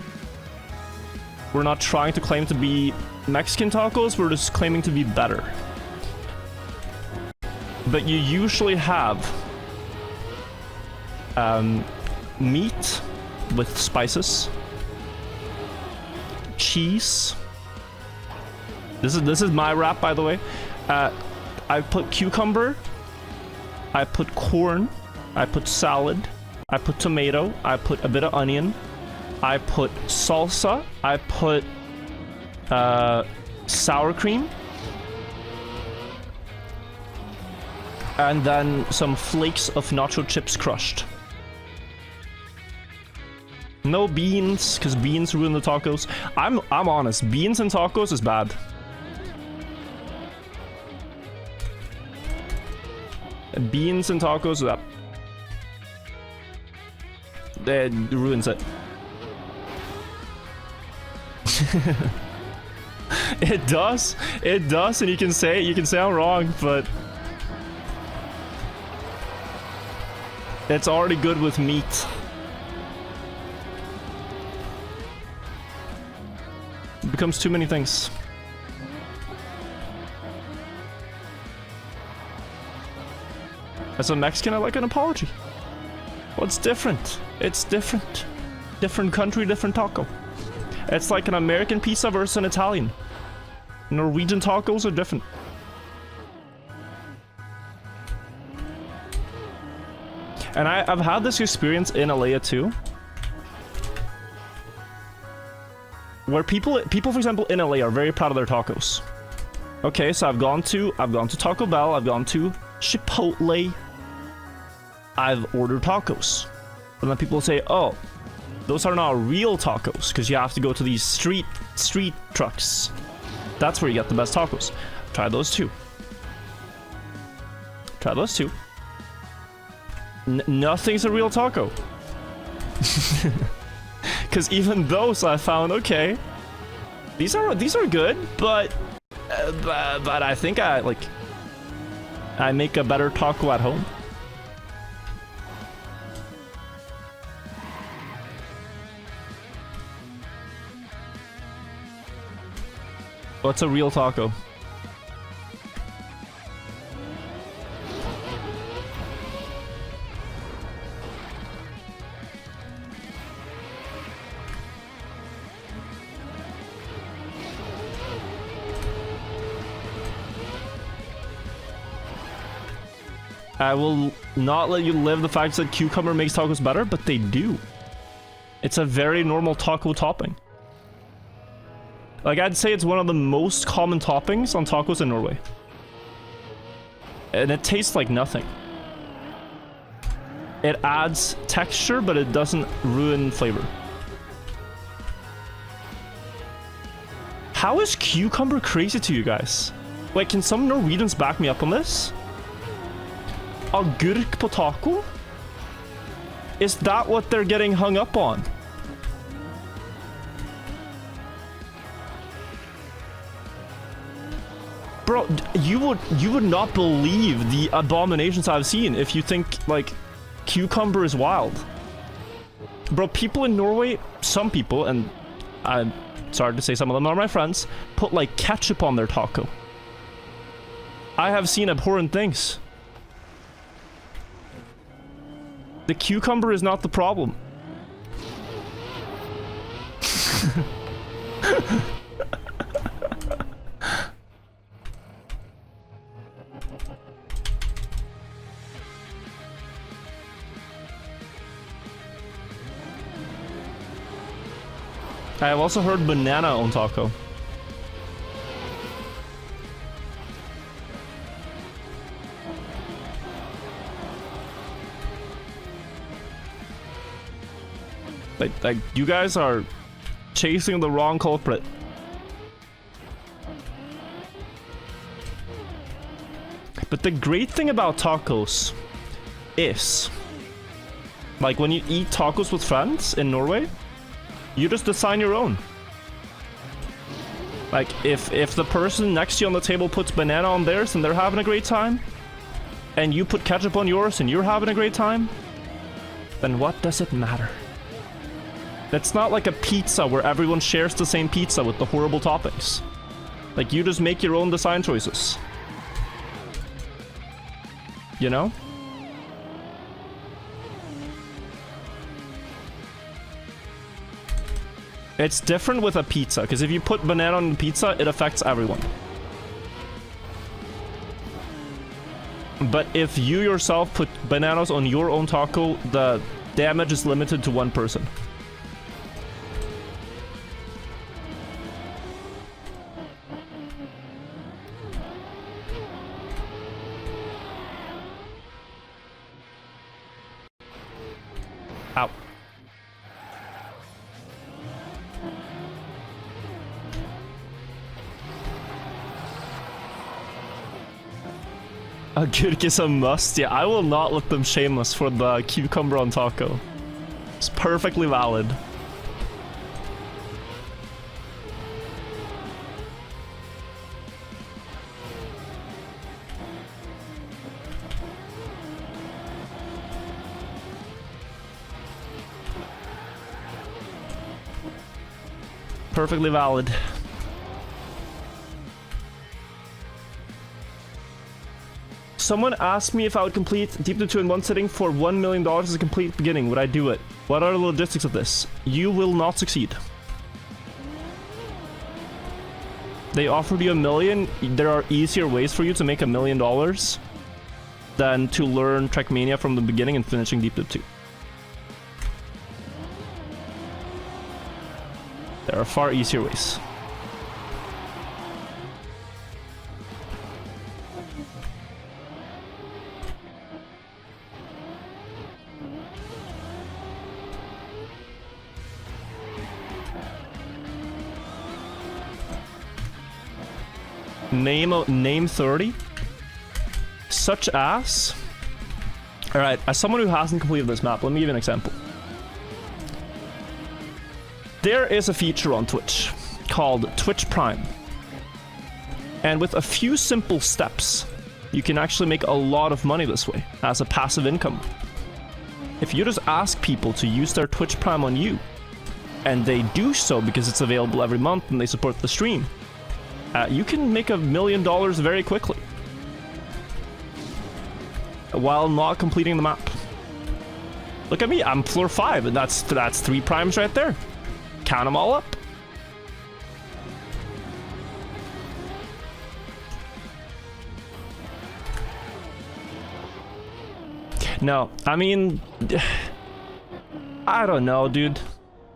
We're not trying to claim to be Mexican tacos, we're just claiming to be better. But you usually have meat with spices, cheese. This is my wrap, by the way. I put cucumber, I put corn, I put salad, I put tomato, I put a bit of onion, I put salsa, I put sour cream, and then some flakes of nacho chips crushed. No beans, because beans ruin the tacos. I'm honest, beans and tacos is bad. Beans and tacos, that ruins it. It does, and you can say I'm wrong, but it's already good with meat. It becomes too many things. As a Mexican, I like an apology. Well, it's different. It's different. Different country, different taco. It's like an American pizza versus an Italian. Norwegian tacos are different. And I've had this experience in LA too. Where people, for example, in LA are very proud of their tacos. Okay, so I've gone to Taco Bell, I've gone to Chipotle. I've ordered tacos. And then people say, oh, those are not real tacos, because you have to go to these street trucks. That's where you get the best tacos. Try those too. Try those too. Nothing's a real taco. Because even those I found, okay, these are good, but I think I make a better taco at home. What's a real taco? I will not let you live the fact that cucumber makes tacos better, but they do. It's a very normal taco topping. Like, I'd say it's one of the most common toppings on tacos in Norway. And it tastes like nothing. It adds texture, but it doesn't ruin flavor. How is cucumber crazy to you guys? Like, can some Norwegians back me up on this? Agurk på taco? Is that what they're getting hung up on? Bro, you would not believe the abominations I've seen if you think, like, cucumber is wild. Bro, people in Norway, some people, and I'm sorry to say some of them are my friends, put, like, ketchup on their taco. I have seen abhorrent things. The cucumber is not the problem. I have also heard banana on taco. Like, you guys are chasing the wrong culprit. But the great thing about tacos is, like, when you eat tacos with friends in Norway, you just design your own. Like, if the person next to you on the table puts banana on theirs and they're having a great time, and you put ketchup on yours and you're having a great time, then what does it matter? It's not like a pizza where everyone shares the same pizza with the horrible toppings. Like, you just make your own design choices. You know? It's different with a pizza, because if you put banana on the pizza, it affects everyone. But if you yourself put bananas on your own taco, the damage is limited to one person. Ow. Agurk is a must. Yeah, I will not let them shame us for the cucumber on taco. It's perfectly valid. Perfectly valid. someone asked me if I would complete Deep Dive 2 in one sitting for $1 million as a complete beginning, would I do it? What are the logistics of this? You will not succeed. They offered you $1 million. There are easier ways for you to make $1 million than to learn Trackmania from the beginning and finishing Deep Dive 2. There are far easier ways. Name 30. Such as... Alright, as someone who hasn't completed this map, let me give you an example. There is a feature on Twitch called Twitch Prime. And with a few simple steps, you can actually make a lot of money this way, as a passive income. If you just ask people to use their Twitch Prime on you, and they do so because it's available every month and they support the stream, you can make $1 million very quickly while not completing the map. Look at me, I'm floor 5, and that's 3 primes right there. Count them all up. No, I mean, I don't know, dude.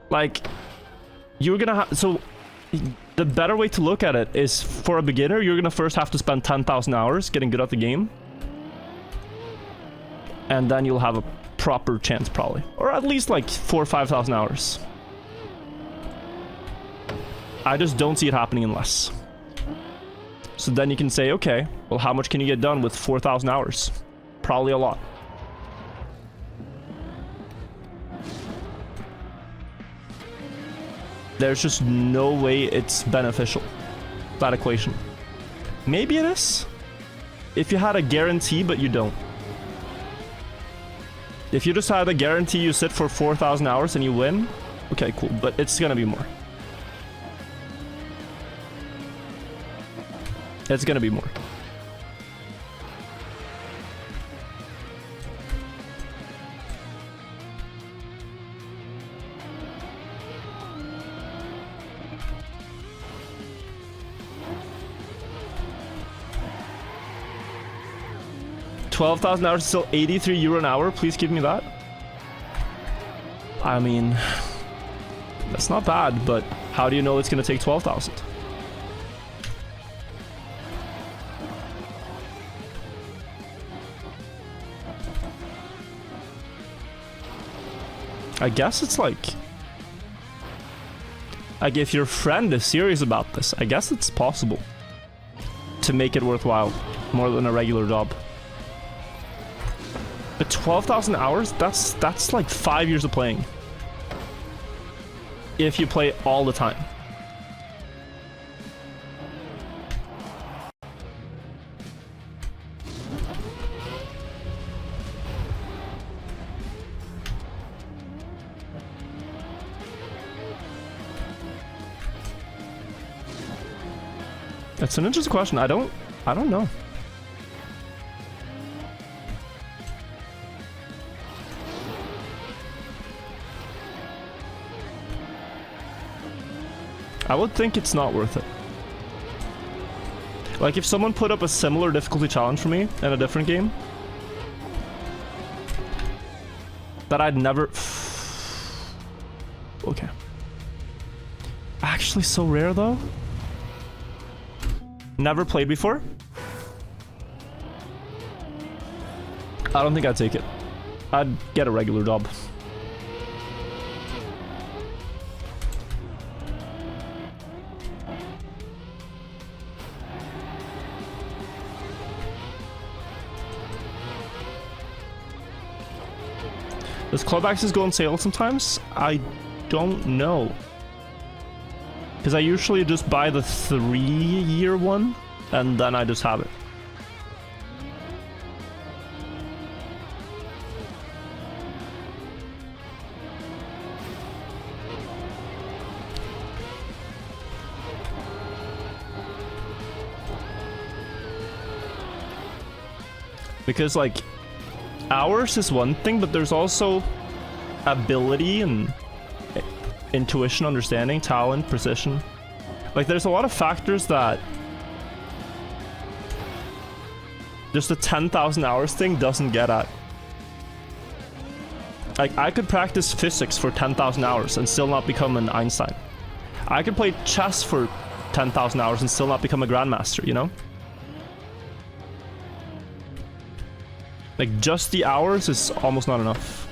Like, you're gonna have... So, the better way to look at it is, for a beginner, you're gonna first have to spend 10,000 hours getting good at the game. And then you'll have a proper chance, probably. Or at least, like, 4,000 or 5,000 hours. I just don't see it happening in less. So then you can say, okay, well, how much can you get done with 4,000 hours? Probably a lot. There's just no way it's beneficial, that equation. Maybe it is, if you had a guarantee, but you don't. If you just had a guarantee you sit for 4,000 hours and you win, okay, cool, but it's gonna be more. It's gonna be more. $12,000 hours is still €83 an hour. Please give me that. I mean, that's not bad, but how do you know it's gonna take 12,000? I guess it's like if your friend is serious about this, I guess it's possible to make it worthwhile more than a regular job. But 12,000 hours, that's like 5 years of playing. If you play all the time. That's an interesting question. I don't know. I would think it's not worth it. Like, if someone put up a similar difficulty challenge for me in a different game that I'd never... Okay. Actually, so rare though. Never played before. I don't think I'd take it. I'd get a regular job. Does club access go on sale sometimes? I don't know. Because I usually just buy the 3-year one, and then I just have it. Because like hours is one thing, but there's also ability and intuition, understanding, talent, precision. Like there's a lot of factors that just the 10,000 hours thing doesn't get at. Like I could practice physics for 10,000 hours and still not become an Einstein. I could play chess for 10,000 hours and still not become a grandmaster, you know? Like just the hours is almost not enough.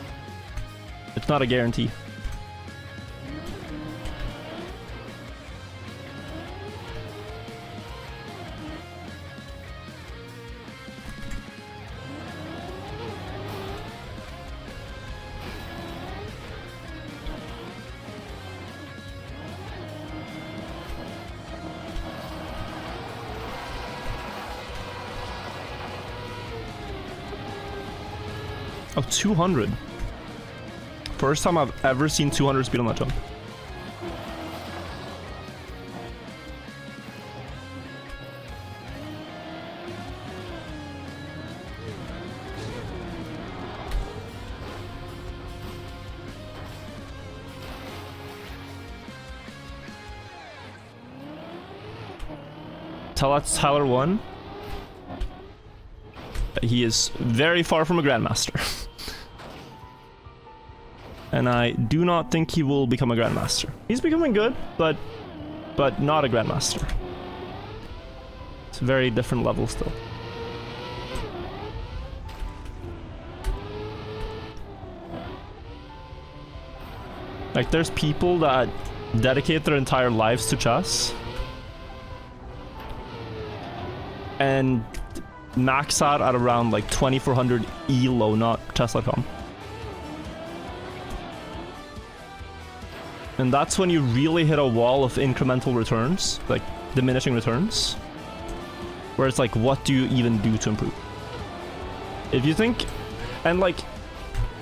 It's not a guarantee. Oh, 200. First time I've ever seen 200 speed on that jump. Tell that's Tyler 1. He is very far from a grandmaster. And I do not think he will become a grandmaster. He's becoming good, but not a grandmaster. It's a very different level still. Like there's people that dedicate their entire lives to chess and max out at around like 2400 ELO, not chess.com. And that's when you really hit a wall of incremental returns, like diminishing returns, where it's like, what do you even do to improve? If you think, and like,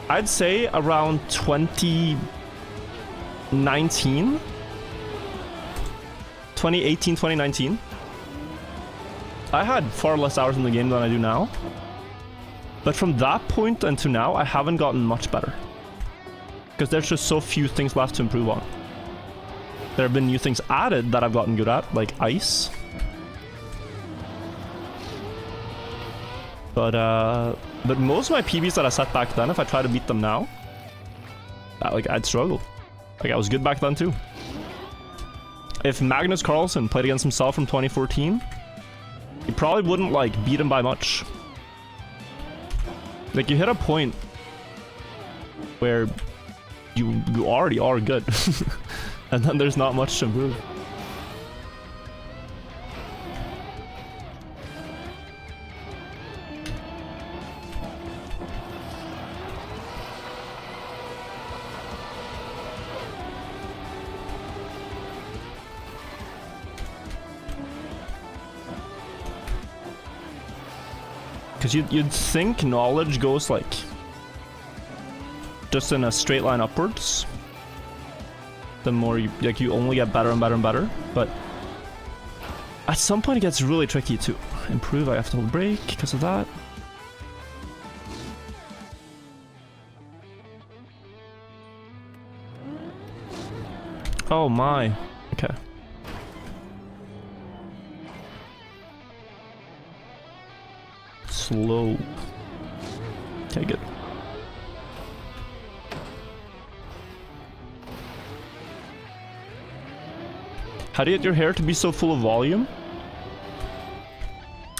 I'd say around 2019, 2019, I had far less hours in the game than I do now. But from that point until now, I haven't gotten much better. Because there's just so few things left to improve on. There have been new things added that I've gotten good at, like ice. But most of my PBs that I set back then, if I try to beat them now, I'd struggle. Like I was good back then too. If Magnus Carlsen played against himself from 2014, he probably wouldn't like beat him by much. Like you hit a point where you already are good. And then there's not much to improve. Because you'd think knowledge goes like just in a straight line upwards. The more you only get better and better and better, but at some point it gets really tricky to improve. I have to hold break because of that. Oh my. Okay. Slow. Okay, good. How do you get your hair to be so full of volume?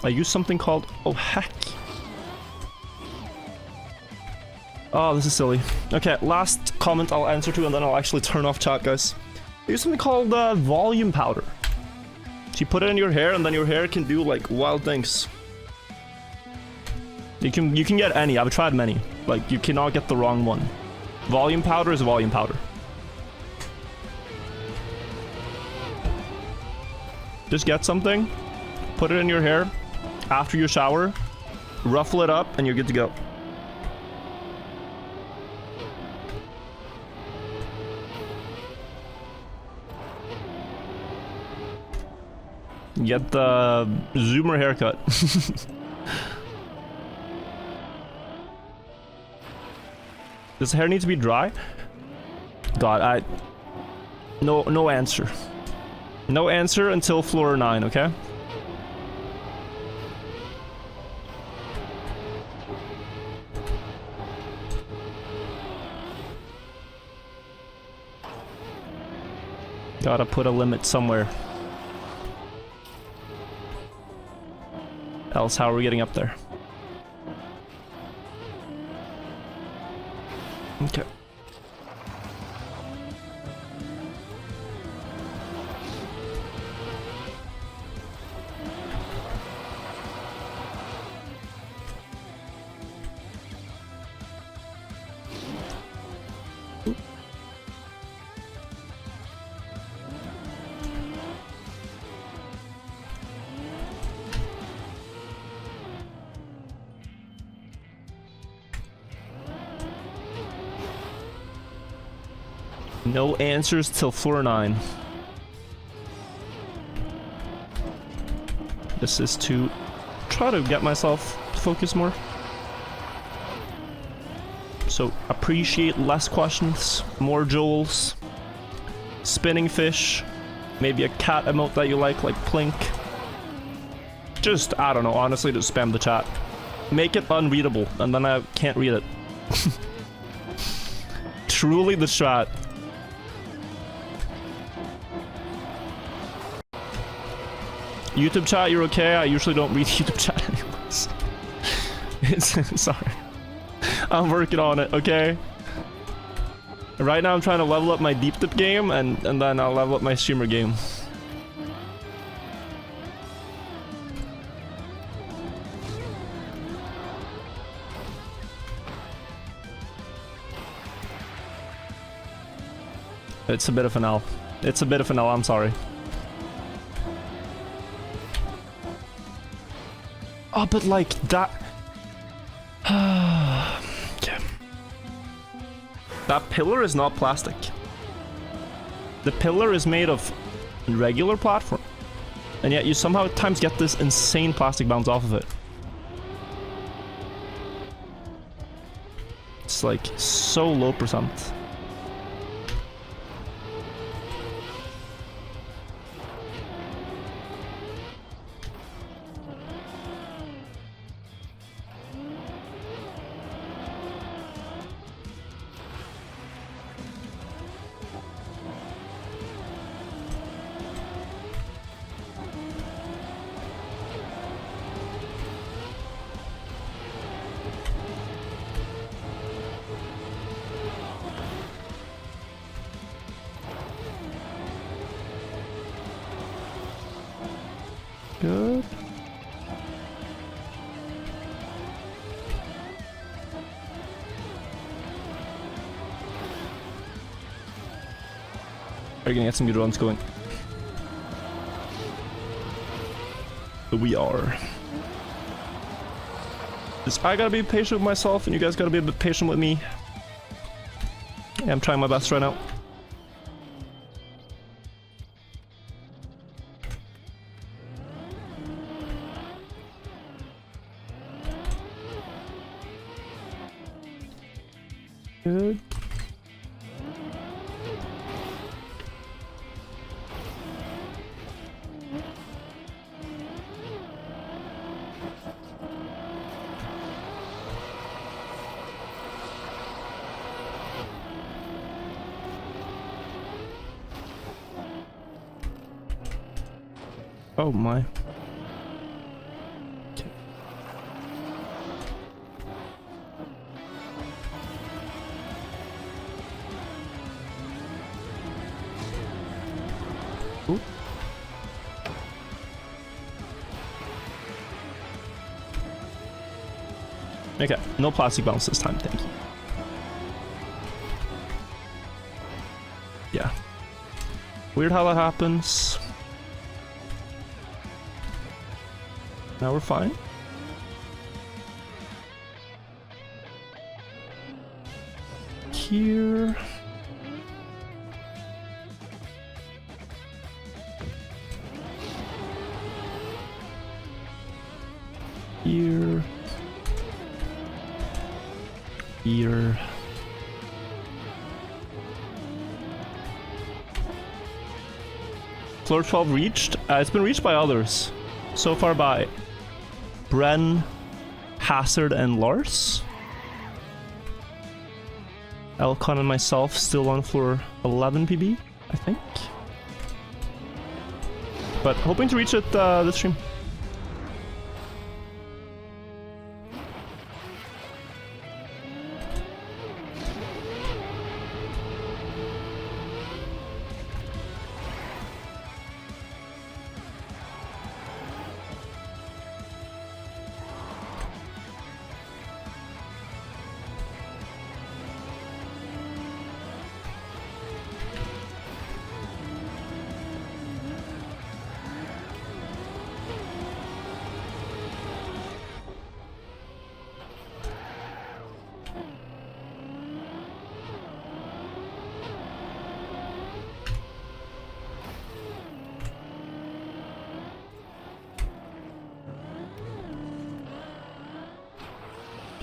I use something called... Oh, heck. Oh, this is silly. Okay, last comment I'll answer to and then I'll actually turn off chat, guys. I use something called volume powder. So you put it in your hair and then your hair can do like wild things. You can get any. I've tried many. Like, you cannot get the wrong one. Volume powder is volume powder. Just get something, put it in your hair after you shower, ruffle it up, and you're good to go. Get the Zoomer haircut. Does the hair need to be dry? God, no answer. No answer until floor 9, okay? Gotta put a limit somewhere. Else, how are we getting up there? Okay. No answers till floor 9. This is to try to get myself to focus more. So appreciate less questions, more Joels, spinning fish, maybe a cat emote that you like Plink. Just, I don't know, honestly, just spam the chat. Make it unreadable, and then I can't read it. Truly the strat. YouTube chat, you're okay? I usually don't read YouTube chat anyways. Sorry. I'm working on it, okay? Right now I'm trying to level up my deep dip game, and then I'll level up my streamer game. It's a bit of an L. It's a bit of an L, I'm sorry. Oh, but like that... Okay. That pillar is not plastic. The pillar is made of regular platform. And yet you somehow at times get this insane plastic bounce off of it. It's like so low percent. Good. Are you gonna get some good runs going? We are. Just, I gotta be patient with myself, and you guys gotta be a bit patient with me. Yeah, I'm trying my best right now. Good. Oh my. Okay. Ooh. Okay, no plastic bounce this time, thank you. Yeah. Weird how that happens. Now we're fine. Here. Here. Here. Floor 12 reached. It's been reached by others. So far by Bren, Hazard, and Lars. Elcon and myself still on floor 11 PB, I think. But hoping to reach it this stream.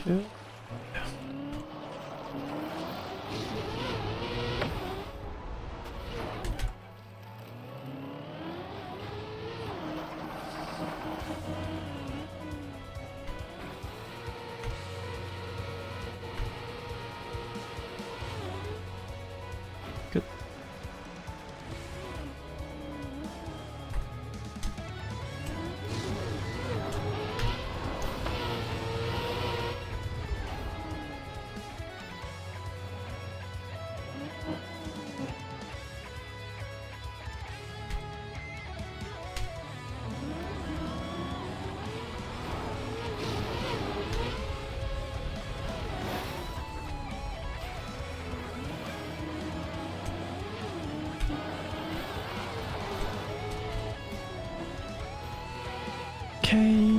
Okay. Good. Okay.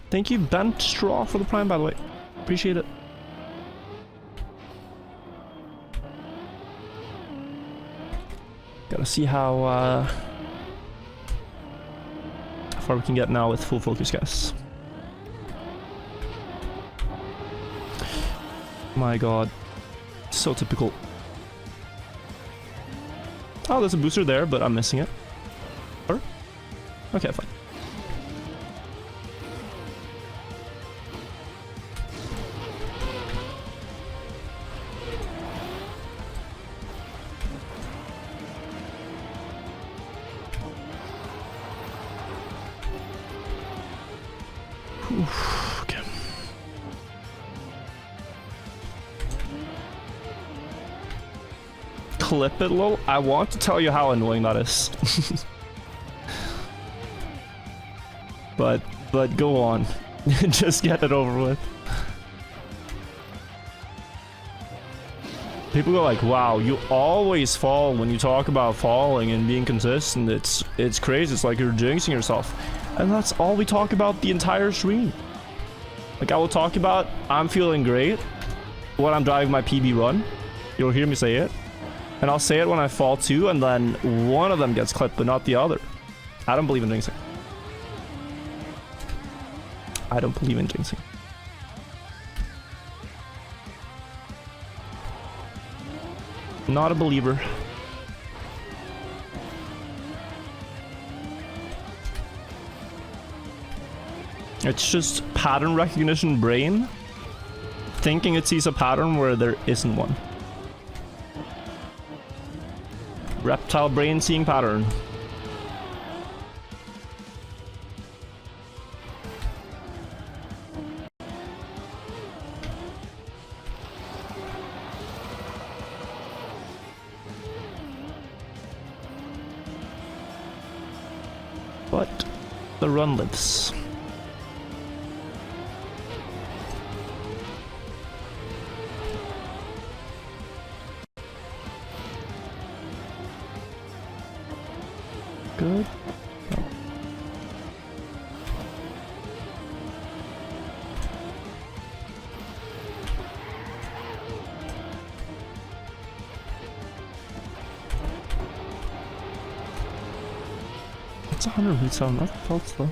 Thank you, Bent Straw, for the prime, by the way. Appreciate it. Gotta see how far we can get now with full focus, guys. My god. So typical. Oh, there's a booster there, but I'm missing it. Or? Okay, fine. Oof, okay. Clip it, lol. I want to tell you how annoying that is. but go on. Just get it over with. People go like, wow, you always fall when you talk about falling and being consistent. It's crazy. It's like you're jinxing yourself. And that's all we talk about the entire stream. Like, I will talk about, I'm feeling great when I'm driving my PB run. You'll hear me say it. And I'll say it when I fall too, and then one of them gets clipped, but not the other. I don't believe in jinxing. I don't believe in jinxing. Not a believer. It's just pattern recognition brain thinking it sees a pattern where there isn't one. Reptile brain seeing pattern. the run lives. Good. No. It's 100 hits on that felt though.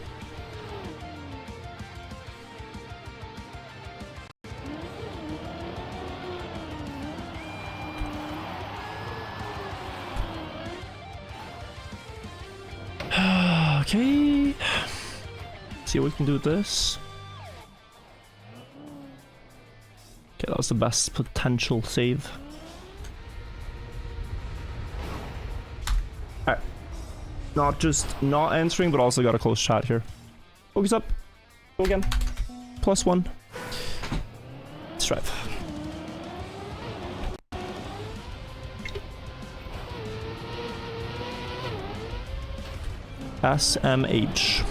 Okay, see what we can do with this. Okay, that was the best potential save. Alright, not just not answering, but also got a close shot here. Focus up, go again, +1. Let's drive. SMH.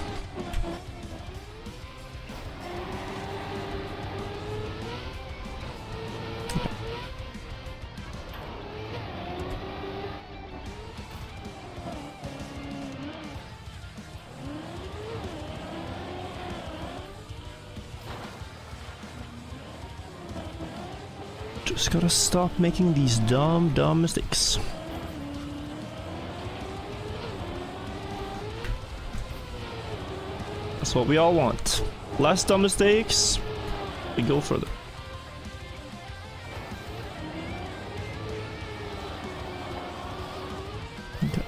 Just gotta stop making these dumb mistakes. That's what we all want. Less dumb mistakes, we go further. Okay.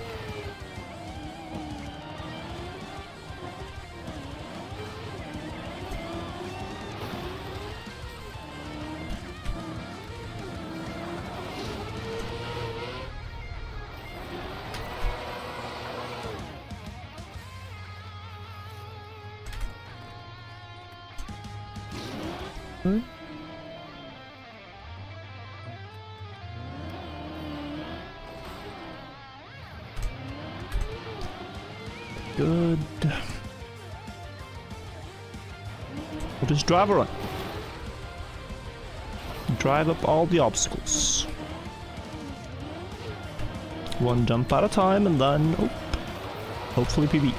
Good. We'll just drive around. Drive up all the obstacles. One jump at a time and then, oh, hopefully PB.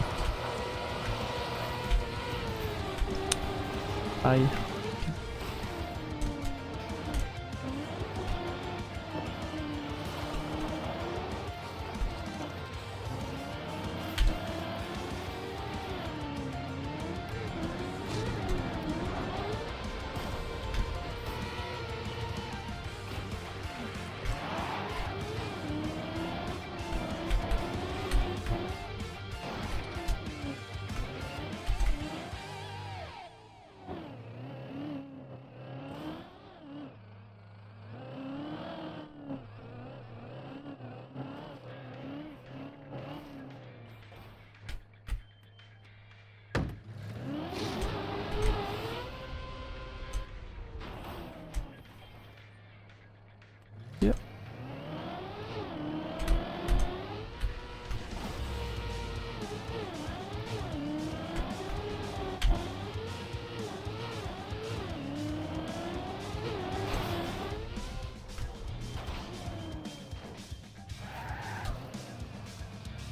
Yep.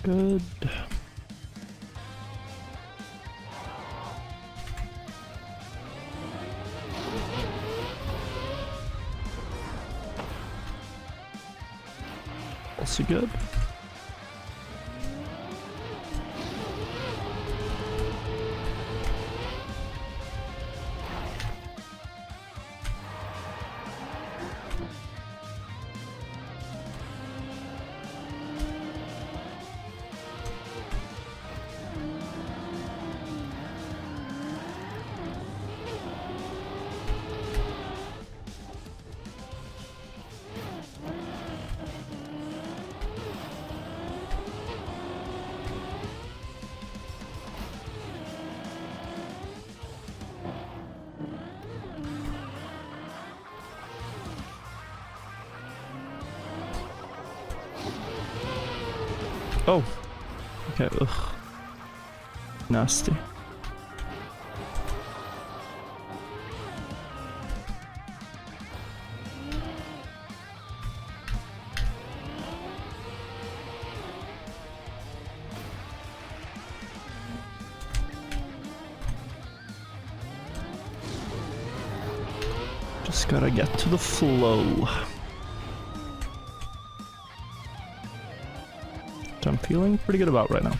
Good. Also good. Oh. Okay, ugh. Nasty. Just gotta get to the flow. Which I'm feeling pretty good about right now.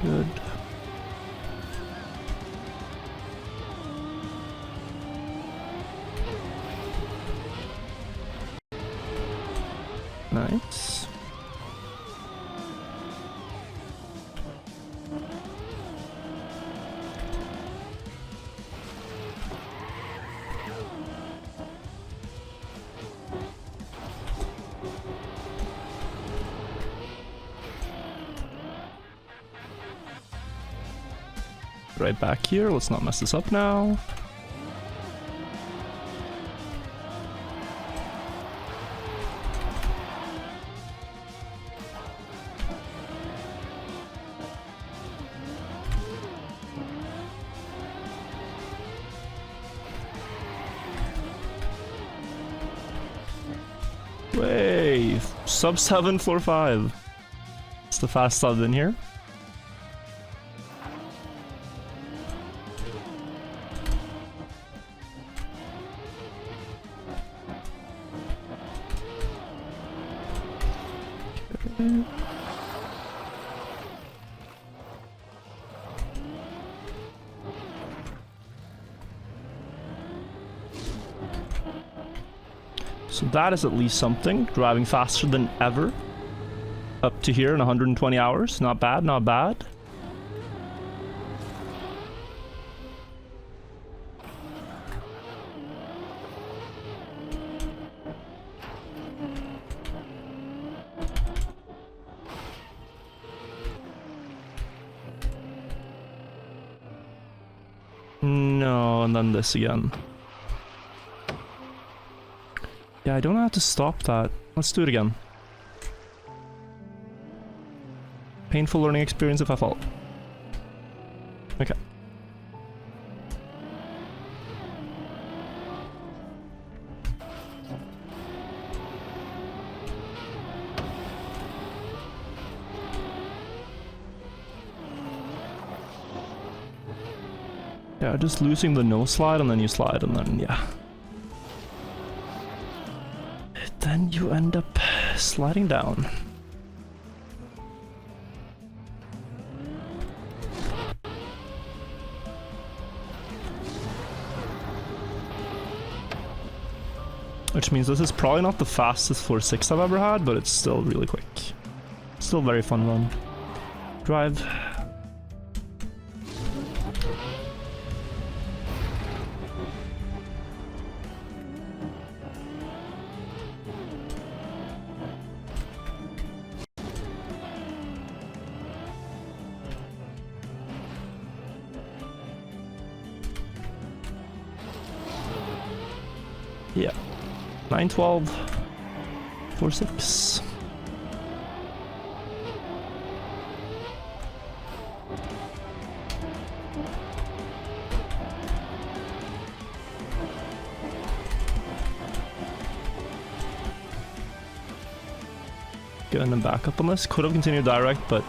Good. Nice. Right back here, let's not mess this up now. Way, sub 7, floor 5. It's the fast sub in here. So that is at least something. Driving faster than ever. Up to here in 120 hours. Not bad, not bad. No, and then this again. Yeah, I don't know how to stop that. Let's do it again. Painful learning experience if I fall. Okay. Yeah, just losing the no slide and then you slide and then, yeah. Then you end up sliding down. Which means this is probably not the fastest floor 6 I've ever had, but it's still really quick. Still very fun run. Drive. Yeah. 912. 46. Getting them back up on this. Could have continued direct, but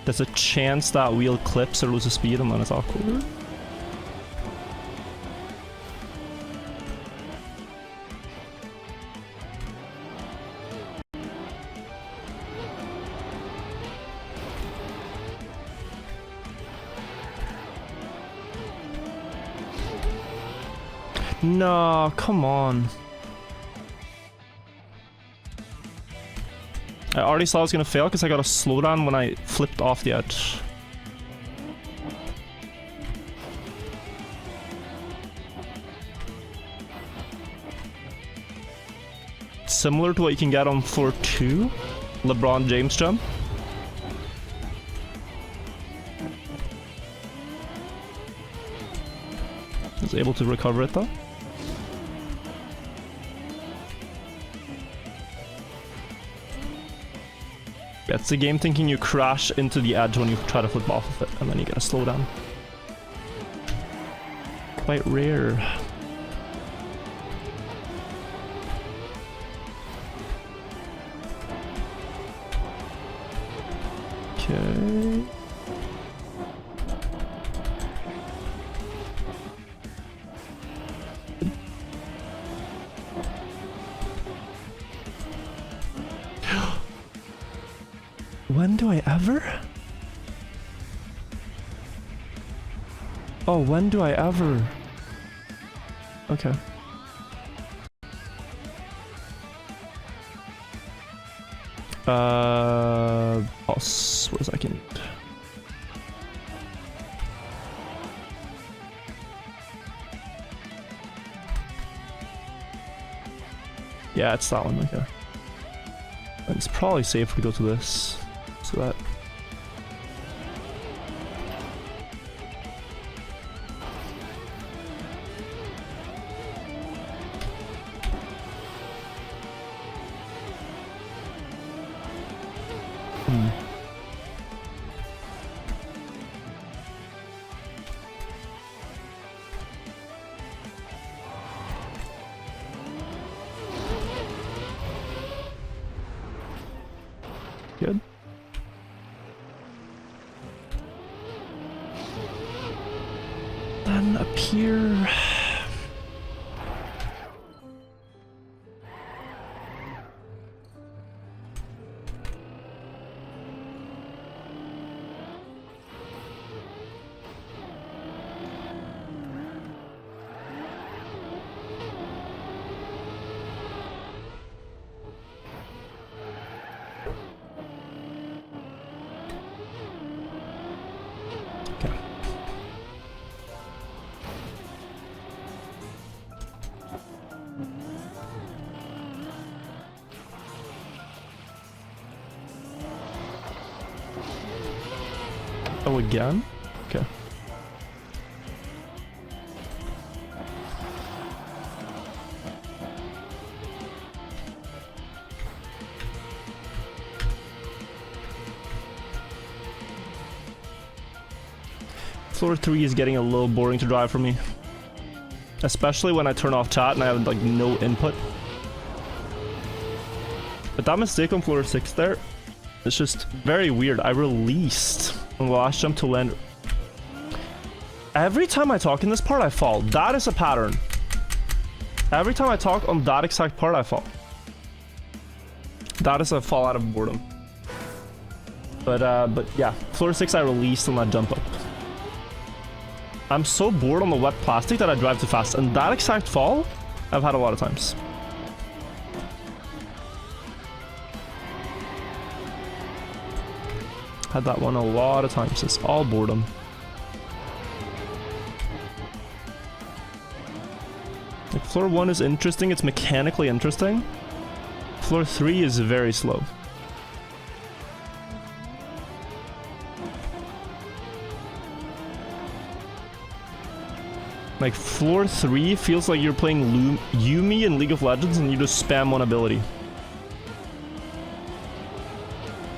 there's a chance that wheel clips or loses speed and then it's awkward. No, come on. I already saw I was gonna fail because I got a slowdown when I flipped off the edge. Similar to what you can get on floor 2, LeBron James jump. I was able to recover it though. It's the game thinking you crash into the edge when you try to flip off of it, and then you get a slowdown. Quite rare. Okay. When do I ever? Oh, when do I ever? Okay. Pulse. What a second. Yeah, it's that one. Okay. And it's probably safer to go to this. So that. Good. Then up here. Oh, again? Okay. Floor 3 is getting a little boring to drive for me. Especially when I turn off chat and I have like no input. But that mistake on floor 6 there, it's just very weird. I released on the last jump to land. Every time I talk in this part, I fall. That is a pattern. Every time I talk on that exact part, I fall. That is a fall out of boredom. But yeah, floor 6 I released on that jump up. I'm so bored on the wet plastic that I drive too fast, and that exact fall, I've had a lot of times. Had that one a lot of times. It's all boredom. Like floor 1 is interesting, it's mechanically interesting. Floor 3 is very slow. Like, floor 3 feels like you're playing Yumi in League of Legends and you just spam one ability.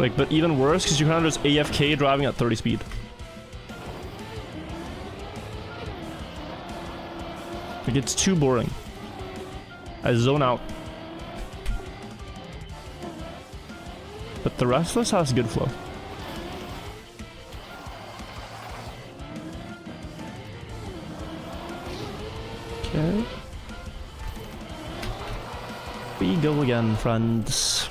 Like, but even worse, because you're kind of just AFK driving at 30 speed. Like, it's too boring. I zone out. But the rest of this has good flow. Okay. We go again, friends.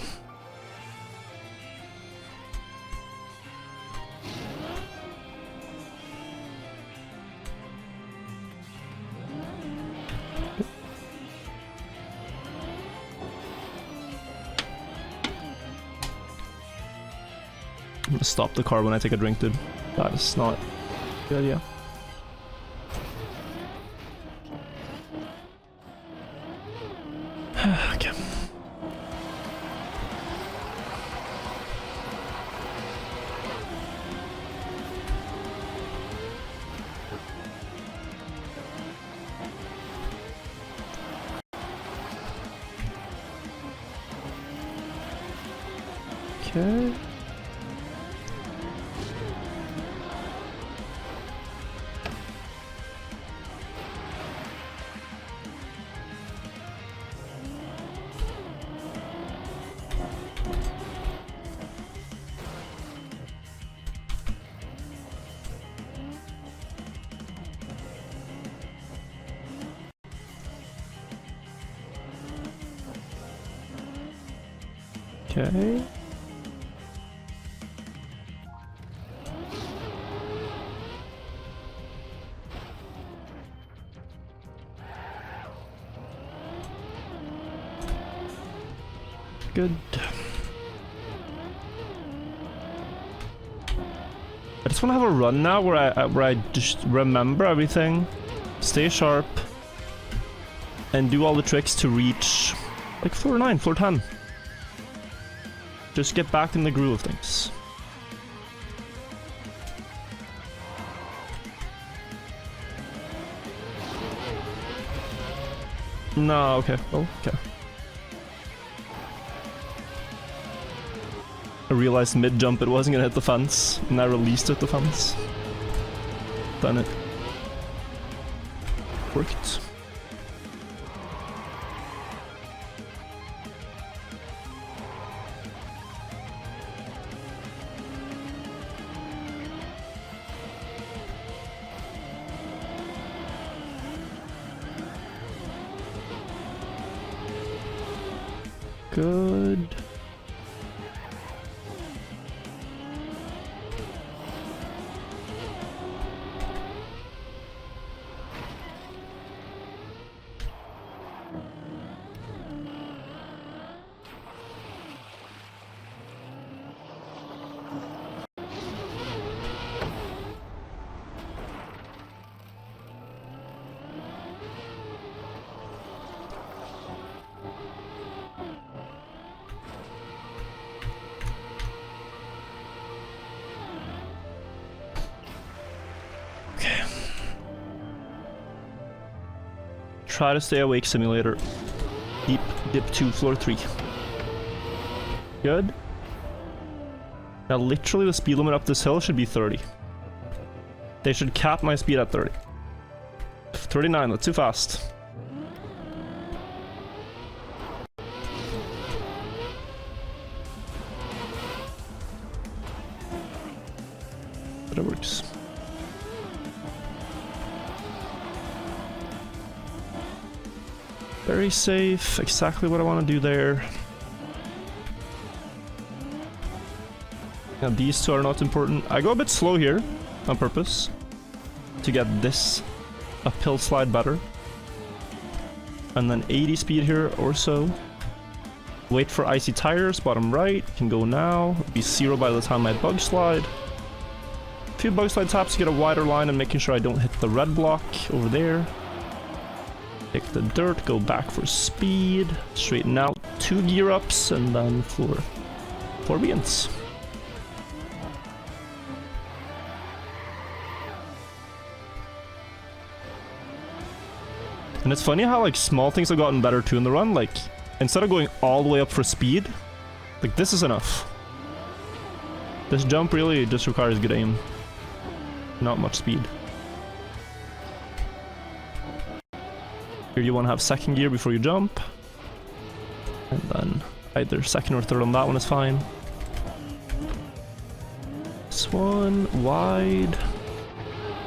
I'm gonna stop the car when I take a drink, dude. That is not a good idea. Okay. Okay. Okay. Good. I just want to have a run now where I just remember everything, stay sharp, and do all the tricks to reach like floor 9, floor 10. Just get back in the groove of things. No, okay. Oh, okay. I realized mid-jump it wasn't gonna hit the fence, and I released it the fence. Done it. Worked. Good. Try to stay awake, simulator. Deep dip to floor 3. Good. Now literally the speed limit up this hill should be 30. They should cap my speed at 30. 39, that's too fast. But it works. Very safe, exactly what I want to do there. Now these two are not important. I go a bit slow here on purpose to get this uphill slide better. And then 80 speed here or so. Wait for icy tires, bottom right, can go now. It'll be 0 by the time I bug slide. A few bug slide taps to get a wider line and making sure I don't hit the red block over there. Pick the dirt, go back for speed, straighten out 2 gear ups, and then floor 4 beans. And it's funny how like small things have gotten better too in the run. Like instead of going all the way up for speed, like this is enough. This jump really just requires good aim. Not much speed. Here you want to have second gear before you jump. And then either second or third on that one is fine. This one wide.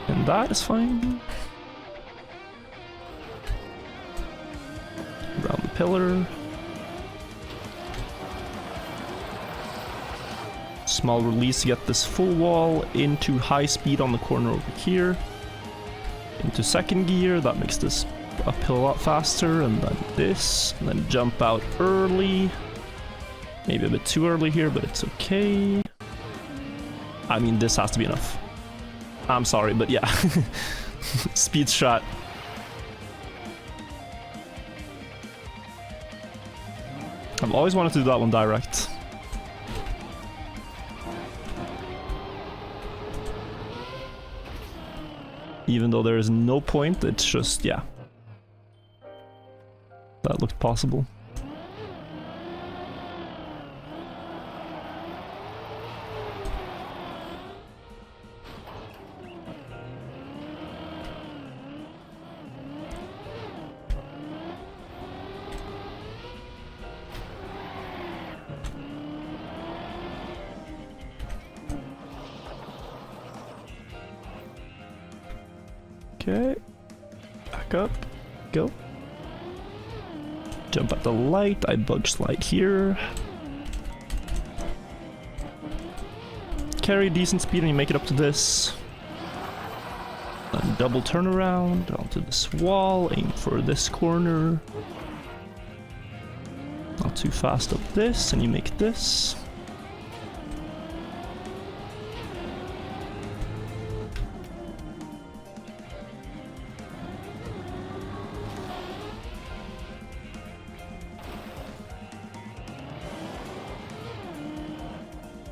And that is fine. Around the pillar. Small release to get this full wall into high speed on the corner over here. Into second gear, that makes this uphill a lot faster, and then this, and then jump out early. Maybe a bit too early here, but it's okay. I mean, this has to be enough. I'm sorry, but yeah. Speed shot. I've always wanted to do that one direct. Even though there is no point, it's just, yeah. That looked possible. Okay, back up, go. Jump at the light, I bug slide here. Carry decent speed and you make it up to this. Then double turnaround onto this wall, aim for this corner. Not too fast up this, and you make this.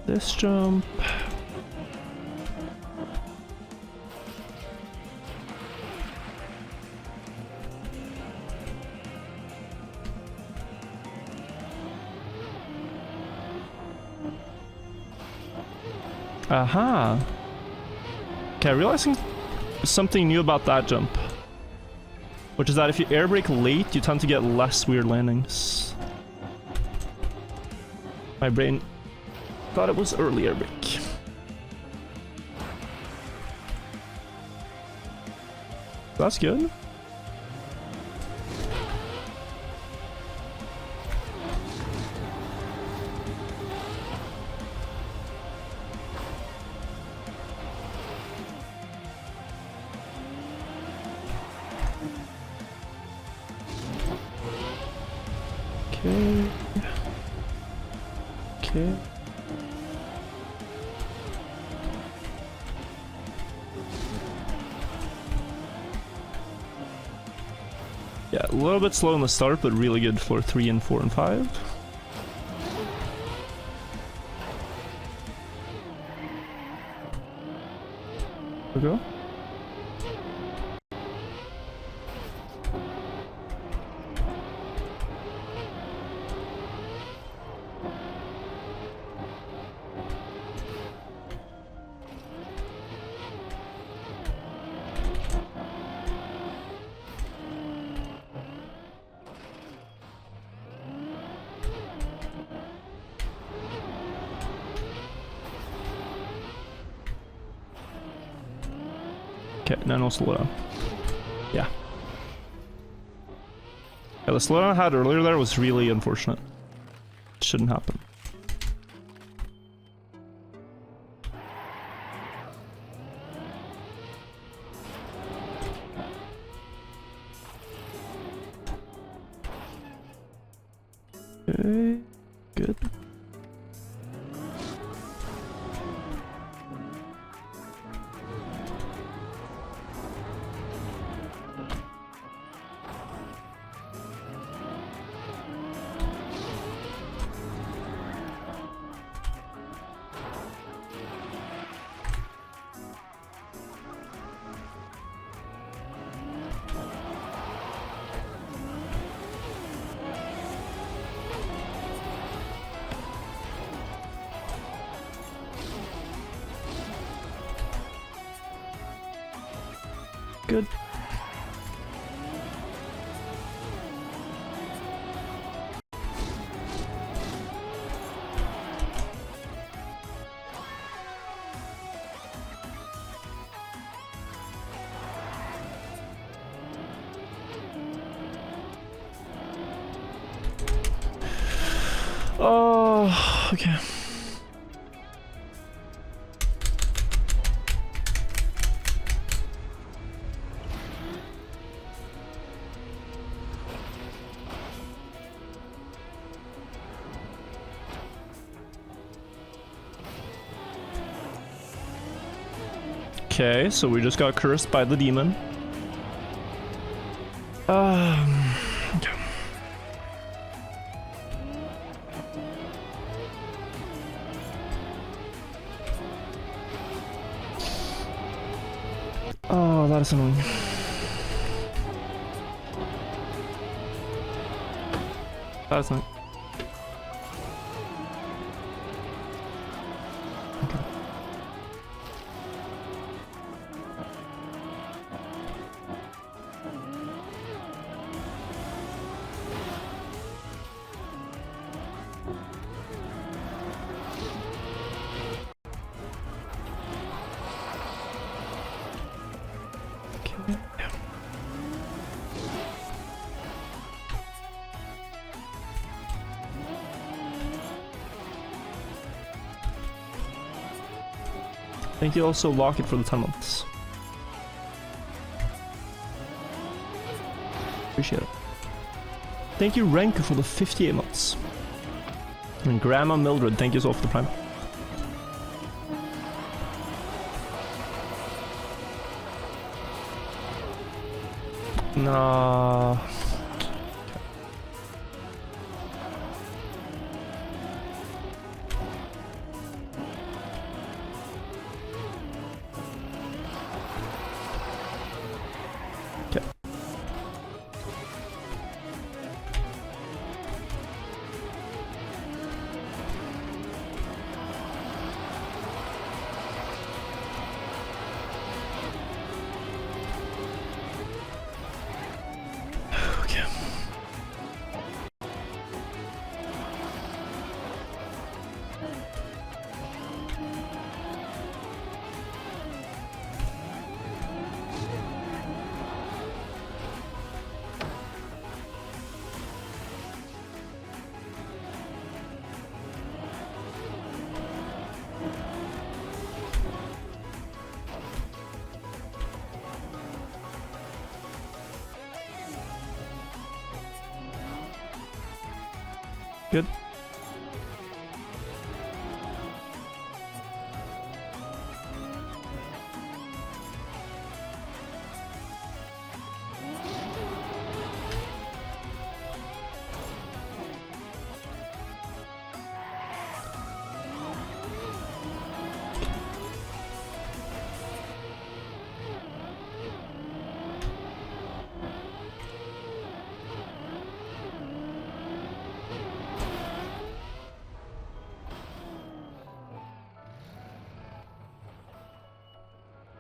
This jump. Aha. Okay, realizing something new about that jump. Which is that if you air brake late, you tend to get less weird landings. My brain thought it was early air brake. That's good. Okay. Okay. Yeah, a little bit slow in the start, but really good for 3 and 4 and 5. There we go. Okay, now no slowdown. Yeah. Yeah, the slowdown I had earlier there was really unfortunate. It shouldn't happen. Okay, good. Good. Oh, okay. Okay, so we just got cursed by the demon. Okay. Oh, that is annoying. That is annoying. Okay. Thank you also, Lock It, for the 10 months. Appreciate it. Thank you, Renka, for the 58 months. And Grandma Mildred, thank you so much for the prime. Nah. Good.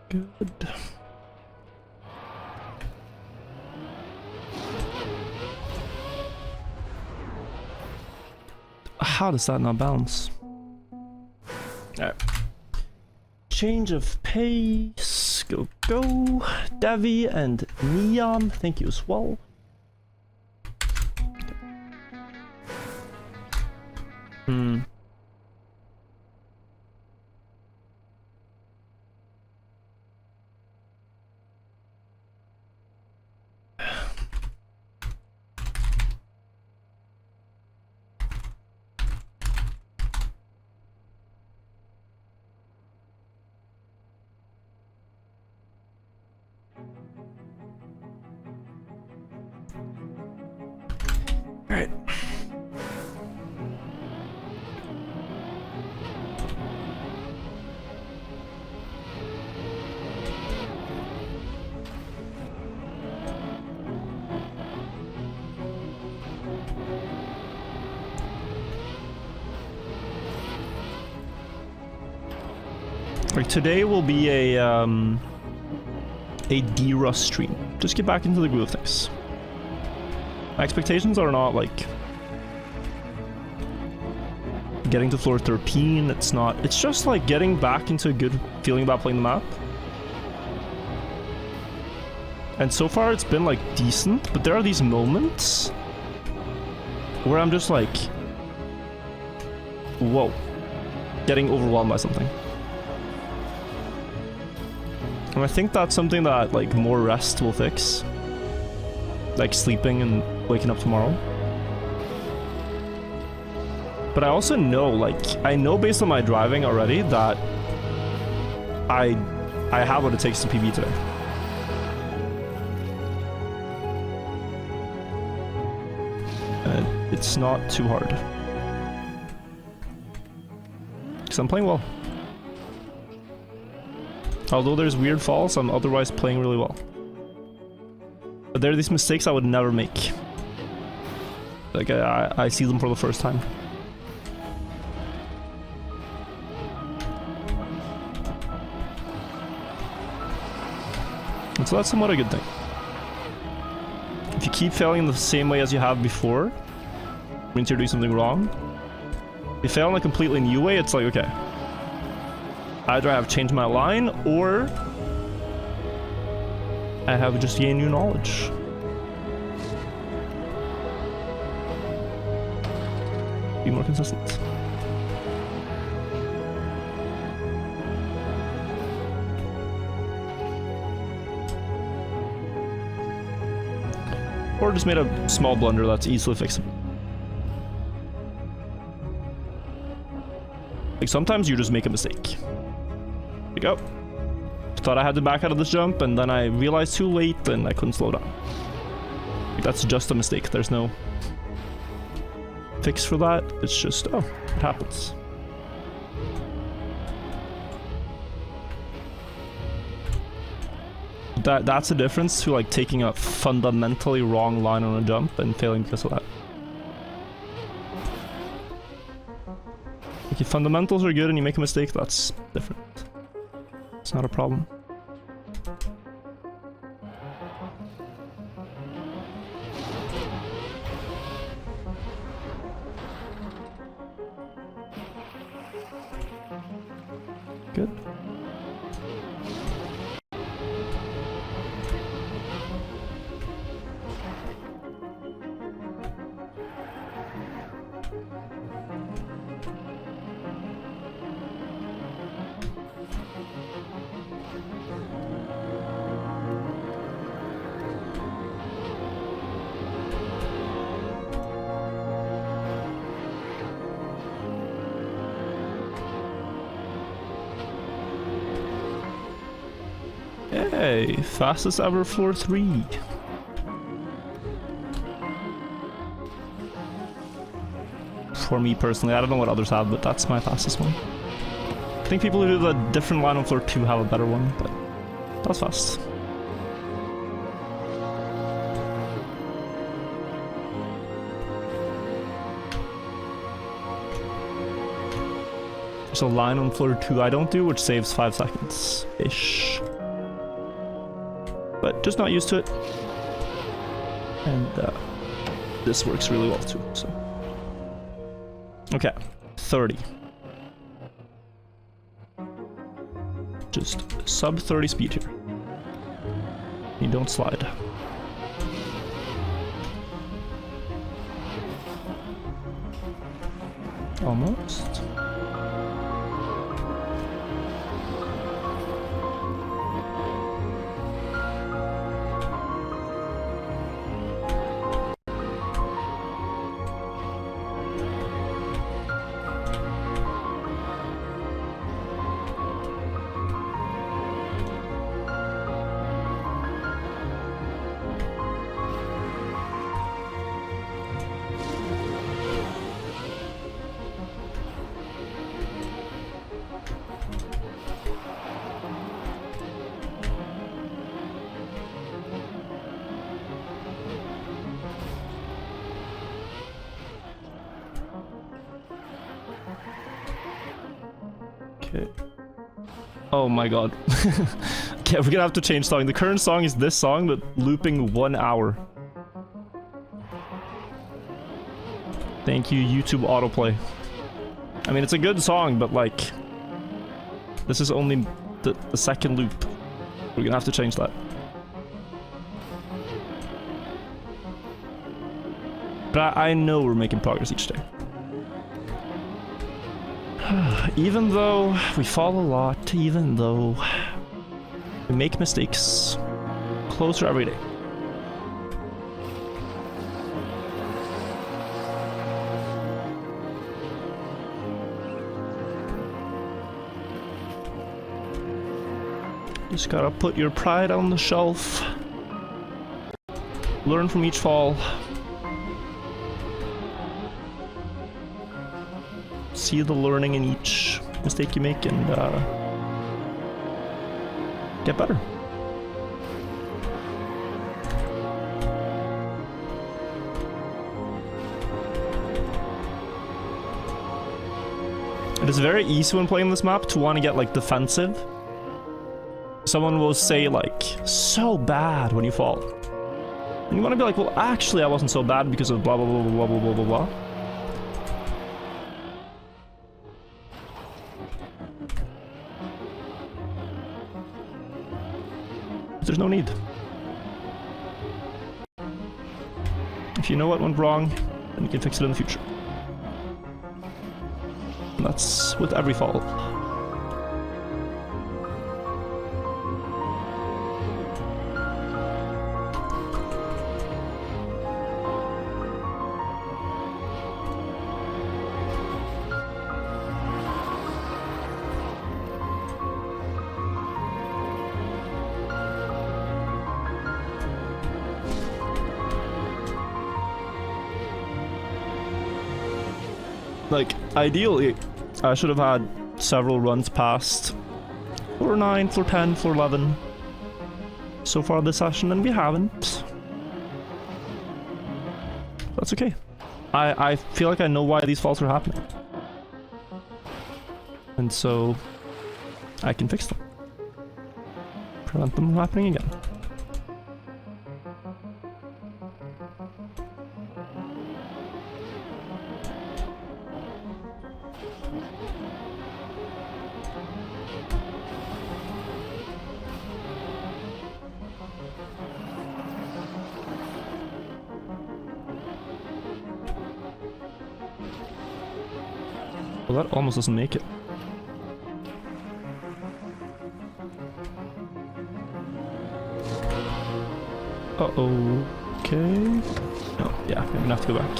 Good. How does that not balance? Alright. Change of pace. Go, go. Davi and Neon, thank you as well. Hmm. Alright. Like today will be a a D-Rust stream. Just get back into the groove of things. My expectations are not like getting to floor 13. It's not. It's just like getting back into a good feeling about playing the map. And so far it's been like decent, but there are these moments where I'm just like, whoa, getting overwhelmed by something. And I think that's something that like more rest will fix. Like sleeping and waking up tomorrow. But I also know, like, I know based on my driving already that I have what it takes to PB today. And it's not too hard. Because I'm playing well. Although there's weird falls, I'm otherwise playing really well. But there are these mistakes I would never make. Like, I see them for the first time. And so that's somewhat a good thing. If you keep failing the same way as you have before, it means you're doing something wrong. If you fail in a completely new way, it's like, okay, either I have changed my line, or I have just gained new knowledge. Be more consistent. Or just made a small blunder that's easily fixable. Like sometimes you just make a mistake. Like, oh, thought I had to back out of this jump, and then I realized too late and I couldn't slow down. Like, that's just a mistake. There's no fix for that. It's just, oh, it happens. That's the difference to like taking a fundamentally wrong line on a jump and failing because of that. Like if fundamentals are good and you make a mistake, that's different. It's not a problem. Good. Hey, fastest ever floor 3. For me personally, I don't know what others have, but that's my fastest one. I think people who do the different line on floor 2 have a better one, but that was fast. There's a line on floor 2 I don't do, which saves 5 seconds-ish. But just not used to it. And this works really well too, so. Okay, 30. Just sub 30 speed here. You don't slide. Almost. Okay. Oh my god. Okay, we're gonna have to change song. The current song is this song, but looping 1 hour. Thank you, YouTube autoplay. I mean, it's a good song, but like... This is only the second loop. We're gonna have to change that. But I know we're making progress each day. Even though we fall a lot, even though we make mistakes, closer every day. Just gotta put your pride on the shelf. Learn from each fall. See the learning in each mistake you make and get better. It is very easy when playing this map to want to get like defensive. Someone will say like, so bad when you fall. And you want to be like, well actually I wasn't so bad because of blah blah blah blah blah blah blah blah. There's no need. If you know what went wrong, then you can fix it in the future. And that's with every fall. Like, ideally, I should have had several runs past floor 9, floor 10, floor 11 so far this session, and we haven't. That's okay. I feel like I know why these faults are happening. And so, I can fix them. Prevent them from happening again. Well, that almost doesn't make it. Uh-oh. Okay. Oh, yeah, I'm gonna have to go back.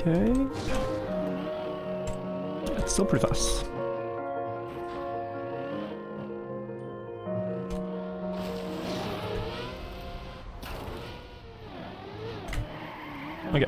Okay. It's still pretty fast. Okay.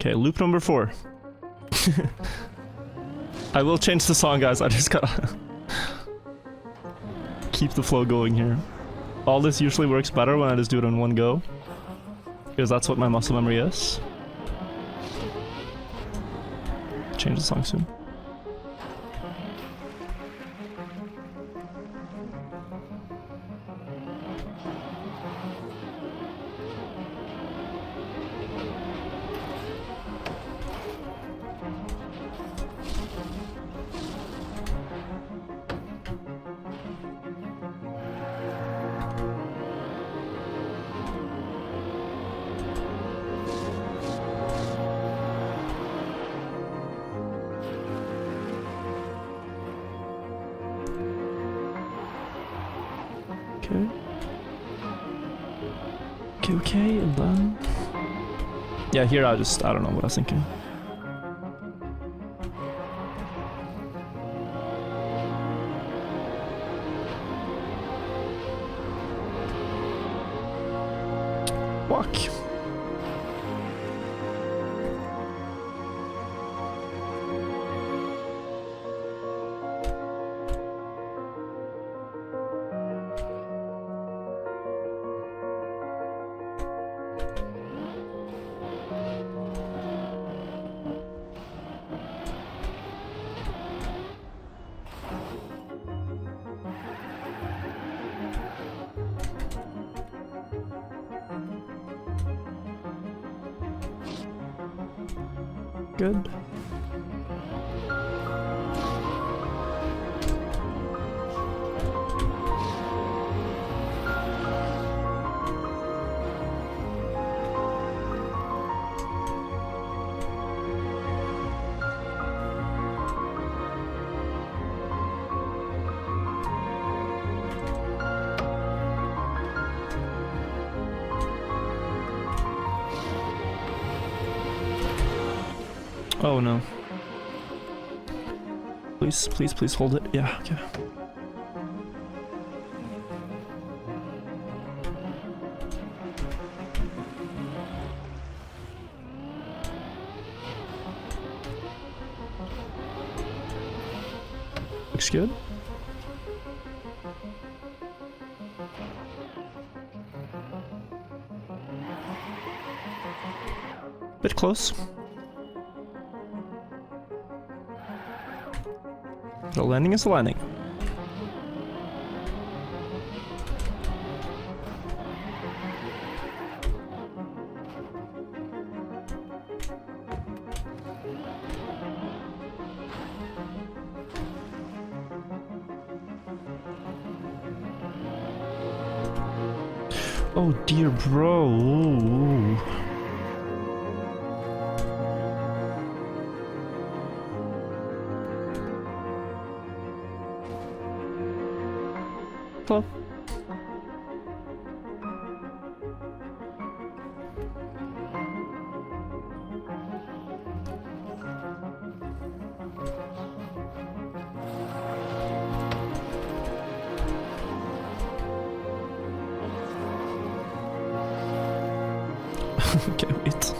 Okay, loop number 4. I will change the song, guys. I just gotta keep the flow going here. All this usually works better when I just do it in one go, because that's what my muscle memory is. Change the song soon. Okay, and then... Yeah, here I don't know what I was thinking. Walk. Good. Oh no. Please, please, please hold it. Yeah, okay. Looks good. Bit close. The landing is a landing. Oh dear, bro. Ooh. Hello. Okay, wait.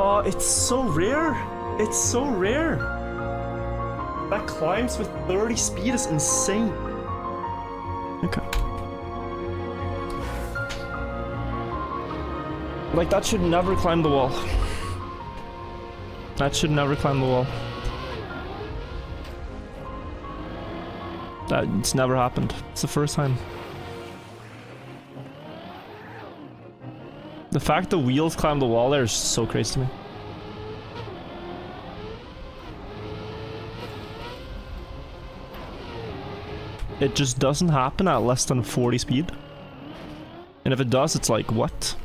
Oh, it's so rare. It's so rare. That climbs with 30 speed is insane. Okay. Like, that should never climb the wall. That should never climb the wall. It's never happened. It's the first time. The fact the wheels climb the wall there is so crazy to me. It just doesn't happen at less than 40 speed. And if it does, it's like, what?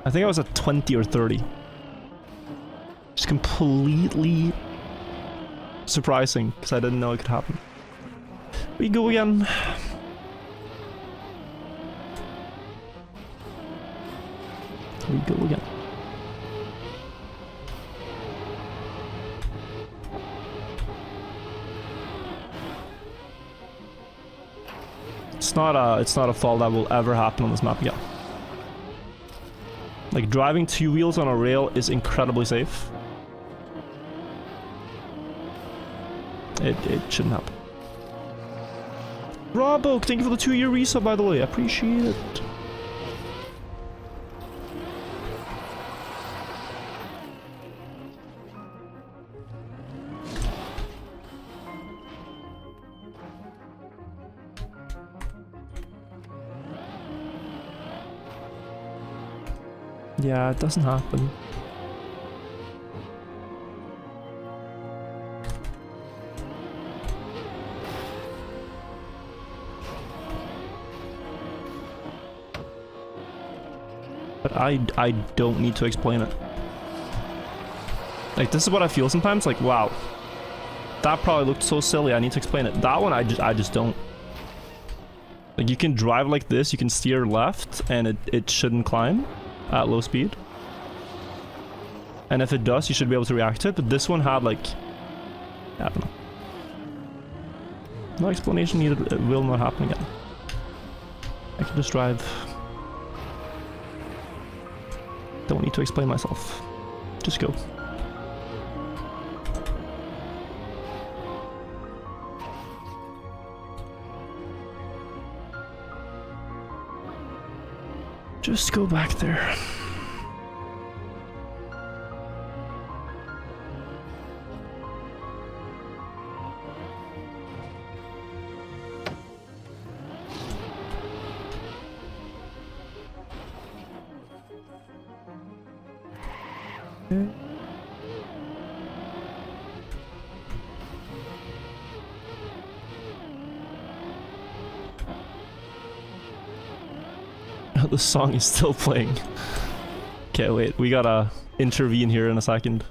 I think I was at 20 or 30. Just completely surprising, because I didn't know it could happen. We go again. We go again. It's not a fall that will ever happen on this map again. Like, driving 2 wheels on a rail is incredibly safe. It shouldn't happen. Robo, thank you for the 2-year resub, by the way. I appreciate it. Yeah, it doesn't happen. But I don't need to explain it. Like, this is what I feel sometimes, like, wow. That probably looked so silly, I need to explain it. That one, I just don't. Like, you can drive like this, you can steer left, and it shouldn't climb at low speed. And if it does, you should be able to react to it, but this one had, like, I don't know. No explanation needed, it will not happen again. I can just drive. Don't need to explain myself. Just go. Just go back there. Okay. The song is still playing. Okay, wait, we gotta intervene here in a second.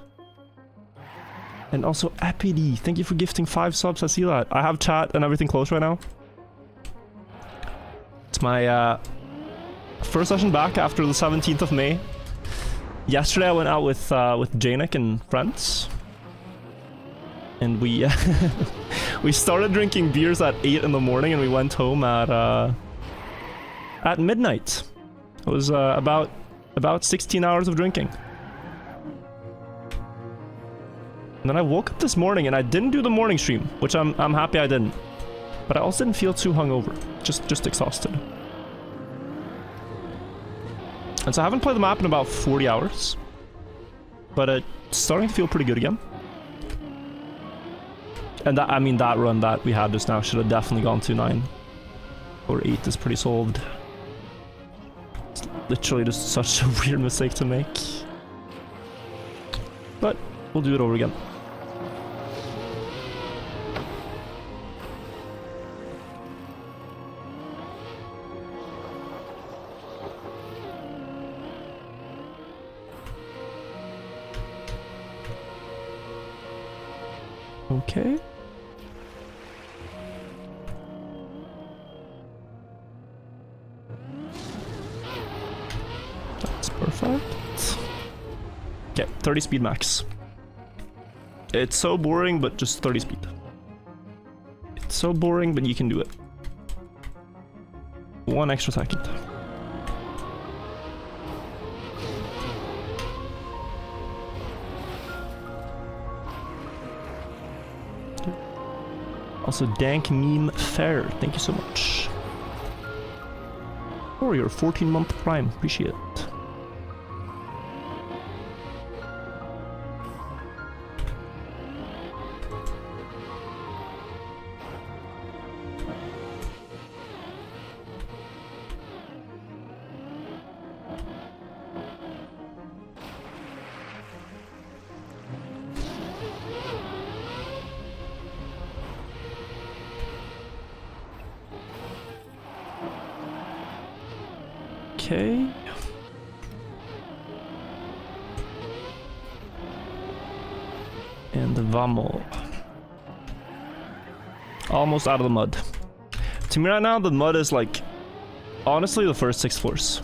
And also, Epid, thank you for gifting 5 subs, I see that. I have chat and everything closed right now. It's my first session back after the 17th of May. Yesterday I went out with Janik and friends. And we we started drinking beers at 8 in the morning and we went home at midnight. It was about 16 hours of drinking. And then I woke up this morning and I didn't do the morning stream, which I'm happy I didn't. But I also didn't feel too hungover, just exhausted. And so I haven't played the map in about 40 hours. But it's starting to feel pretty good again. And that, I mean, that run that we had just now should have definitely gone to 9. Or 8 is pretty solved. It's literally just such a weird mistake to make. But we'll do it over again. Okay. That's perfect. Okay, 30 speed max. It's so boring, but just 30 speed. It's so boring, but you can do it. 1 extra second. Also, Dank Meme Fair, thank you so much. For your 14-month prime, appreciate it. Okay. And vamos. Almost out of the mud. To me right now, the mud is like, honestly, the first 6 floors.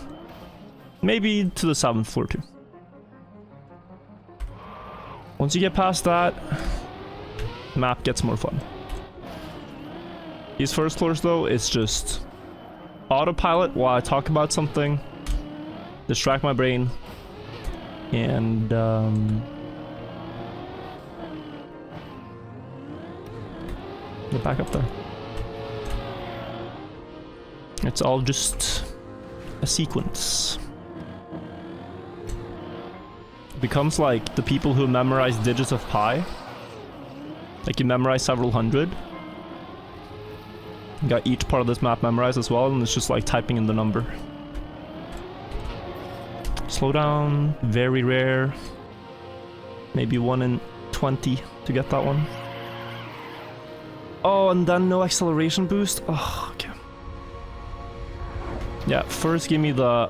Maybe to the 7th floor too. Once you get past that, map gets more fun. These first floors though, it's just autopilot while I talk about something, distract my brain, and get back up there. It's all just a sequence. It becomes like the people who memorize digits of pi. Like you memorize several hundred. You got each part of this map memorized as well, and it's just like typing in the number. Slow down, very rare. Maybe 1 in 20 to get that one. Oh, and then no acceleration boost? Oh, okay. Yeah, first give me the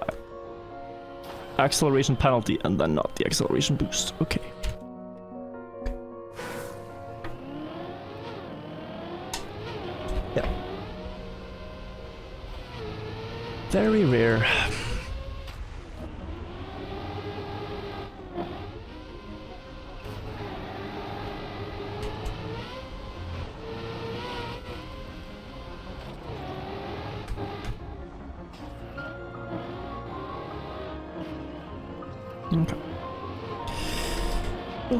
acceleration penalty and then not the acceleration boost. Okay. Yeah. Very rare.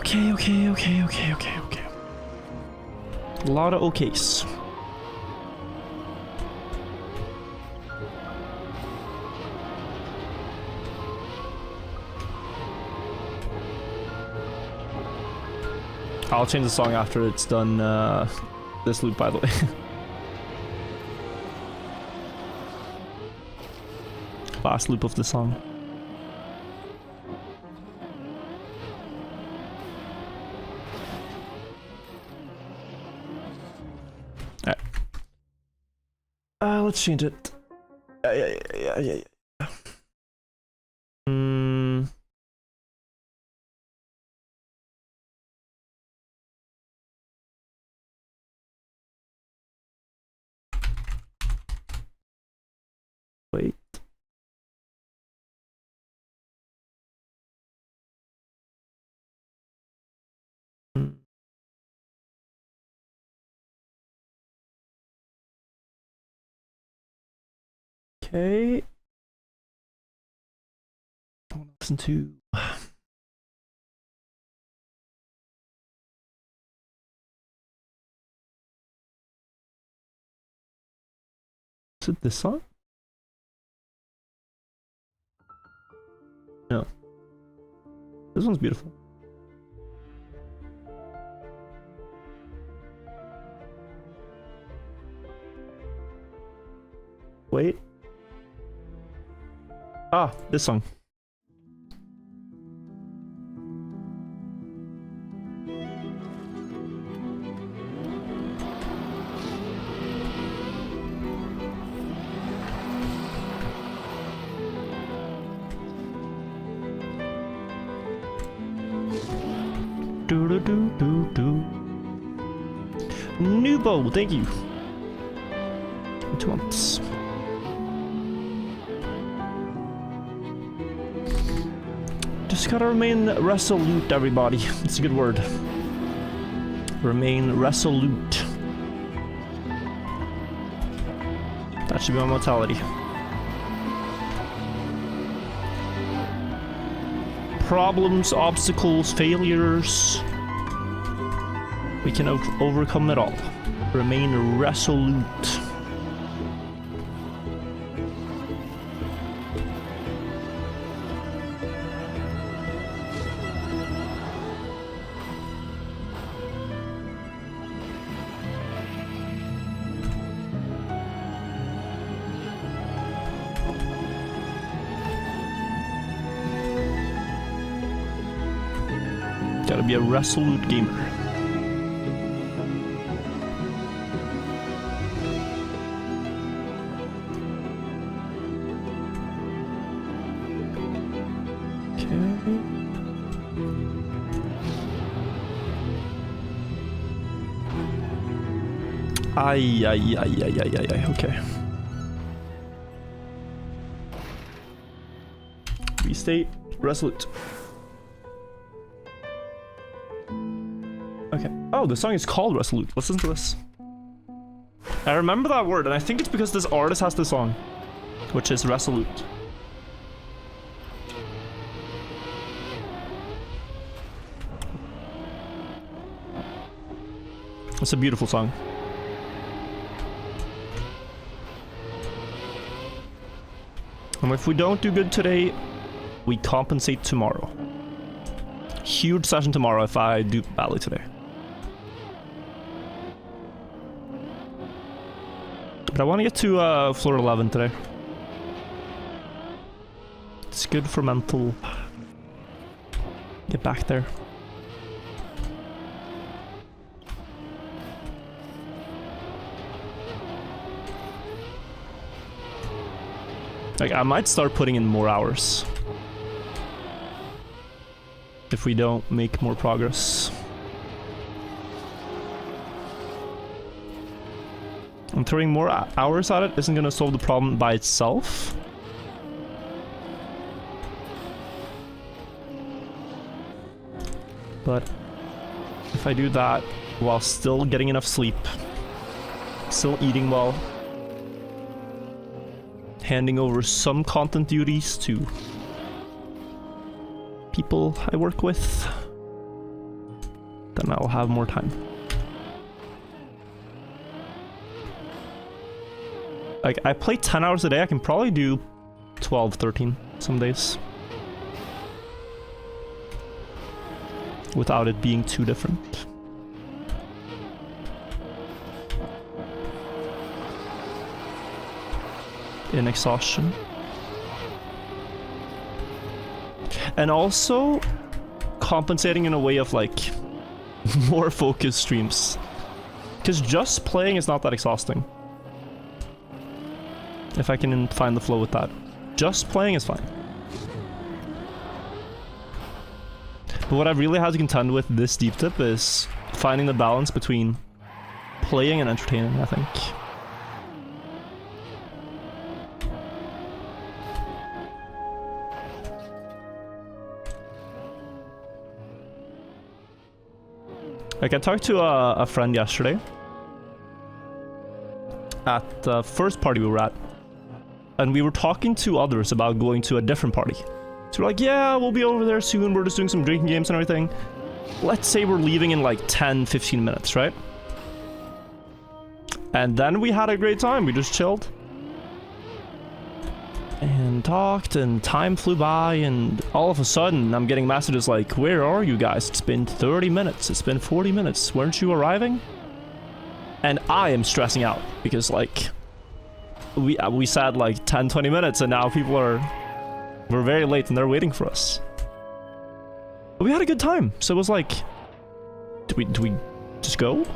Okay. A lot of okays. I'll change the song after it's done, this loop, by the way. Last loop of the song. Let's change it. Yeah. Wait. Okay. I want to listen to. Is it this song? No. This one's beautiful. Wait. Ah, this song. Nubo, thank you. 2 months. Just gotta remain resolute, everybody. It's a good word. Remain resolute. That should be my mentality. Problems, obstacles, failures. We can overcome it all. Remain resolute. Gotta be a resolute gamer. Ay, okay. Restate, resolute. Okay. Oh, the song is called Resolute. Listen to this. I remember that word, and I think it's because this artist has the song, which is Resolute. It's a beautiful song. And if we don't do good today, we compensate tomorrow. Huge session tomorrow if I do badly today. But I want to get to floor 11 today. It's good for mental. Get back there. Like, I might start putting in more hours if we don't make more progress. And throwing more hours at it isn't going to solve the problem by itself. But if I do that while still getting enough sleep, still eating well, handing over some content duties to people I work with, then I'll have more time. Like, I play 10 hours a day, I can probably do 12, 13 some days. Without it being too different. In exhaustion. And also compensating in a way of like more focused streams. Because just playing is not that exhausting. If I can find the flow with that. Just playing is fine. But what I've really had to contend with this deep dip is finding the balance between playing and entertaining, I think. Like, I talked to a friend yesterday at the first party we were at, and we were talking to others about going to a different party. So we're like, yeah, we'll be over there soon, we're just doing some drinking games and everything. Let's say we're leaving in like 10-15 minutes, right? And then we had a great time, we just chilled. And talked, and time flew by, and all of a sudden I'm getting messages like, where are you guys? It's been 30 minutes, it's been 40 minutes, weren't you arriving? And I am stressing out, because like, we said like 10-20 minutes, and now people we're very late and they're waiting for us. But we had a good time, so it was like, do we just go?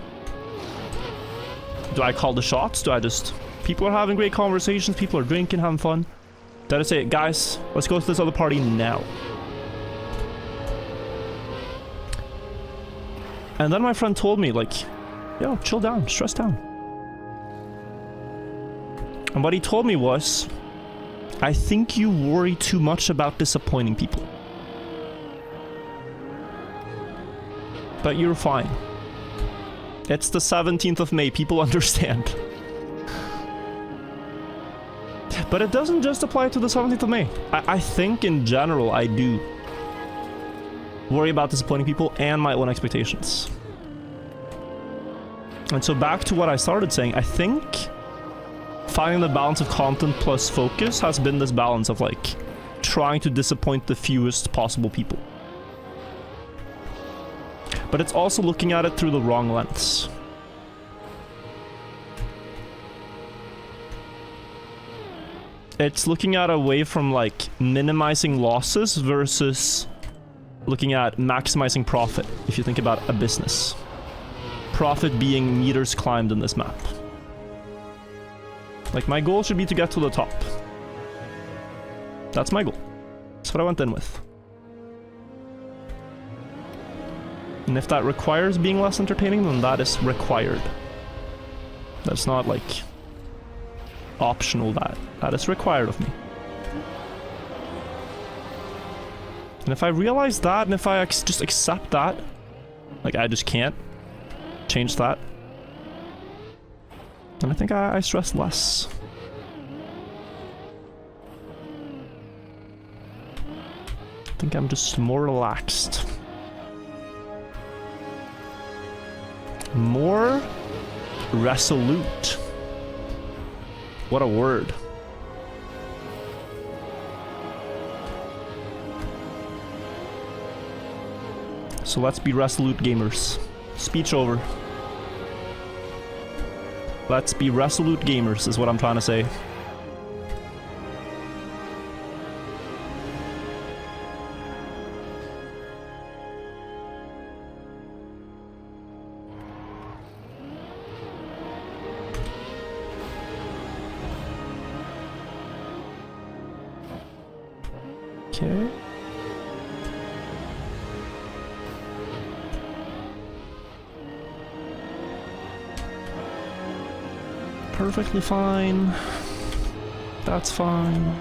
Do I call the shots? People are having great conversations, people are drinking, having fun. Did I say, guys, let's go to this other party now? And then my friend told me, like, yo, chill down, stress down. And what he told me was, I think you worry too much about disappointing people. But you're fine. It's the 17th of May, people understand. But it doesn't just apply to the 17th of May. I think in general I do worry about disappointing people and my own expectations. And so back to what I started saying, I think finding the balance of content plus focus has been this balance of like trying to disappoint the fewest possible people. But it's also looking at it through the wrong lens. It's looking at away from like minimizing losses versus looking at maximizing profit, if you think about a business. Profit being meters climbed in this map. Like, my goal should be to get to the top. That's my goal. That's what I went in with. And if that requires being less entertaining, then that is required. That's not like optional, that is required of me. And if I realize that, and if I just accept that, like I just can't change that, then I think I stress less. I think I'm just more relaxed. More resolute. What a word. So let's be resolute gamers. Speech over. Let's be resolute gamers is what I'm trying to say. Okay. Perfectly fine. That's fine.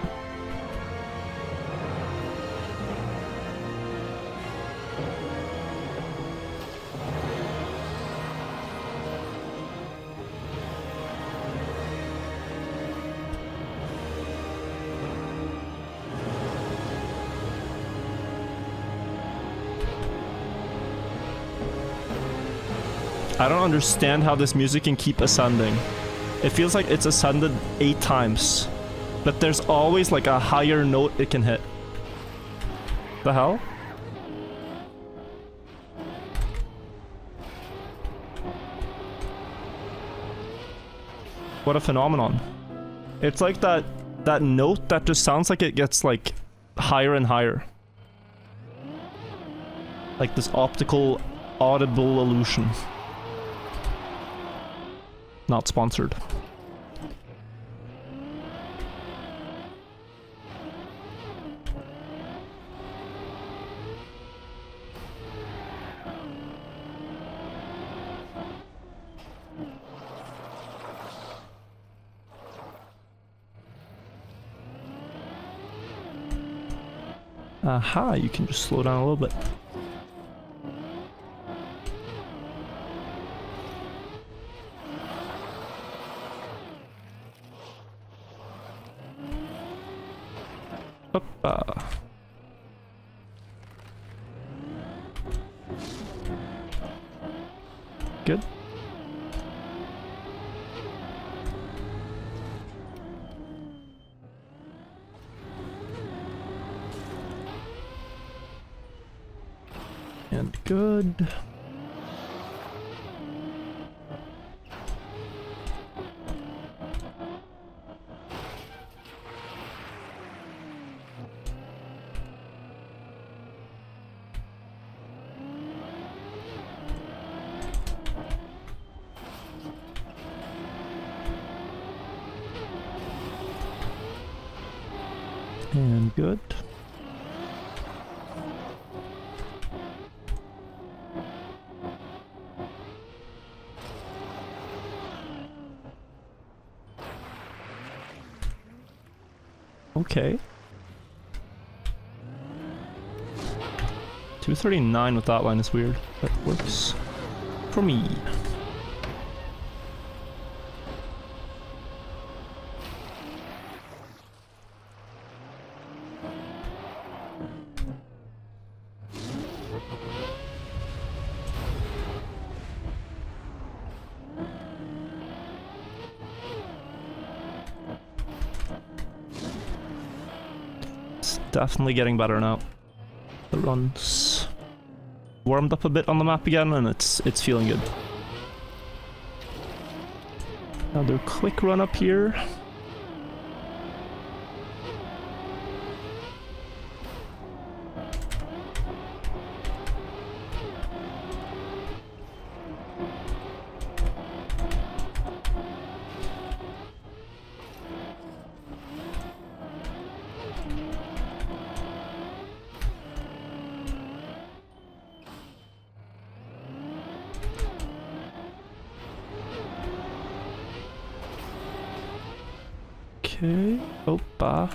I don't understand how this music can keep ascending. It feels like it's ascended 8 times, but there's always like a higher note it can hit. The hell? What a phenomenon. It's like that note that just sounds like it gets like higher and higher. Like this optical audible illusion. Not sponsored. Aha, you can just slow down a little bit. Hoppa. Good. And good. And good. Okay. 239 with that line is weird. That works for me. Definitely getting better now. The run's warmed up a bit on the map again, and it's feeling good. Another quick run up here. Okay. Opa.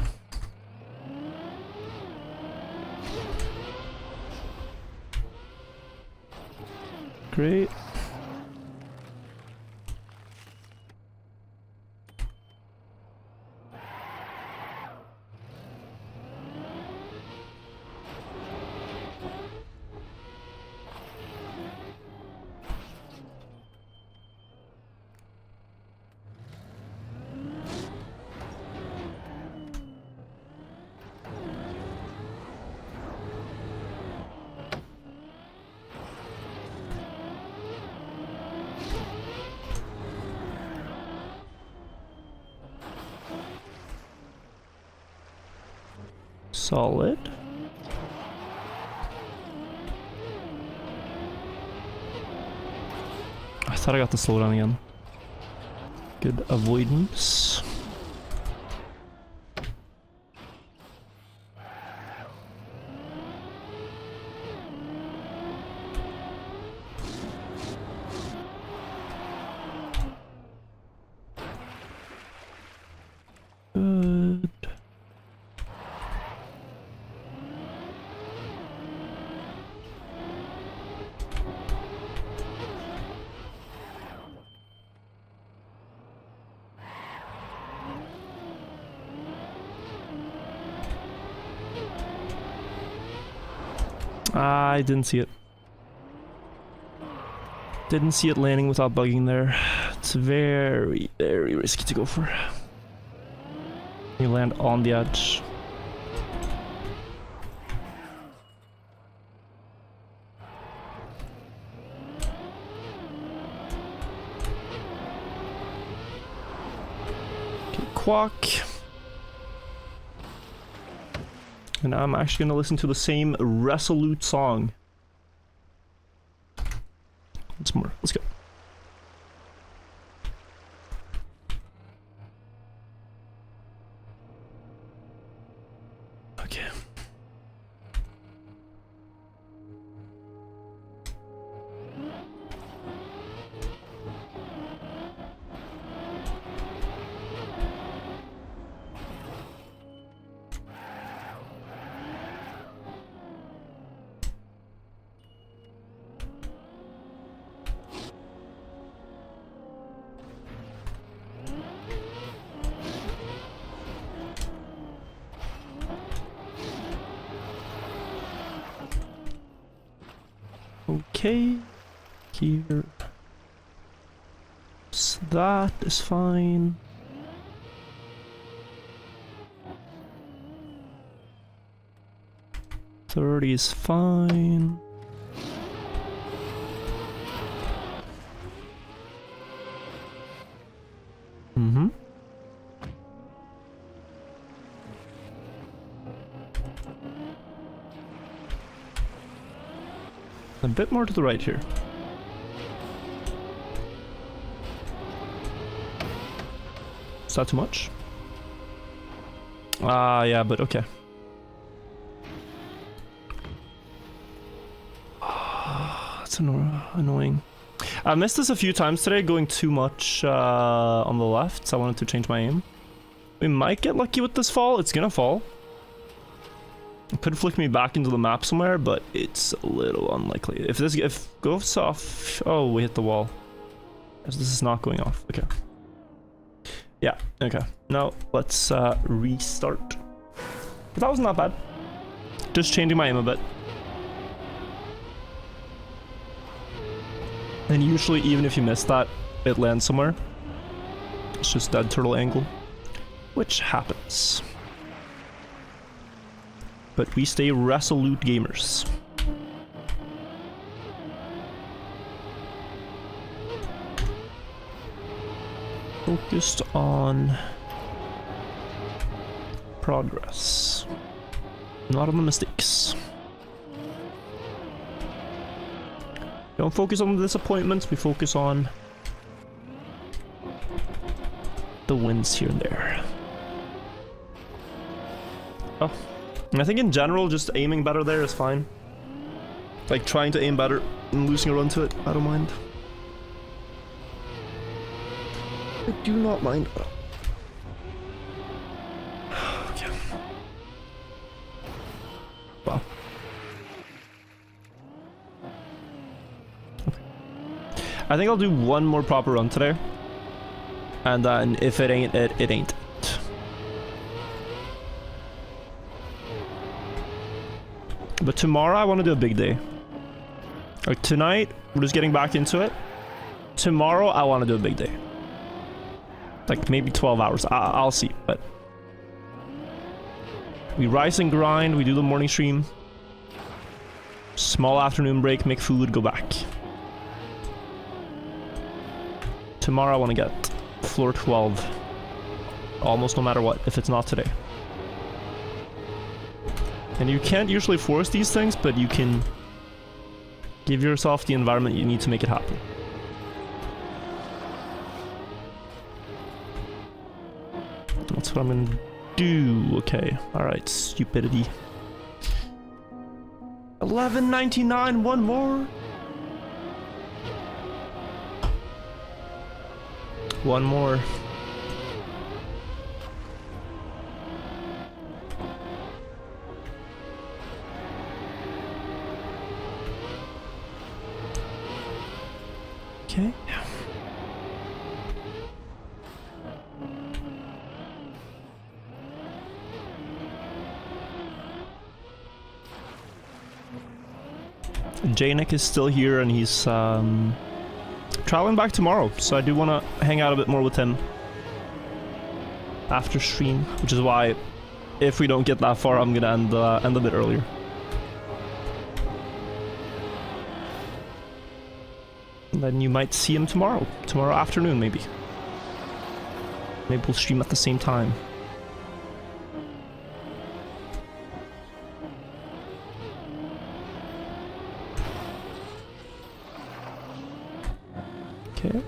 Great. Solid. I thought I got the slowdown again. Good avoidance. Good. I didn't see it. Didn't see it landing without bugging there. It's very, very risky to go for. You land on the edge. Okay, quack. And I'm actually gonna listen to the same Resolute song. Once more. Let's go. Okay. Okay, here. So that is fine. $30 is fine. Mm-hmm. A bit more to the right here. Is that too much? Yeah, but okay. That's annoying. I missed this a few times today, going too much on the left, so I wanted to change my aim. We might get lucky with this fall. It's gonna fall. It could flick me back into the map somewhere, but it's a little unlikely. If goes off, oh, we hit the wall. This is not going off. Okay. Yeah. Okay. Now let's restart. But that wasn't that bad. Just changing my aim a bit. And usually, even if you miss that, it lands somewhere. It's just dead turtle angle, which happens. But we stay resolute gamers. Focused on progress, not on the mistakes. Don't focus on the disappointments, we focus on the wins here and there. Oh. I think in general, just aiming better there is fine. Like trying to aim better and losing a run to it, I don't mind. I do not mind. I think I'll do one more proper run today. And then if it ain't it, it ain't it. But tomorrow I want to do a big day. Like tonight, we're just getting back into it. Tomorrow I want to do a big day. Like maybe 12 hours. I'll see, but we rise and grind, we do the morning stream. Small afternoon break, make food, go back. Tomorrow I want to get floor 12. Almost no matter what, if it's not today. And you can't usually force these things, but you can give yourself the environment you need to make it happen. That's what I'm gonna do. Okay, alright, stupidity. 11.99, one more. One more. Okay. Janik is still here and he's traveling back tomorrow, so I do want to hang out a bit more with him after stream, which is why if we don't get that far, I'm gonna end a bit earlier. And then you might see him tomorrow afternoon maybe. Maybe we'll stream at the same time. Okay.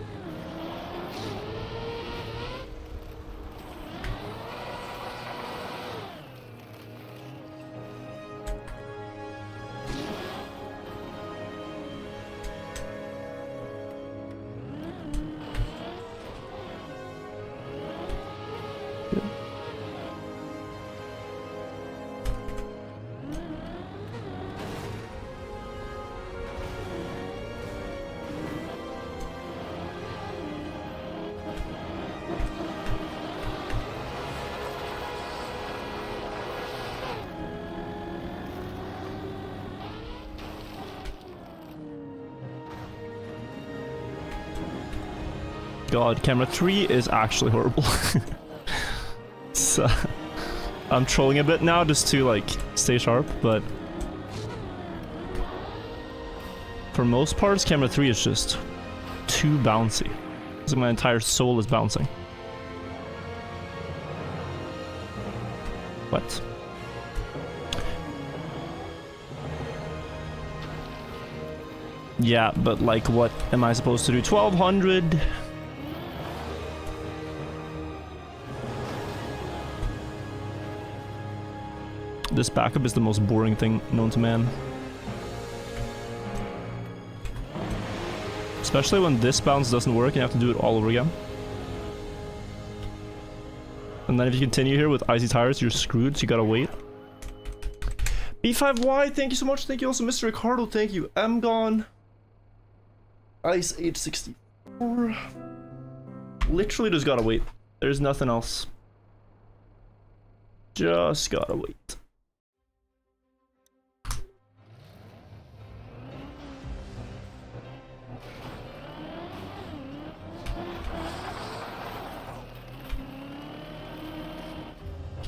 God, camera 3 is actually horrible. So, I'm trolling a bit now just to like stay sharp, but for most parts, camera 3 is just too bouncy. It's like my entire soul is bouncing. What? Yeah, but like what am I supposed to do? 1200? This backup is the most boring thing known to man. Especially when this bounce doesn't work and you have to do it all over again. And then if you continue here with icy tires, you're screwed, so you gotta wait. B5Y, thank you so much. Thank you also, Mr. Ricardo, thank you. I'm gone. Ice Age 64. Literally just gotta wait. There's nothing else. Just gotta wait.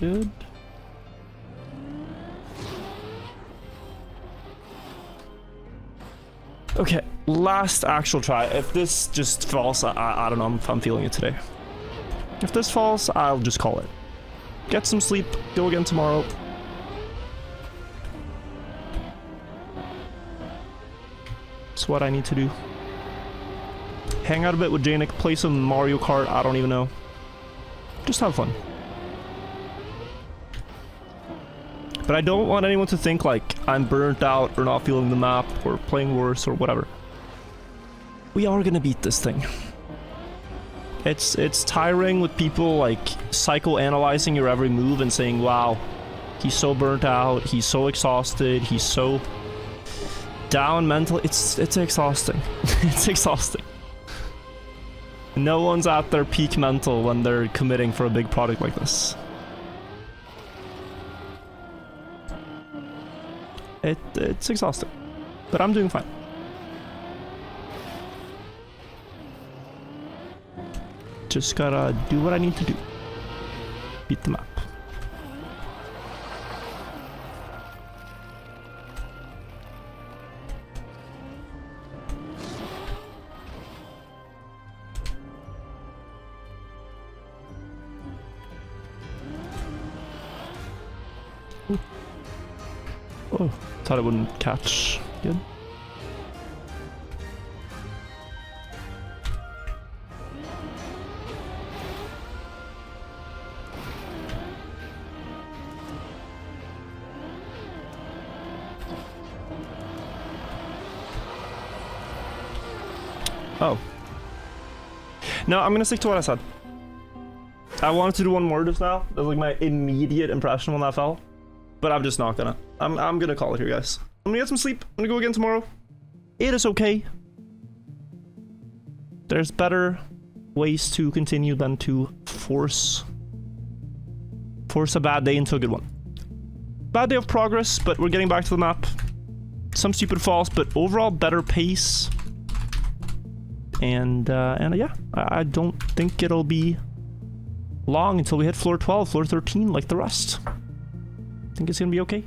Good. Okay, last actual try. If this just falls, I don't know if I'm feeling it today. If this falls, I'll just call it. Get some sleep, go again tomorrow. That's what I need to do. Hang out a bit with Janik, play some Mario Kart, I don't even know. Just have fun. But I don't want anyone to think like I'm burnt out or not feeling the map or playing worse or whatever. We are gonna beat this thing. It's tiring with people like psychoanalyzing your every move and saying, wow, he's so burnt out, he's so exhausted, he's so down mentally. It's exhausting. It's exhausting. No one's at their peak mental when they're committing for a big product like this. It's exhausting, but I'm doing fine. Just gotta do what I need to do. Beat the map. Ooh. Oh, thought it wouldn't catch. Good. Oh. No, I'm gonna stick to what I said. I wanted to do one more just now. That was like my immediate impression when that fell. But I'm just not gonna. I'm gonna call it here, guys. I'm gonna get some sleep. I'm gonna go again tomorrow. It is okay. There's better ways to continue than to force a bad day into a good one. Bad day of progress, but we're getting back to the map. Some stupid falls, but overall better pace. And yeah, I don't think it'll be long until we hit floor 12, floor 13, like the rest. I think it's gonna be okay.